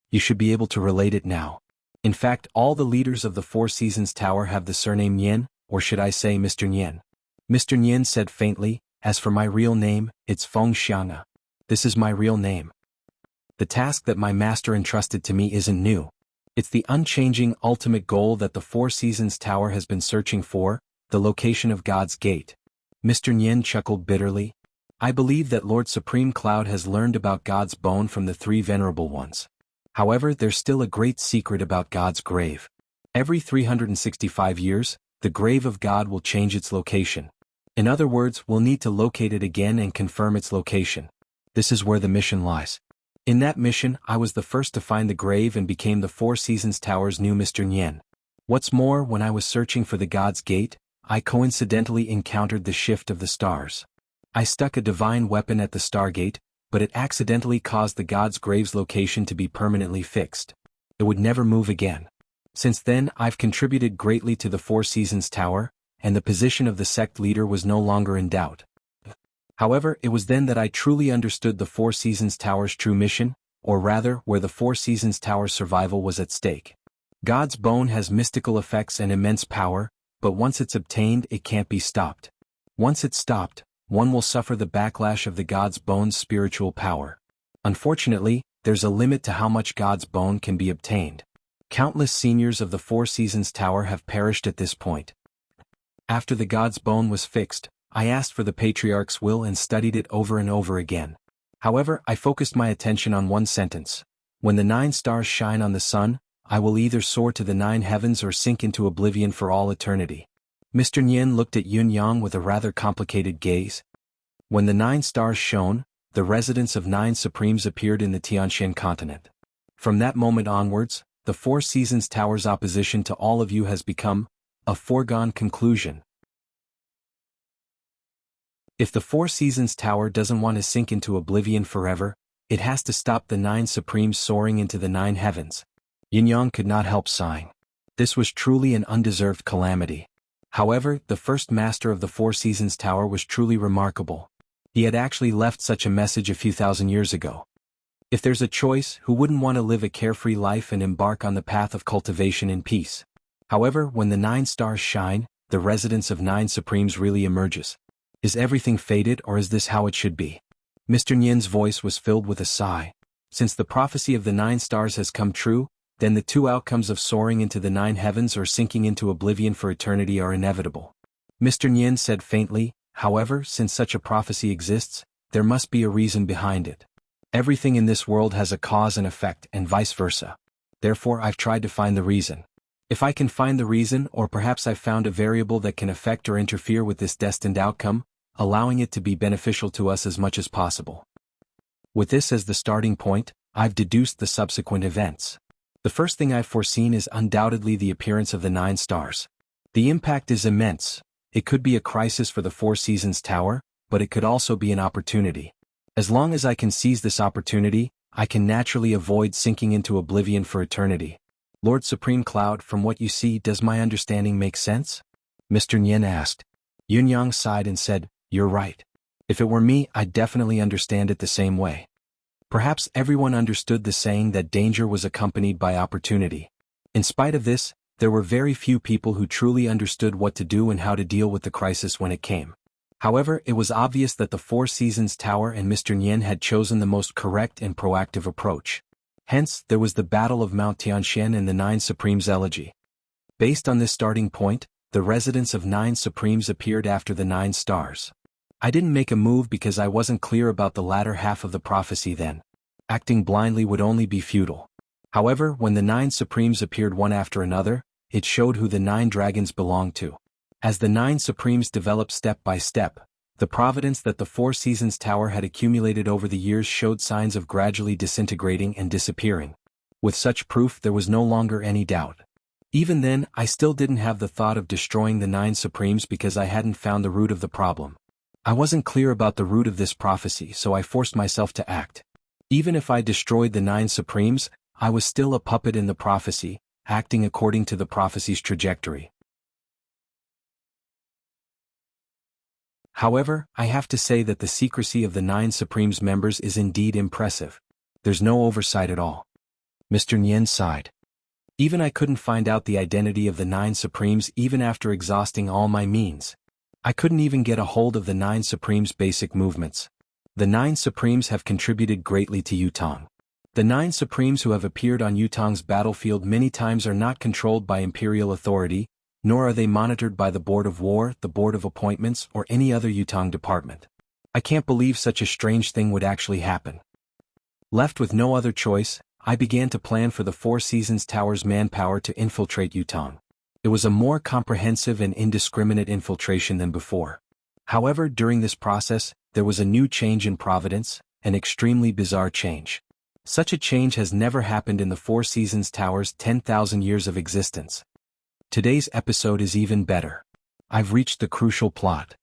[SPEAKER 1] You should be able to relate it now. In fact, all the leaders of the Four Seasons Tower have the surname Nian, or should I say Mr. Nian. Mr. Nian said faintly, as for my real name, it's Feng Xianga. This is my real name. The task that my master entrusted to me isn't new. It's the unchanging ultimate goal that the Four Seasons Tower has been searching for, the location of God's gate. Mr. Nian chuckled bitterly. I believe that Lord Supreme Cloud has learned about God's bone from the 3 venerable ones. However, there's still a great secret about God's grave. Every 365 years, the grave of God will change its location. In other words, we'll need to locate it again and confirm its location. This is where the mission lies. In that mission, I was the first to find the grave and became the Four Seasons Tower's new Mr. Nian. What's more, when I was searching for the God's Gate, I coincidentally encountered the shift of the stars. I stuck a divine weapon at the Stargate, but it accidentally caused the God's grave's location to be permanently fixed. It would never move again. Since then, I've contributed greatly to the Four Seasons Tower, and the position of the sect leader was no longer in doubt. However, it was then that I truly understood the Four Seasons Tower's true mission, or rather, where the Four Seasons Tower's survival was at stake. God's bone has mystical effects and immense power, but once it's obtained, it can't be stopped. Once it's stopped, one will suffer the backlash of the God's bone's spiritual power. Unfortunately, there's a limit to how much God's bone can be obtained. Countless seniors of the Four Seasons Tower have perished at this point. After the God's bone was fixed, I asked for the Patriarch's will and studied it over and over again. However, I focused my attention on one sentence. When the 9 stars shine on the sun, I will either soar to the 9 heavens or sink into oblivion for all eternity. Mr. Nian looked at Yunyang with a rather complicated gaze. When the 9 stars shone, the residents of 9 Supremes appeared in the Tianxian continent. From that moment onwards, the Four Seasons Tower's opposition to all of you has become a foregone conclusion. If the Four Seasons Tower doesn't want to sink into oblivion forever, it has to stop the 9 Supremes soaring into the 9 heavens. Yunyang could not help sighing. This was truly an undeserved calamity. However, the first master of the Four Seasons Tower was truly remarkable. He had actually left such a message a few thousand years ago. If there's a choice, who wouldn't want to live a carefree life and embark on the path of cultivation in peace? However, when the 9 stars shine, the residence of 9 Supremes really emerges. Is everything fated, or is this how it should be? Mr. Nian's voice was filled with a sigh. Since the prophecy of the 9 stars has come true, then the 2 outcomes of soaring into the 9 heavens or sinking into oblivion for eternity are inevitable. Mr. Nian said faintly, however, since such a prophecy exists, there must be a reason behind it. Everything in this world has a cause and effect, and vice versa. Therefore, I've tried to find the reason. If I can find the reason, or perhaps I've found a variable that can affect or interfere with this destined outcome, allowing it to be beneficial to us as much as possible. With this as the starting point, I've deduced the subsequent events. The first thing I've foreseen is undoubtedly the appearance of the 9 stars. The impact is immense. It could be a crisis for the Four Seasons Tower, but it could also be an opportunity. As long as I can seize this opportunity, I can naturally avoid sinking into oblivion for eternity. Lord Supreme Cloud, from what you see, does my understanding make sense? Mr. Nyen asked. Yunyang sighed and said, You're right. If it were me, I'd definitely understand it the same way. Perhaps everyone understood the saying that danger was accompanied by opportunity. In spite of this, there were very few people who truly understood what to do and how to deal with the crisis when it came. However, it was obvious that the Four Seasons Tower and Mr. Nyen had chosen the most correct and proactive approach. Hence, there was the Battle of Mount Tianshan and the 9 Supremes elegy. Based on this starting point, the residents of 9 Supremes appeared after the 9 stars. I didn't make a move because I wasn't clear about the latter half of the prophecy then. Acting blindly would only be futile. However, when the 9 Supremes appeared one after another, it showed who the 9 dragons belonged to. As the 9 Supremes developed step by step, the providence that the Four Seasons Tower had accumulated over the years showed signs of gradually disintegrating and disappearing. With such proof, there was no longer any doubt. Even then, I still didn't have the thought of destroying the 9 Supremes because I hadn't found the root of the problem. I wasn't clear about the root of this prophecy, so I forced myself to act. Even if I destroyed the 9 Supremes, I was still a puppet in the prophecy, acting according to the prophecy's trajectory. However, I have to say that the secrecy of the 9 Supremes members is indeed impressive. There's no oversight at all. Mr. Nyen sighed. Even I couldn't find out the identity of the 9 Supremes even after exhausting all my means. I couldn't even get a hold of the 9 Supremes' basic movements. The 9 Supremes have contributed greatly to Yutong. The 9 Supremes who have appeared on Yutong's battlefield many times are not controlled by imperial authority, nor are they monitored by the Board of War, the Board of Appointments, or any other Yutong department. I can't believe such a strange thing would actually happen. Left with no other choice, I began to plan for the Four Seasons Tower's manpower to infiltrate Yutong. It was a more comprehensive and indiscriminate infiltration than before. However, during this process, there was a new change in providence, an extremely bizarre change. Such a change has never happened in the Four Seasons Tower's 10,000 years of existence. Today's episode is even better. I've reached the crucial plot.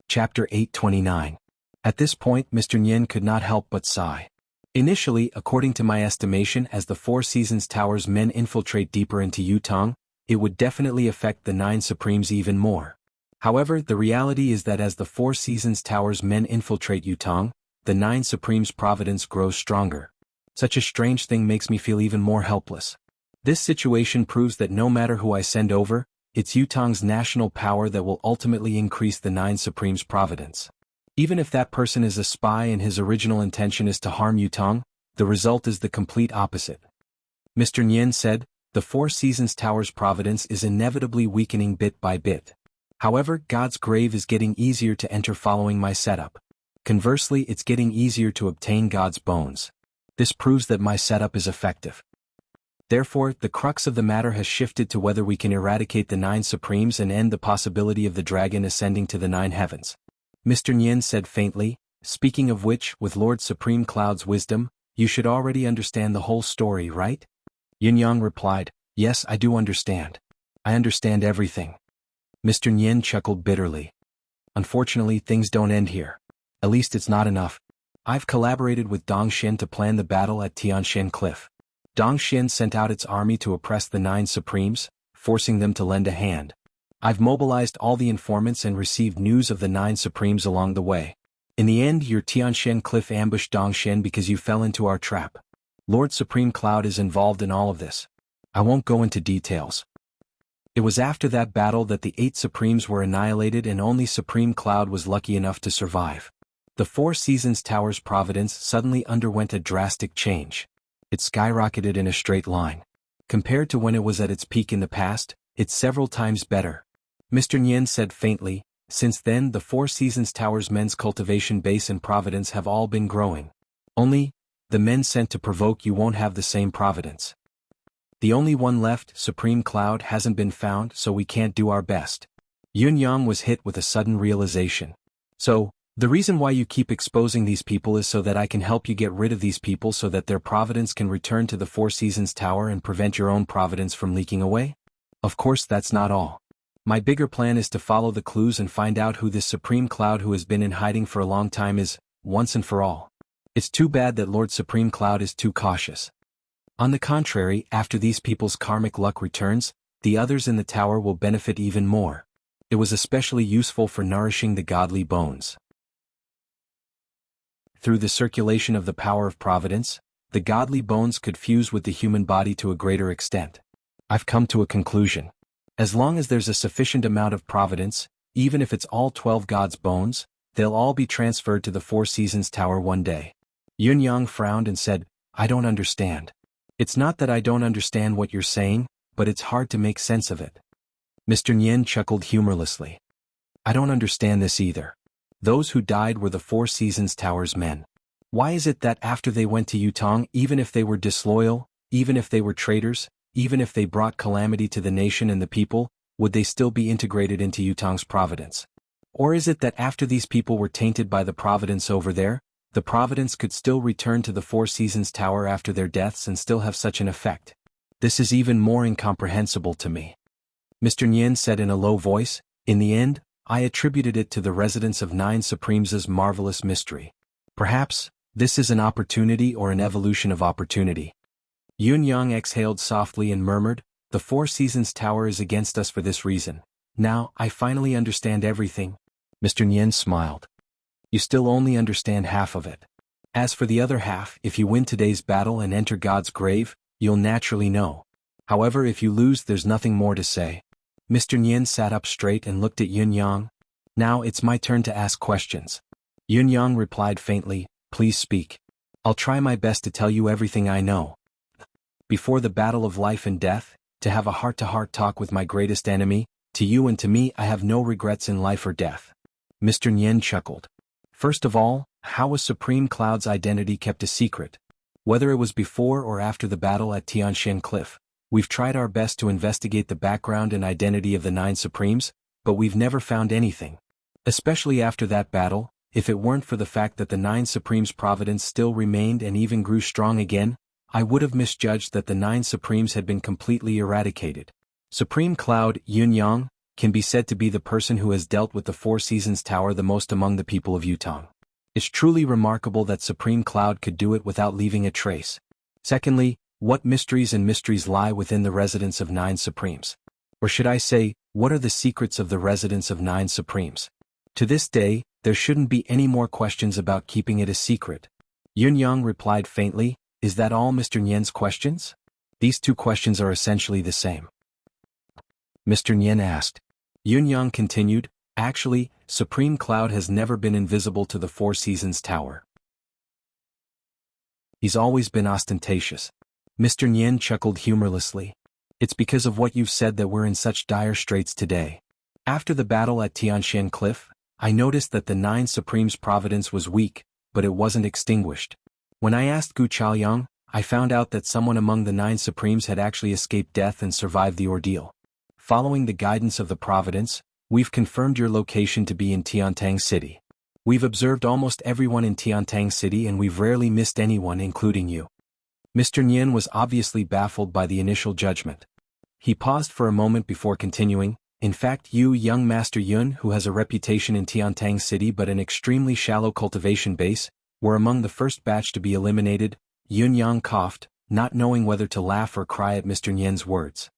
[SPEAKER 1] Chapter 829. At this point, Mr. Nyen could not help but sigh. Initially, according to my estimation, as the Four Seasons Tower's men infiltrate deeper into Yutong, it would definitely affect the 9 Supremes even more. However, the reality is that as the Four Seasons Tower's men infiltrate Yutong, the 9 Supremes' providence grows stronger. Such a strange thing makes me feel even more helpless. This situation proves that no matter who I send over, it's Yutong's national power that will ultimately increase the 9 Supremes' providence. Even if that person is a spy and his original intention is to harm Yutong, the result is the complete opposite. Mr. Nyen said, the Four Seasons Tower's providence is inevitably weakening bit by bit. However, God's grave is getting easier to enter following my setup. Conversely, it's getting easier to obtain God's bones. This proves that my setup is effective. Therefore, the crux of the matter has shifted to whether we can eradicate the 9 Supremes and end the possibility of the dragon ascending to the 9 heavens. Mr. Nyen said faintly, speaking of which, with Lord Supreme Cloud's wisdom, you should already understand the whole story, right? Yunyang replied, Yes, I do understand. I understand everything. Mr. Nyen chuckled bitterly. Unfortunately, things don't end here. At least it's not enough. I've collaborated with Dongshin to plan the battle at Tianshan Cliff. Dongshin sent out its army to oppress the 9 Supremes, forcing them to lend a hand. I've mobilized all the informants and received news of the 9 Supremes along the way. In the end, your Tianshan Cliff ambushed Dongshin because you fell into our trap. Lord Supreme Cloud is involved in all of this. I won't go into details. It was after that battle that the 8 Supremes were annihilated and only Supreme Cloud was lucky enough to survive. The Four Seasons Tower's providence suddenly underwent a drastic change. It skyrocketed in a straight line. Compared to when it was at its peak in the past, it's several times better. Mr. Nyen said faintly, since then the Four Seasons Tower's men's cultivation base and providence have all been growing. Only, the men sent to provoke you won't have the same providence. The only one left, Supreme Cloud, hasn't been found, so we can't do our best. Yun Yang was hit with a sudden realization. So, the reason why you keep exposing these people is so that I can help you get rid of these people so that their providence can return to the Four Seasons Tower and prevent your own providence from leaking away? Of course that's not all. My bigger plan is to follow the clues and find out who this Supreme Cloud who has been in hiding for a long time is, once and for all. It's too bad that Lord Supreme Cloud is too cautious. On the contrary, after these people's karmic luck returns, the others in the tower will benefit even more. It was especially useful for nourishing the godly bones. Through the circulation of the power of providence, the godly bones could fuse with the human body to a greater extent. I've come to a conclusion. As long as there's a sufficient amount of providence, even if it's all 12 gods' bones, they'll all be transferred to the Four Seasons Tower one day. Yun Yang frowned and said, I don't understand. It's not that I don't understand what you're saying, but it's hard to make sense of it. Mr. Nyen chuckled humorlessly. I don't understand this either. Those who died were the Four Seasons Tower's men. Why is it that after they went to Yutong, even if they were disloyal, even if they were traitors, even if they brought calamity to the nation and the people, would they still be integrated into Yutong's providence? Or is it that after these people were tainted by the providence over there, the providence could still return to the Four Seasons Tower after their deaths and still have such an effect? This is even more incomprehensible to me. Mr. Nyen said in a low voice, in the end, I attributed it to the residence of Nine Supremes' marvelous mystery. Perhaps, this is an opportunity or an evolution of opportunity. Yun Yang exhaled softly and murmured, the Four Seasons Tower is against us for this reason. Now, I finally understand everything. Mr. Nyen smiled. You still only understand half of it. As for the other half, if you win today's battle and enter God's grave, you'll naturally know. However, if you lose, there's nothing more to say. Mr. Nyen sat up straight and looked at Yun Yang. Now it's my turn to ask questions. Yun Yang replied faintly, please speak. I'll try my best to tell you everything I know. Before the battle of life and death, to have a heart-to-heart talk with my greatest enemy, to you and to me I have no regrets in life or death. Mr. Nyen chuckled. First of all, how was Supreme Cloud's identity kept a secret? Whether it was before or after the battle at Tianshan Cliff, we've tried our best to investigate the background and identity of the Nine Supremes, but we've never found anything. Especially after that battle, if it weren't for the fact that the Nine Supremes' providence still remained and even grew strong again, I would have misjudged that the Nine Supremes had been completely eradicated. Supreme Cloud, Yun Yang, can be said to be the person who has dealt with the Four Seasons Tower the most among the people of Yutong. It's truly remarkable that Supreme Cloud could do it without leaving a trace. Secondly, what mysteries lie within the residence of Nine Supremes? Or should I say, what are the secrets of the residence of Nine Supremes? To this day, there shouldn't be any more questions about keeping it a secret. Yun Yang replied faintly, is that all Mr. Nyen's questions? These two questions are essentially the same. Mr. Nyen asked. Yun Yang continued, actually, Supreme Cloud has never been invisible to the Four Seasons Tower. He's always been ostentatious. Mr. Nyen chuckled humorlessly. It's because of what you've said that we're in such dire straits today. After the battle at Tianshan Cliff, I noticed that the Nine Supremes' providence was weak, but it wasn't extinguished. When I asked Gu Chaoyang, I found out that someone among the Nine Supremes had actually escaped death and survived the ordeal. Following the guidance of the providence, we've confirmed your location to be in Tiantang City. We've observed almost everyone in Tiantang City and we've rarely missed anyone, including you. Mr. Nyen was obviously baffled by the initial judgment. He paused for a moment before continuing, in fact you, young Master Yun, who has a reputation in Tiantang City but an extremely shallow cultivation base, were among the first batch to be eliminated. Yun Yang coughed, not knowing whether to laugh or cry at Mr. Nyen's words.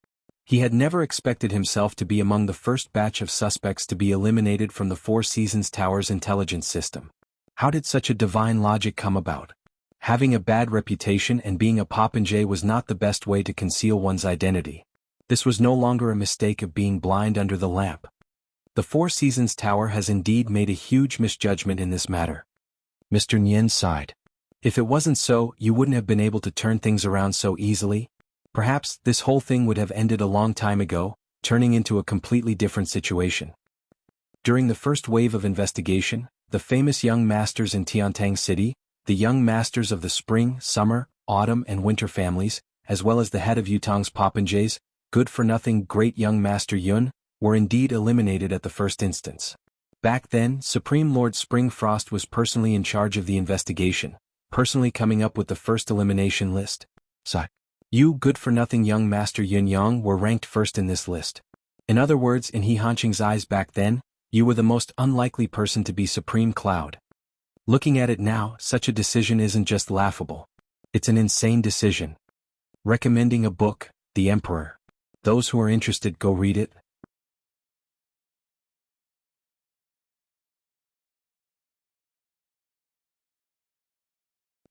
[SPEAKER 1] He had never expected himself to be among the first batch of suspects to be eliminated from the Four Seasons Tower's intelligence system. How did such a divine logic come about? Having a bad reputation and being a popinjay was not the best way to conceal one's identity. This was no longer a mistake of being blind under the lamp. The Four Seasons Tower has indeed made a huge misjudgment in this matter. Mr. Nyen sighed. If it wasn't so, you wouldn't have been able to turn things around so easily. Perhaps this whole thing would have ended a long time ago, turning into a completely different situation. During the first wave of investigation, the famous young masters in Tiantang City, the young masters of the spring, summer, autumn and winter families, as well as the head of Yutong's popinjays, good-for-nothing great young Master Yun, were indeed eliminated at the first instance. Back then, Supreme Lord Springfrost was personally in charge of the investigation, personally coming up with the first elimination list. So, you good-for-nothing young Master Yun Yang were ranked first in this list. In other words, in He Hanqing's eyes back then, you were the most unlikely person to be Supreme Cloud. Looking at it now, such a decision isn't just laughable. It's an insane decision. Recommending a book, The Emperor. Those who are interested go read it.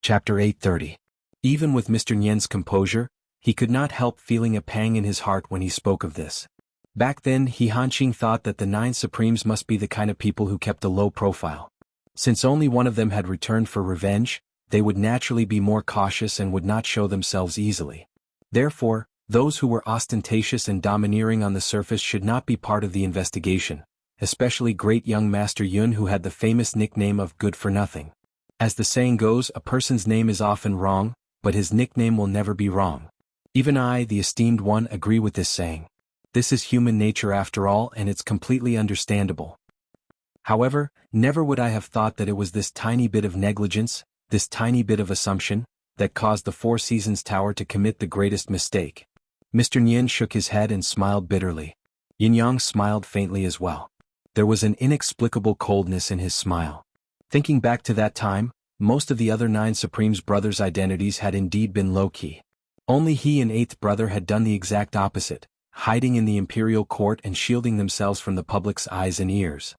[SPEAKER 1] Chapter 830. Even with Mr. Nian's composure, he could not help feeling a pang in his heart when he spoke of this. Back then, He Hanqing thought that the 9 Supremes must be the kind of people who kept a low profile. Since only one of them had returned for revenge, they would naturally be more cautious and would not show themselves easily. Therefore, those who were ostentatious and domineering on the surface should not be part of the investigation, especially great young Master Yun, who had the famous nickname of Good for Nothing. As the saying goes, a person's name is often wrong, but his nickname will never be wrong. Even I, the esteemed one, agree with this saying. This is human nature after all, and it's completely understandable. However, never would I have thought that it was this tiny bit of negligence, this tiny bit of assumption, that caused the Four Seasons Tower to commit the greatest mistake. Mr. Nian shook his head and smiled bitterly. Yin Yang smiled faintly as well. There was an inexplicable coldness in his smile. Thinking back to that time, most of the other 9 Supremes' brothers' identities had indeed been low-key. Only he and 8th brother had done the exact opposite, hiding in the imperial court and shielding themselves from the public's eyes and ears.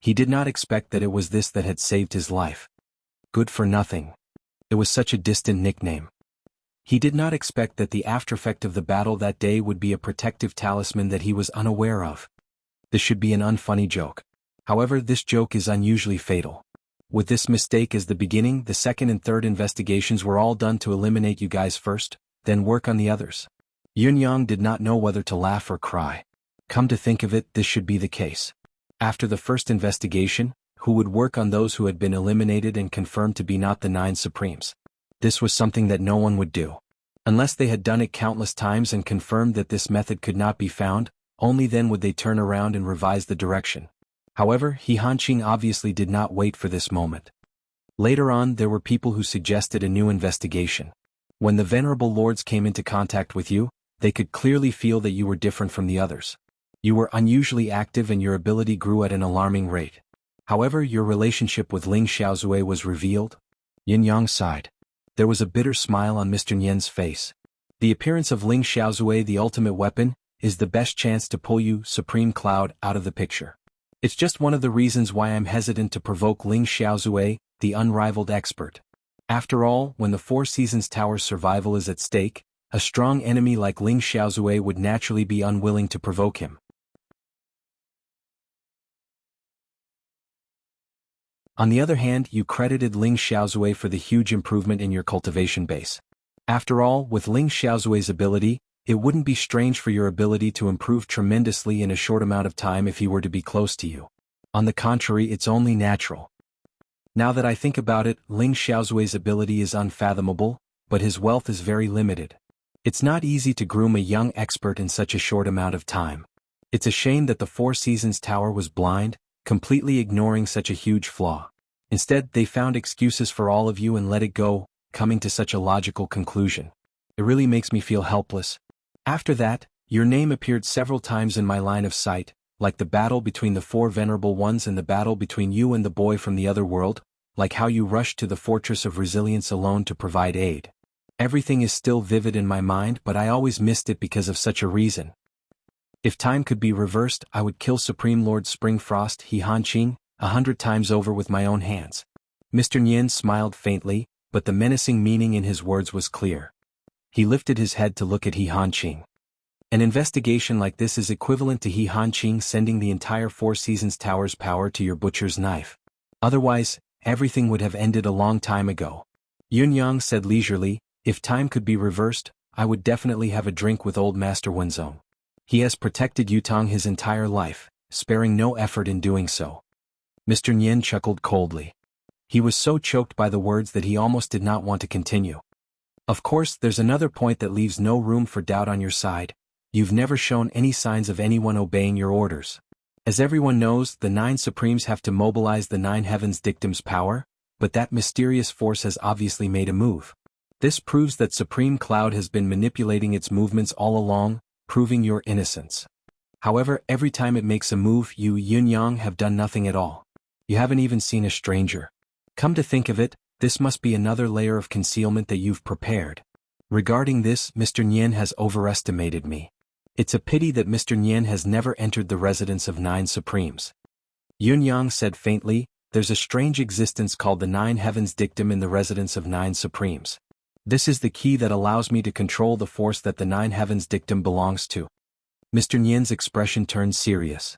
[SPEAKER 1] He did not expect that it was this that had saved his life. Good for nothing. It was such a distant nickname. He did not expect that the aftereffect of the battle that day would be a protective talisman that he was unaware of. This should be an unfunny joke. However, this joke is unusually fatal. With this mistake as the beginning, the second and third investigations were all done to eliminate you guys first, then work on the others. Yun Yang did not know whether to laugh or cry. Come to think of it, this should be the case. After the first investigation, who would work on those who had been eliminated and confirmed to be not the 9 Supremes? This was something that no one would do. Unless they had done it countless times and confirmed that this method could not be found, only then would they turn around and revise the direction. However, He Hanqing obviously did not wait for this moment. Later on, there were people who suggested a new investigation. When the venerable lords came into contact with you, they could clearly feel that you were different from the others. You were unusually active and your ability grew at an alarming rate. However, your relationship with Ling Xiaozue was revealed. Yin Yang sighed. There was a bitter smile on Mr. Nian's face. The appearance of Ling Xiaozue, the ultimate weapon, is the best chance to pull you, Supreme Cloud, out of the picture. It's just one of the reasons why I'm hesitant to provoke Ling Xiaozue, the unrivaled expert. After all, when the Four Seasons Tower's survival is at stake, a strong enemy like Ling Xiaozue would naturally be unwilling to provoke him. On the other hand, you credited Ling Xiaozue for the huge improvement in your cultivation base. After all, with Ling Xiaozue's ability, it wouldn't be strange for your ability to improve tremendously in a short amount of time if he were to be close to you. On the contrary, it's only natural. Now that I think about it, Ling Xiaozue's ability is unfathomable, but his wealth is very limited. It's not easy to groom a young expert in such a short amount of time. It's a shame that the Four Seasons Tower was blind, completely ignoring such a huge flaw. Instead, they found excuses for all of you and let it go, coming to such a logical conclusion. It really makes me feel helpless. After that, your name appeared several times in my line of sight, like the battle between the 4 venerable ones and the battle between you and the boy from the other world, like how you rushed to the Fortress of Resilience alone to provide aid. Everything is still vivid in my mind, but I always missed it because of such a reason. If time could be reversed, I would kill Supreme Lord Springfrost He Hanqing 100 times over with my own hands. Mr. Nian smiled faintly, but the menacing meaning in his words was clear. He lifted his head to look at He Hanqing. An investigation like this is equivalent to He Hanqing sending the entire Four Seasons Tower's power to your butcher's knife. Otherwise, everything would have ended a long time ago. Yun Yang said leisurely, if time could be reversed, I would definitely have a drink with old Master Wenzong. He has protected Yutong his entire life, sparing no effort in doing so. Mr. Nian chuckled coldly. He was so choked by the words that he almost did not want to continue. Of course, there's another point that leaves no room for doubt on your side. You've never shown any signs of anyone obeying your orders. As everyone knows, the 9 Supremes have to mobilize the 9 Heavens Dictum's power, but that mysterious force has obviously made a move. This proves that Supreme Cloud has been manipulating its movements all along, proving your innocence. However, every time it makes a move, you Yunyang have done nothing at all. You haven't even seen a stranger. Come to think of it, this must be another layer of concealment that you've prepared. Regarding this, Mr. Nian has overestimated me. It's a pity that Mr. Nian has never entered the residence of 9 Supremes. Yunyang said faintly, there's a strange existence called the 9 Heavens Dictum in the residence of 9 Supremes. This is the key that allows me to control the force that the 9 Heavens Dictum belongs to. Mr. Nian's expression turned serious.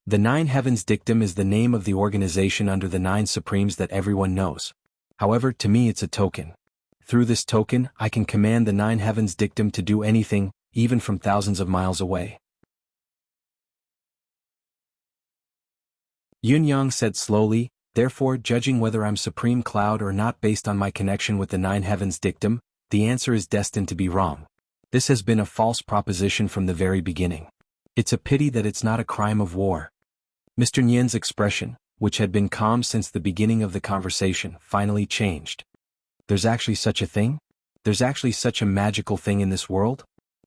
[SPEAKER 1] The 9 Heavens Dictum is the name of the organization under the 9 Supremes that everyone knows. However, to me it's a token. Through this token, I can command the 9 Heavens Dictum to do anything, even from thousands of miles away. Yunyang said slowly, therefore, judging whether I'm Supreme Cloud or not based on my connection with the 9 Heavens Dictum, the answer is destined to be wrong. This has been a false proposition from the very beginning. It's a pity that it's not a crime of war. Mr. Nian's expression, which had been calm since the beginning of the conversation, finally changed. There's actually such a thing? There's actually such a magical thing in this world?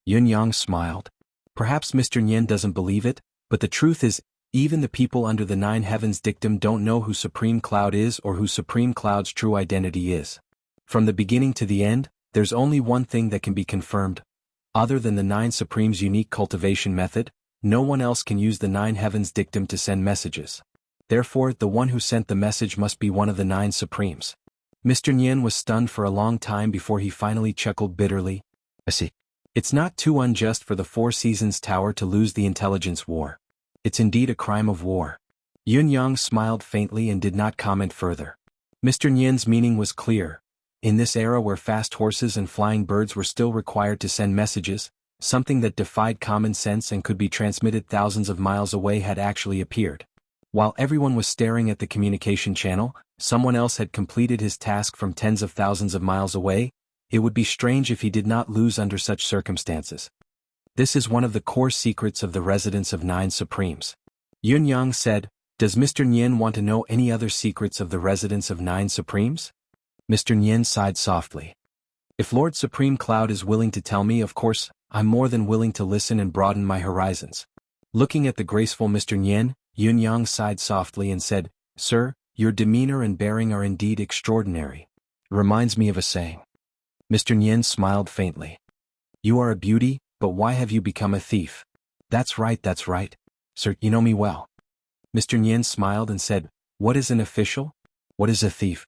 [SPEAKER 1] Yunyang smiled. Perhaps Mr. Nian doesn't believe it, but the truth is, even the people under the 9 Heavens Dictum don't know who Supreme Cloud is or who Supreme Cloud's true identity is. From the beginning to the end, there's only one thing that can be confirmed. Other than the 9 Supremes' unique cultivation method, no one else can use the 9 Heavens Dictum to send messages. Therefore, the one who sent the message must be one of the 9 Supremes. Mr. Nian was stunned for a long time before he finally chuckled bitterly. I see. It's not too unjust for the Four Seasons Tower to lose the intelligence war. It's indeed a crime of war. Yunyang smiled faintly and did not comment further. Mr. Nian's meaning was clear. In this era where fast horses and flying birds were still required to send messages, something that defied common sense and could be transmitted thousands of miles away had actually appeared. While everyone was staring at the communication channel, someone else had completed his task from tens of thousands of miles away. It would be strange if he did not lose under such circumstances. This is one of the core secrets of the residence of 9 Supremes. Yunyang said, does Mr. Nian want to know any other secrets of the residence of 9 Supremes? Mr. Nian sighed softly. If Lord Supreme Cloud is willing to tell me, of course, I'm more than willing to listen and broaden my horizons. Looking at the graceful Mr. Nian, Yunyang sighed softly and said, Sir, your demeanor and bearing are indeed extraordinary. Reminds me of a saying. Mr. Nian smiled faintly. You are a beauty, but why have you become a thief? That's right, sir, you know me well. Mr. Nian smiled and said, what is an official? What is a thief?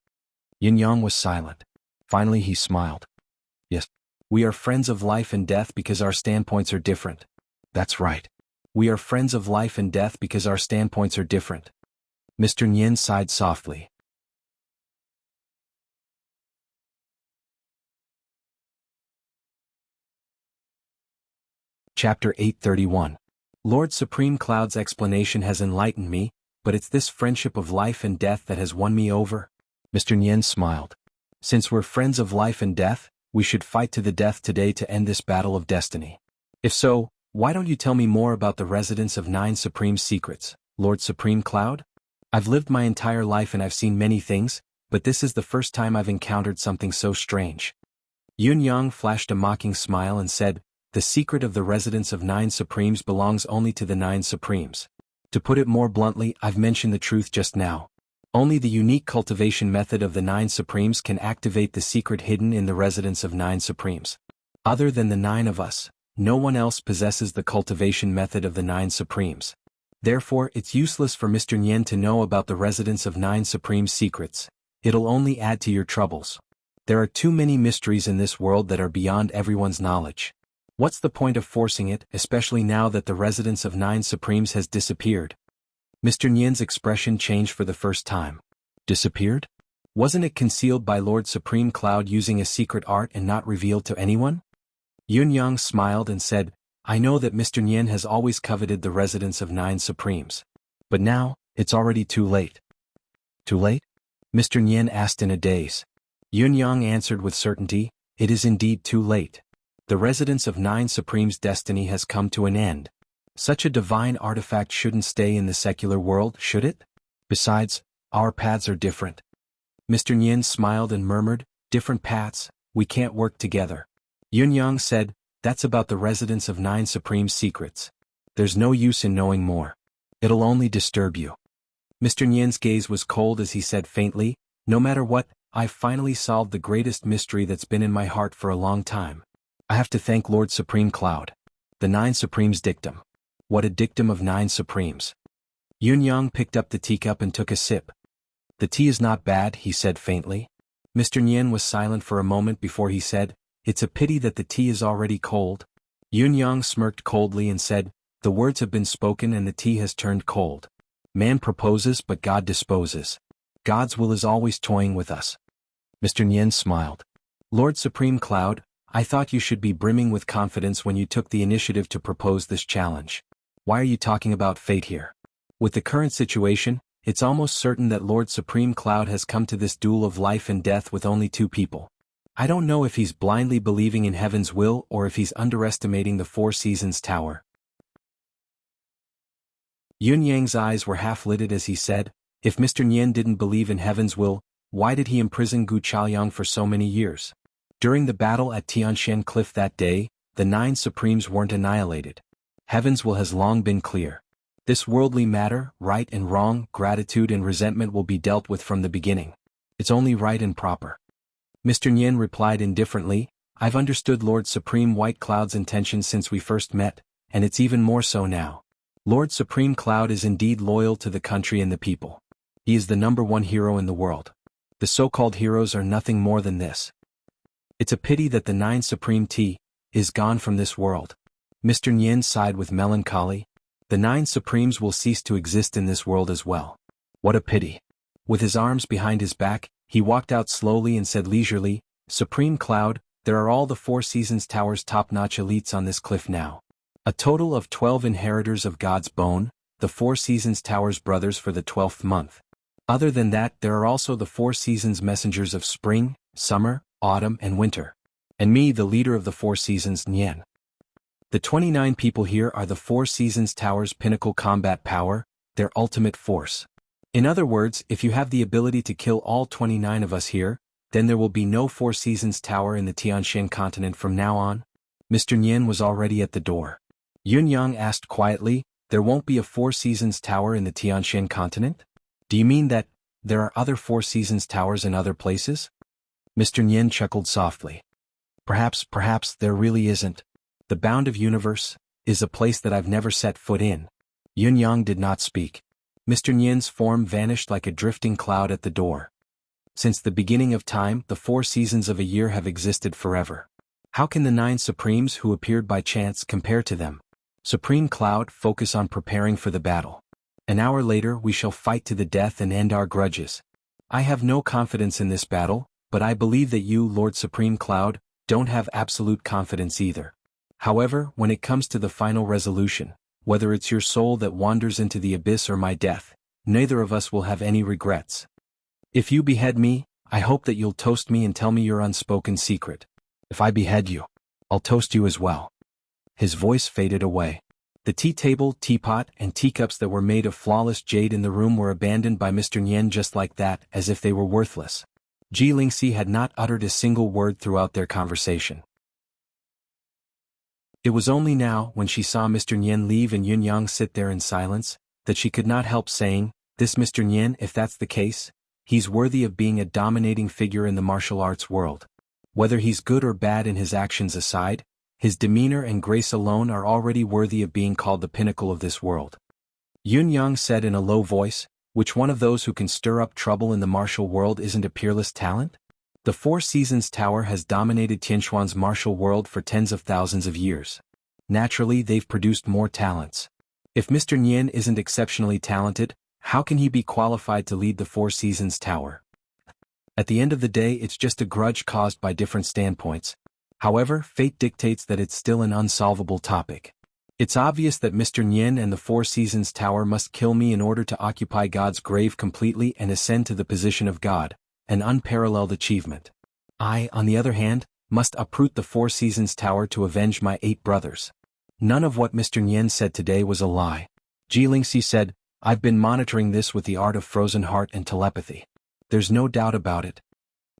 [SPEAKER 1] Yunyang was silent. Finally he smiled. Yes. We are friends of life and death because our standpoints are different. That's right. We are friends of life and death because our standpoints are different. Mr. Nian sighed softly. Chapter 831. Lord Supreme Cloud's explanation has enlightened me, but it's this friendship of life and death that has won me over. Mr. Nian smiled. Since we're friends of life and death, we should fight to the death today to end this battle of destiny. If so, why don't you tell me more about the residence of 9 Supreme secrets, Lord Supreme Cloud? I've lived my entire life and I've seen many things, but this is the first time I've encountered something so strange. Yunyang flashed a mocking smile and said, the secret of the residence of 9 Supremes belongs only to the 9 Supremes. To put it more bluntly, I've mentioned the truth just now. Only the unique cultivation method of the 9 Supremes can activate the secret hidden in the residence of 9 Supremes. Other than the 9 of us, no one else possesses the cultivation method of the 9 Supremes. Therefore, it's useless for Mr. Nian to know about the residence of 9 Supreme secrets. It'll only add to your troubles. There are too many mysteries in this world that are beyond everyone's knowledge. What's the point of forcing it, especially now that the residence of 9 Supremes has disappeared? Mr. Nian's expression changed for the first time. Disappeared? Wasn't it concealed by Lord Supreme Cloud using a secret art and not revealed to anyone? Yunyang smiled and said, I know that Mr. Nian has always coveted the residence of 9 Supremes. But now, it's already too late. Too late? Mr. Nian asked in a daze. Yunyang answered with certainty, It is indeed too late. The residence of Nine Supreme's destiny has come to an end. Such a divine artifact shouldn't stay in the secular world, should it? Besides, our paths are different. Mr. Nyen smiled and murmured, different paths, we can't work together. Yun Yang said, that's about the residence of Nine Supreme's secrets. There's no use in knowing more. It'll only disturb you. Mr. Nyen's gaze was cold as he said faintly, no matter what, I've finally solved the greatest mystery that's been in my heart for a long time. I have to thank Lord Supreme Cloud. The Nine Supremes dictum. What a dictum of Nine Supremes. Yun Yang picked up the teacup and took a sip. The tea is not bad, he said faintly. Mr. Nyen was silent for a moment before he said, it's a pity that the tea is already cold. Yun Yang smirked coldly and said, the words have been spoken and the tea has turned cold. Man proposes but God disposes. God's will is always toying with us. Mr. Nyen smiled. Lord Supreme Cloud, I thought you should be brimming with confidence when you took the initiative to propose this challenge. Why are you talking about fate here? With the current situation, it's almost certain that Lord Supreme Cloud has come to this duel of life and death with only two people. I don't know if he's blindly believing in heaven's will or if he's underestimating the Four Seasons Tower. Yun Yang's eyes were half-lidded as he said, if Mr. Nyen didn't believe in heaven's will, why did he imprison Gu Chaoyang for so many years? During the battle at Tianshan Cliff that day, the Nine Supremes weren't annihilated. Heaven's will has long been clear. This worldly matter, right and wrong, gratitude and resentment will be dealt with from the beginning. It's only right and proper. Mr. Nyen replied indifferently, I've understood Lord Supreme White Cloud's intentions since we first met, and it's even more so now. Lord Supreme Cloud is indeed loyal to the country and the people. He is the #1 hero in the world. The so-called heroes are nothing more than this. It's a pity that the Nine Supreme Tea is gone from this world. Mr. Nyen sighed with melancholy. The Nine Supremes will cease to exist in this world as well. What a pity. With his arms behind his back, he walked out slowly and said leisurely, Supreme Cloud, there are all the Four Seasons Tower's top-notch elites on this cliff now. A total of 12 inheritors of God's bone, the Four Seasons Tower's brothers for the 12th month. Other than that, there are also the Four Seasons messengers of spring, summer, autumn and winter. And me, the leader of the Four Seasons, Nyen. The 29 people here are the Four Seasons Tower's pinnacle combat power, their ultimate force. In other words, if you have the ability to kill all 29 of us here, then there will be no Four Seasons Tower in the Tianshan continent from now on. Mr. Nyen was already at the door. Yun Yang asked quietly, there won't be a Four Seasons Tower in the Tianshan continent? Do you mean that there are other Four Seasons Towers in other places? Mr. Nyen chuckled softly. Perhaps there really isn't. The bound of universe is a place that I've never set foot in. Yun Yang did not speak. Mr. Nyen's form vanished like a drifting cloud at the door. Since the beginning of time, the 4 seasons of a year have existed forever. How can the 9 Supremes who appeared by chance compare to them? Supreme Cloud, focus on preparing for the battle. An hour later we shall fight to the death and end our grudges. I have no confidence in this battle, but I believe that you, Lord Supreme Cloud, don't have absolute confidence either. However, when it comes to the final resolution, whether it's your soul that wanders into the abyss or my death, neither of us will have any regrets. If you behead me, I hope that you'll toast me and tell me your unspoken secret. If I behead you, I'll toast you as well. His voice faded away. The tea table, teapot, and teacups that were made of flawless jade in the room were abandoned by Mr. Nyen just like that, as if they were worthless. Ji Lingxi had not uttered a single word throughout their conversation. It was only now, when she saw Mr. Nyen leave and Yun Yang sit there in silence, that she could not help saying, this Mr. Nyen, if that's the case, he's worthy of being a dominating figure in the martial arts world. Whether he's good or bad in his actions aside, his demeanor and grace alone are already worthy of being called the pinnacle of this world. Yun Yang said in a low voice, which one of those who can stir up trouble in the martial world isn't a peerless talent? The 4 Seasons Tower has dominated Tianxuan's martial world for tens of thousands of years. Naturally, they've produced more talents. If Mr. Nyen isn't exceptionally talented, how can he be qualified to lead the 4 Seasons Tower? At the end of the day, it's just a grudge caused by different standpoints. However, fate dictates that it's still an unsolvable topic. It's obvious that Mr. Nyen and the 4 Seasons Tower must kill me in order to occupy God's grave completely and ascend to the position of God, an unparalleled achievement. I, on the other hand, must uproot the Four Seasons Tower to avenge my 8 brothers. None of what Mr. Nian said today was a lie. Ji Lingxi said, I've been monitoring this with the art of frozen heart and telepathy. There's no doubt about it.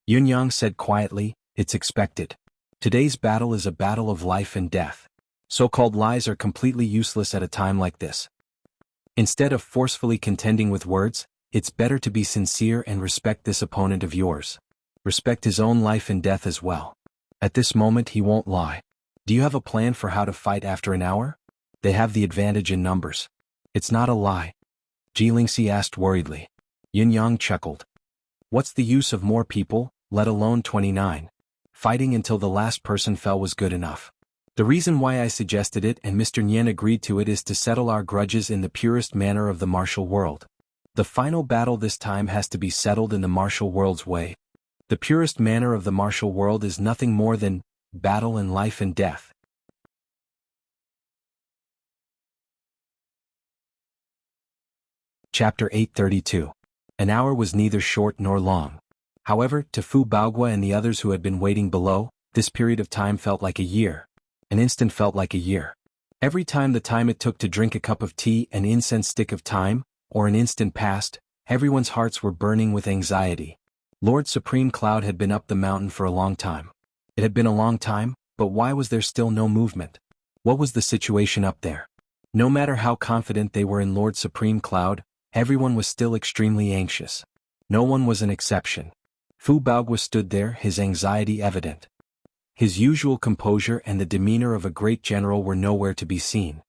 [SPEAKER 1] Yun Yang said quietly, it's expected. Today's battle is a battle of life and death. So-called lies are completely useless at a time like this. Instead of forcefully contending with words, it's better to be sincere and respect this opponent of yours. Respect his own life and death as well. At this moment he won't lie. Do you have a plan for how to fight after an hour? They have the advantage in numbers. It's not a lie. Ji Lingxi asked worriedly. Yun Yang chuckled. What's the use of more people, let alone 29? Fighting until the last person fell was good enough. The reason why I suggested it and Mr. Nian agreed to it is to settle our grudges in the purest manner of the martial world. The final battle this time has to be settled in the martial world's way. The purest manner of the martial world is nothing more than battle in life and death. Chapter 832. An hour was neither short nor long. However, to Fu Baogua and the others who had been waiting below, this period of time felt like a year. An instant felt like a year. Every time the time it took to drink a cup of tea, an incense stick of time, or an instant passed, everyone's hearts were burning with anxiety. Lord Supreme Cloud had been up the mountain for a long time. It had been a long time, but why was there still no movement? What was the situation up there? No matter how confident they were in Lord Supreme Cloud, everyone was still extremely anxious. No one was an exception. Fu Baogua stood there, his anxiety evident. His usual composure and the demeanor of a great general were nowhere to be seen.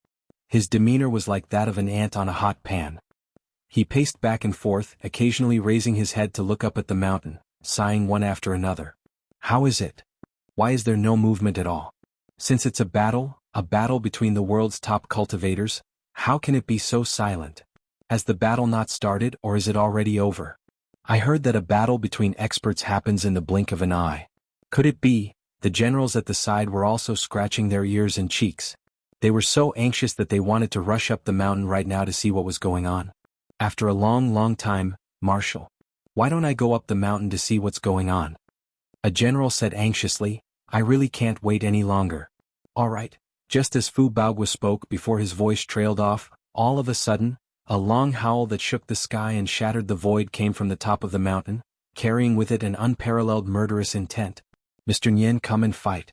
[SPEAKER 1] His demeanor was like that of an ant on a hot pan. He paced back and forth, occasionally raising his head to look up at the mountain, sighing one after another. How is it? Why is there no movement at all? Since it's a battle between the world's top cultivators, how can it be so silent? Has the battle not started or is it already over? I heard that a battle between experts happens in the blink of an eye. Could it be? The generals at the side were also scratching their ears and cheeks. They were so anxious that they wanted to rush up the mountain right now to see what was going on. After a long time, Marshal, why don't I go up the mountain to see what's going on? A general said anxiously, I really can't wait any longer. All right. Just as Fu Baogua spoke before his voice trailed off, all of a sudden, a long howl that shook the sky and shattered the void came from the top of the mountain, carrying with it an unparalleled murderous intent. Mr. Nian, come and fight.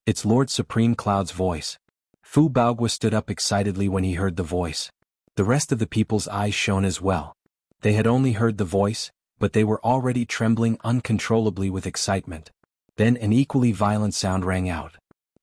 [SPEAKER 1] It's Lord Supreme Cloud's voice. Fu Baogua stood up excitedly when he heard the voice. The rest of the people's eyes shone as well. They had only heard the voice, but they were already trembling uncontrollably with excitement. Then an equally violent sound rang out.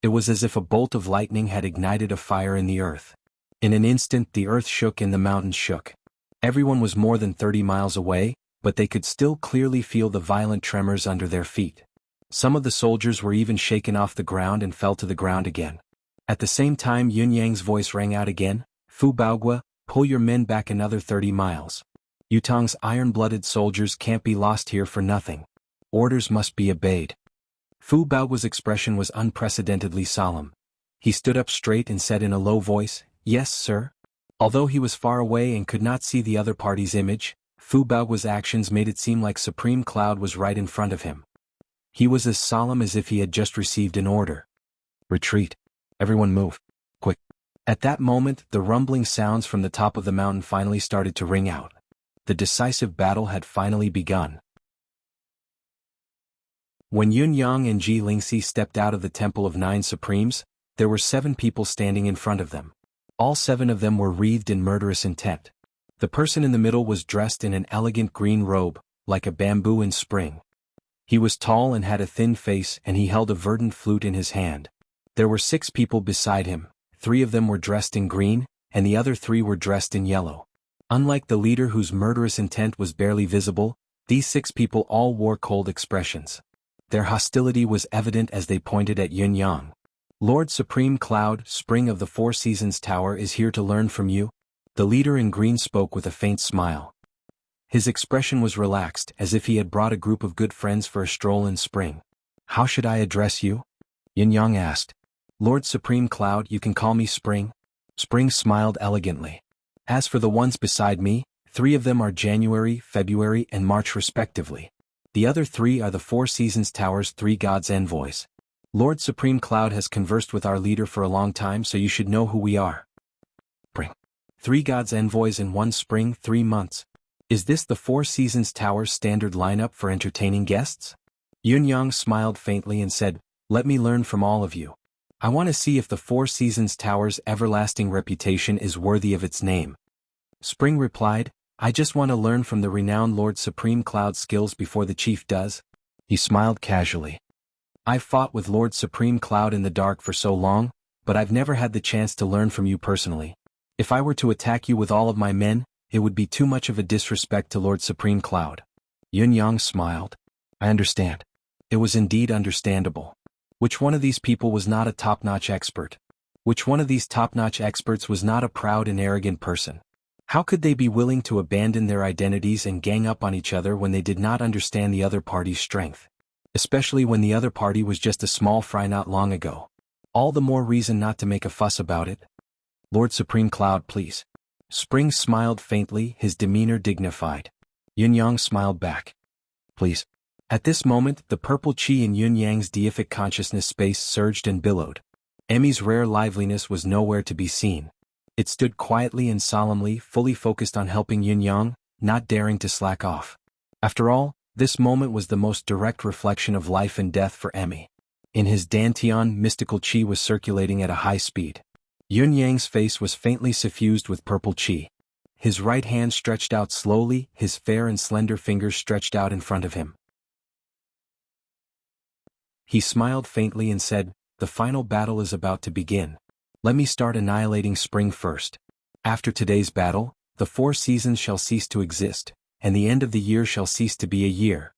[SPEAKER 1] It was as if a bolt of lightning had ignited a fire in the earth. In an instant the earth shook and the mountains shook. Everyone was more than 30 miles away, but they could still clearly feel the violent tremors under their feet. Some of the soldiers were even shaken off the ground and fell to the ground again. At the same time Yun Yang's voice rang out again, Fu Baogua, pull your men back another 30 miles. Yutong's iron-blooded soldiers can't be lost here for nothing. Orders must be obeyed. Fu Baogua's expression was unprecedentedly solemn. He stood up straight and said in a low voice, Yes, sir. Although he was far away and could not see the other party's image, Fu Baogua's actions made it seem like Supreme Cloud was right in front of him. He was as solemn as if he had just received an order. Retreat. Everyone move. Quick. At that moment, the rumbling sounds from the top of the mountain finally started to ring out. The decisive battle had finally begun. When Yun Yang and Ji Lingxi stepped out of the Temple of Nine Supremes, there were 7 people standing in front of them. All 7 of them were wreathed in murderous intent. The person in the middle was dressed in an elegant green robe, like a bamboo in spring. He was tall and had a thin face and he held a verdant flute in his hand. There were 6 people beside him, 3 of them were dressed in green, and the other 3 were dressed in yellow. Unlike the leader whose murderous intent was barely visible, these 6 people all wore cold expressions. Their hostility was evident as they pointed at Yun Yang. Lord Supreme Cloud, Spring of the Four Seasons Tower is here to learn from you. The leader in green spoke with a faint smile. His expression was relaxed as if he had brought a group of good friends for a stroll in spring. How should I address you? Yun Yang asked. Lord Supreme Cloud, you can call me Spring. Spring smiled elegantly. As for the ones beside me, 3 of them are January, February, and March respectively. The other 3 are the Four Seasons Tower's 3 gods' envoys. Lord Supreme Cloud has conversed with our leader for a long time, so you should know who we are. Spring. 3 gods' envoys in 1 spring, 3 months. Is this the Four Seasons Tower's standard lineup for entertaining guests? Yunyang smiled faintly and said, "Let me learn from all of you. I want to see if the Four Seasons Tower's everlasting reputation is worthy of its name." Spring replied, "I just want to learn from the renowned Lord Supreme Cloud's skills before the chief does." He smiled casually. "I've fought with Lord Supreme Cloud in the dark for so long, but I've never had the chance to learn from you personally. If I were to attack you with all of my men, it would be too much of a disrespect to Lord Supreme Cloud." Yunyang smiled. "I understand." It was indeed understandable. Which one of these people was not a top-notch expert? Which one of these top-notch experts was not a proud and arrogant person? How could they be willing to abandon their identities and gang up on each other when they did not understand the other party's strength? Especially when the other party was just a small fry not long ago. All the more reason not to make a fuss about it. "Lord Supreme Cloud, please." Spring smiled faintly, his demeanor dignified. Yunyang smiled back. "Please." At this moment, the purple chi in Yunyang's deific consciousness space surged and billowed. Emmy's rare liveliness was nowhere to be seen. It stood quietly and solemnly, fully focused on helping Yunyang, not daring to slack off. After all, this moment was the most direct reflection of life and death for Emmy. In his dantian, mystical chi was circulating at a high speed. Yunyang's face was faintly suffused with purple chi. His right hand stretched out slowly, his fair and slender fingers stretched out in front of him. He smiled faintly and said, "The final battle is about to begin. Let me start annihilating Spring first. After today's battle, the 4 seasons shall cease to exist, and the end of the year shall cease to be a year."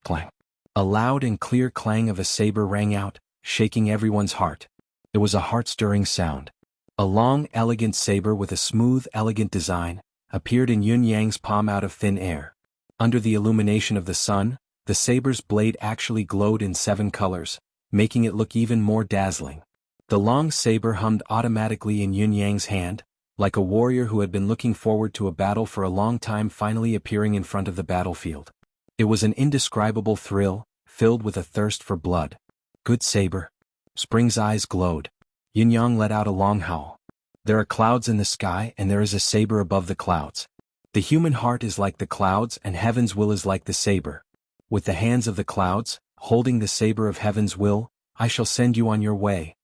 [SPEAKER 1] Clang. A loud and clear clang of a saber rang out, shaking everyone's heart. It was a heart-stirring sound. A long, elegant saber with a smooth, elegant design appeared in Yunyang's palm out of thin air. Under the illumination of the sun, the saber's blade actually glowed in 7 colors, making it look even more dazzling. The long saber hummed automatically in Yunyang's hand, like a warrior who had been looking forward to a battle for a long time finally appearing in front of the battlefield. It was an indescribable thrill, filled with a thirst for blood. "Good saber." Spring's eyes glowed. Yunyang let out a long howl. "There are clouds in the sky and there is a saber above the clouds. The human heart is like the clouds and heaven's will is like the saber. With the hands of the clouds, holding the saber of heaven's will, I shall send you on your way."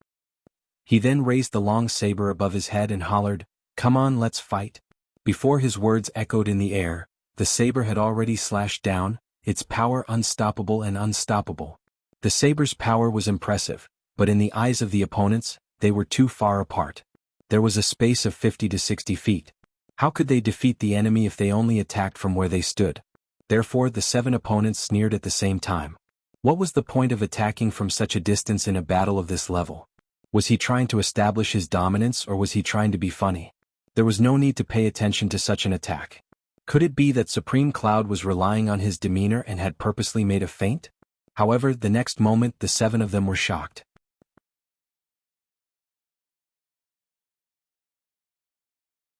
[SPEAKER 1] He then raised the long saber above his head and hollered, "Come on, let's fight." Before his words echoed in the air, the saber had already slashed down, its power unstoppable and unstoppable. The saber's power was impressive, but in the eyes of the opponents, they were too far apart. There was a space of 50 to 60 feet. How could they defeat the enemy if they only attacked from where they stood? Therefore the 7 opponents sneered at the same time. What was the point of attacking from such a distance in a battle of this level? Was he trying to establish his dominance or was he trying to be funny? There was no need to pay attention to such an attack. Could it be that Supreme Cloud was relying on his demeanor and had purposely made a feint? However, the next moment the 7 of them were shocked.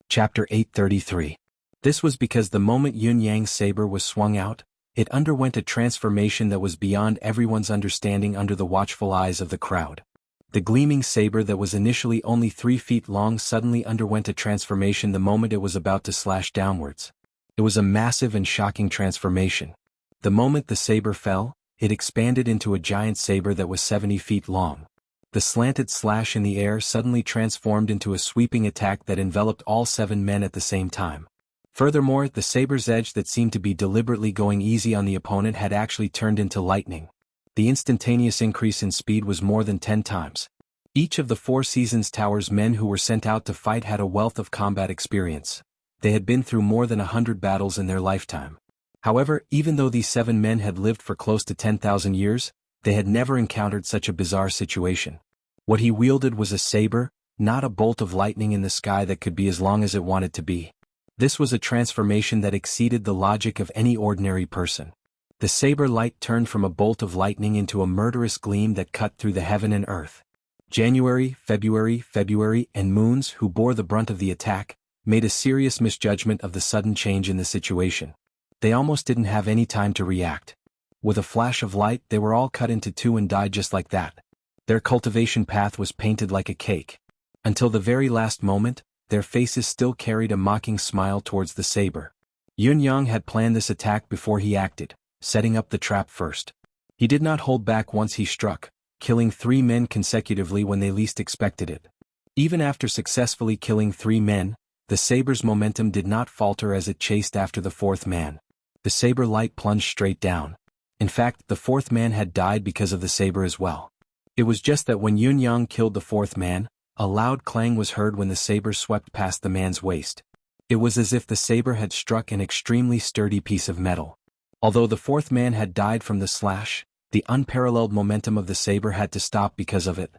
[SPEAKER 1] Chapter 833. This was because the moment Yunyang's saber was swung out, it underwent a transformation that was beyond everyone's understanding under the watchful eyes of the crowd. The gleaming saber that was initially only 3 feet long suddenly underwent a transformation the moment it was about to slash downwards. It was a massive and shocking transformation. The moment the saber fell, it expanded into a giant saber that was 70 feet long. The slanted slash in the air suddenly transformed into a sweeping attack that enveloped all 7 men at the same time. Furthermore, the saber's edge that seemed to be deliberately going easy on the opponent had actually turned into lightning. The instantaneous increase in speed was more than 10 times. Each of the Four Seasons Tower's men who were sent out to fight had a wealth of combat experience. They had been through more than 100 battles in their lifetime. However, even though these 7 men had lived for close to 10,000 years, they had never encountered such a bizarre situation. What he wielded was a saber, not a bolt of lightning in the sky that could be as long as it wanted to be. This was a transformation that exceeded the logic of any ordinary person. The saber light turned from a bolt of lightning into a murderous gleam that cut through the heaven and earth. January, February, and Moons, who bore the brunt of the attack, made a serious misjudgment of the sudden change in the situation. They almost didn't have any time to react. With a flash of light, they were all cut into two and died just like that. Their cultivation path was painted like a cake. Until the very last moment, their faces still carried a mocking smile towards the saber. Yun Yang had planned this attack before he acted, setting up the trap first. He did not hold back once he struck, killing 3 men consecutively when they least expected it. Even after successfully killing 3 men, the saber's momentum did not falter as it chased after the 4th man. The saber light plunged straight down. In fact, the 4th man had died because of the saber as well. It was just that when Yun Yang killed the 4th man, a loud clang was heard when the saber swept past the man's waist. It was as if the saber had struck an extremely sturdy piece of metal. Although the 4th man had died from the slash, the unparalleled momentum of the saber had to stop because of it.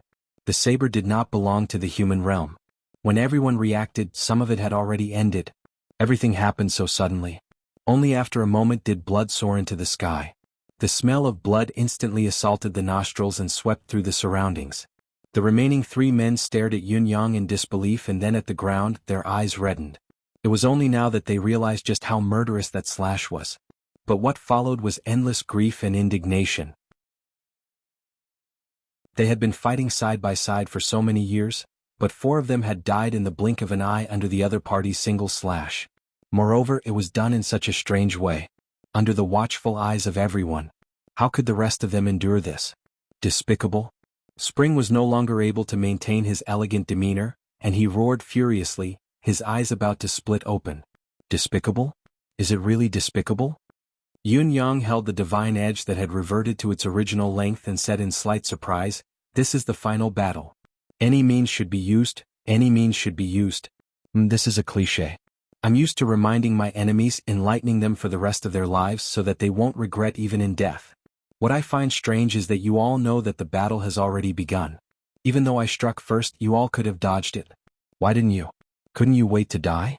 [SPEAKER 1] The saber did not belong to the human realm. When everyone reacted, some of it had already ended. Everything happened so suddenly. Only after a moment did blood soar into the sky. The smell of blood instantly assaulted the nostrils and swept through the surroundings. The remaining 3 men stared at Yun Yang in disbelief and then at the ground, their eyes reddened. It was only now that they realized just how murderous that slash was. But what followed was endless grief and indignation. They had been fighting side by side for so many years, but 4 of them had died in the blink of an eye under the other party's single slash. Moreover, it was done in such a strange way. Under the watchful eyes of everyone. How could the rest of them endure this? Despicable? Spring was no longer able to maintain his elegant demeanor, and he roared furiously, his eyes about to split open. Despicable? Is it really despicable? Yun Yang held the divine edge that had reverted to its original length and said in slight surprise, "This is the final battle. Any means should be used, any means should be used." This is a cliché. I'm used to reminding my enemies, enlightening them for the rest of their lives so that they won't regret even in death. What I find strange is that you all know that the battle has already begun. Even though I struck first, you all could have dodged it. Why didn't you? Couldn't you wait to die?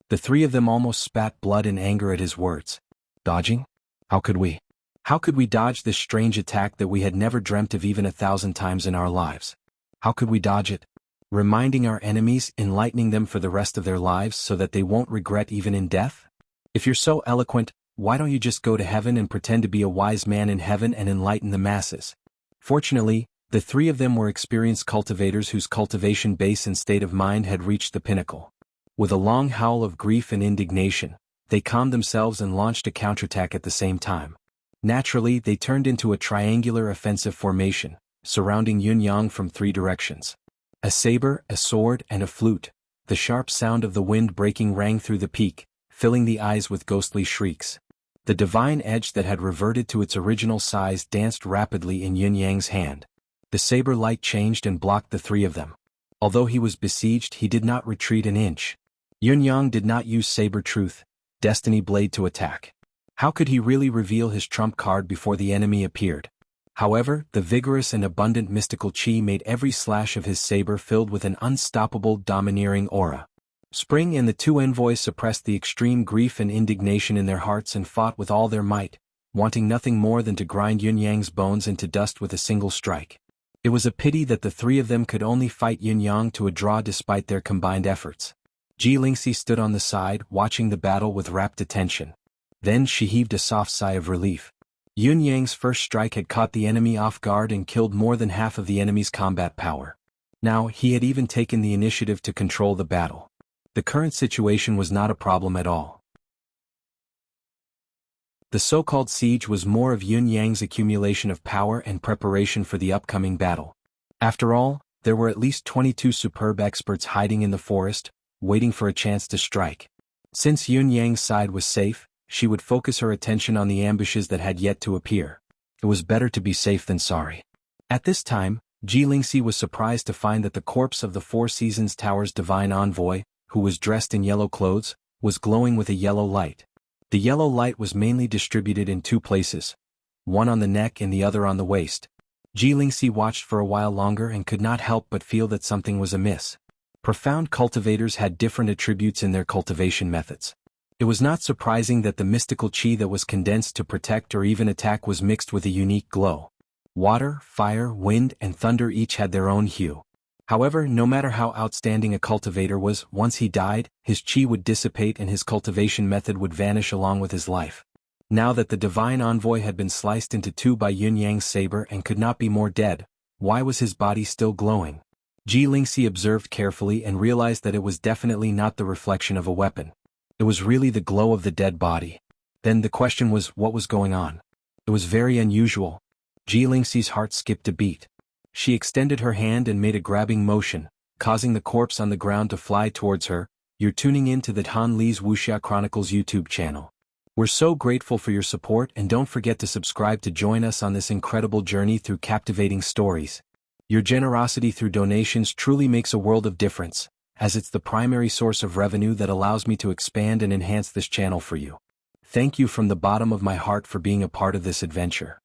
[SPEAKER 1] The 3 of them almost spat blood in anger at his words. Dodging? How could we? How could we dodge this strange attack that we had never dreamt of even 1,000 times in our lives? How could we dodge it? Reminding our enemies, enlightening them for the rest of their lives so that they won't regret even in death? If you're so eloquent, why don't you just go to heaven and pretend to be a wise man in heaven and enlighten the masses? Fortunately, the 3 of them were experienced cultivators whose cultivation base and state of mind had reached the pinnacle. With a long howl of grief and indignation, they calmed themselves and launched a counterattack at the same time. Naturally, they turned into a triangular offensive formation, surrounding Yun Yang from 3 directions. A saber, a sword, and a flute. The sharp sound of the wind breaking rang through the peak, filling the eyes with ghostly shrieks. The divine edge that had reverted to its original size danced rapidly in Yun Yang's hand. The saber light changed and blocked the 3 of them. Although he was besieged, he did not retreat an inch. Yun Yang did not use saber truth, destiny blade to attack. How could he really reveal his trump card before the enemy appeared? However, the vigorous and abundant mystical chi made every slash of his saber filled with an unstoppable, domineering aura. Spring and the 2 envoys suppressed the extreme grief and indignation in their hearts and fought with all their might, wanting nothing more than to grind Yun Yang's bones into dust with a single strike. It was a pity that the 3 of them could only fight Yun Yang to a draw despite their combined efforts. Ji Lingxi stood on the side, watching the battle with rapt attention. Then she heaved a soft sigh of relief. Yun Yang's first strike had caught the enemy off guard and killed more than half of the enemy's combat power. Now, he had even taken the initiative to control the battle. The current situation was not a problem at all. The so-called siege was more of Yun Yang's accumulation of power and preparation for the upcoming battle. After all, there were at least 22 superb experts hiding in the forest, waiting for a chance to strike. Since Yun Yang's side was safe, she would focus her attention on the ambushes that had yet to appear. It was better to be safe than sorry. At this time, Ji Lingxi was surprised to find that the corpse of the 4 Seasons Tower's divine envoy, who was dressed in yellow clothes, was glowing with a yellow light. The yellow light was mainly distributed in 2 places, one on the neck and the other on the waist. Ji Lingxi watched for a while longer and could not help but feel that something was amiss. Profound cultivators had different attributes in their cultivation methods. It was not surprising that the mystical chi that was condensed to protect or even attack was mixed with a unique glow. Water, fire, wind, and thunder each had their own hue. However, no matter how outstanding a cultivator was, once he died, his chi would dissipate and his cultivation method would vanish along with his life. Now that the divine envoy had been sliced into two by Yun Yang's saber and could not be more dead, why was his body still glowing? Ji Lingxi observed carefully and realized that it was definitely not the reflection of a weapon. It was really the glow of the dead body. Then the question was, what was going on? It was very unusual. Ji Lingxi's heart skipped a beat. She extended her hand and made a grabbing motion, causing the corpse on the ground to fly towards her. You're tuning in to the Han Li's Wuxia Chronicles YouTube channel. We're so grateful for your support, and don't forget to subscribe to join us on this incredible journey through captivating stories. Your generosity through donations truly makes a world of difference, as it's the primary source of revenue that allows me to expand and enhance this channel for you. Thank you from the bottom of my heart for being a part of this adventure.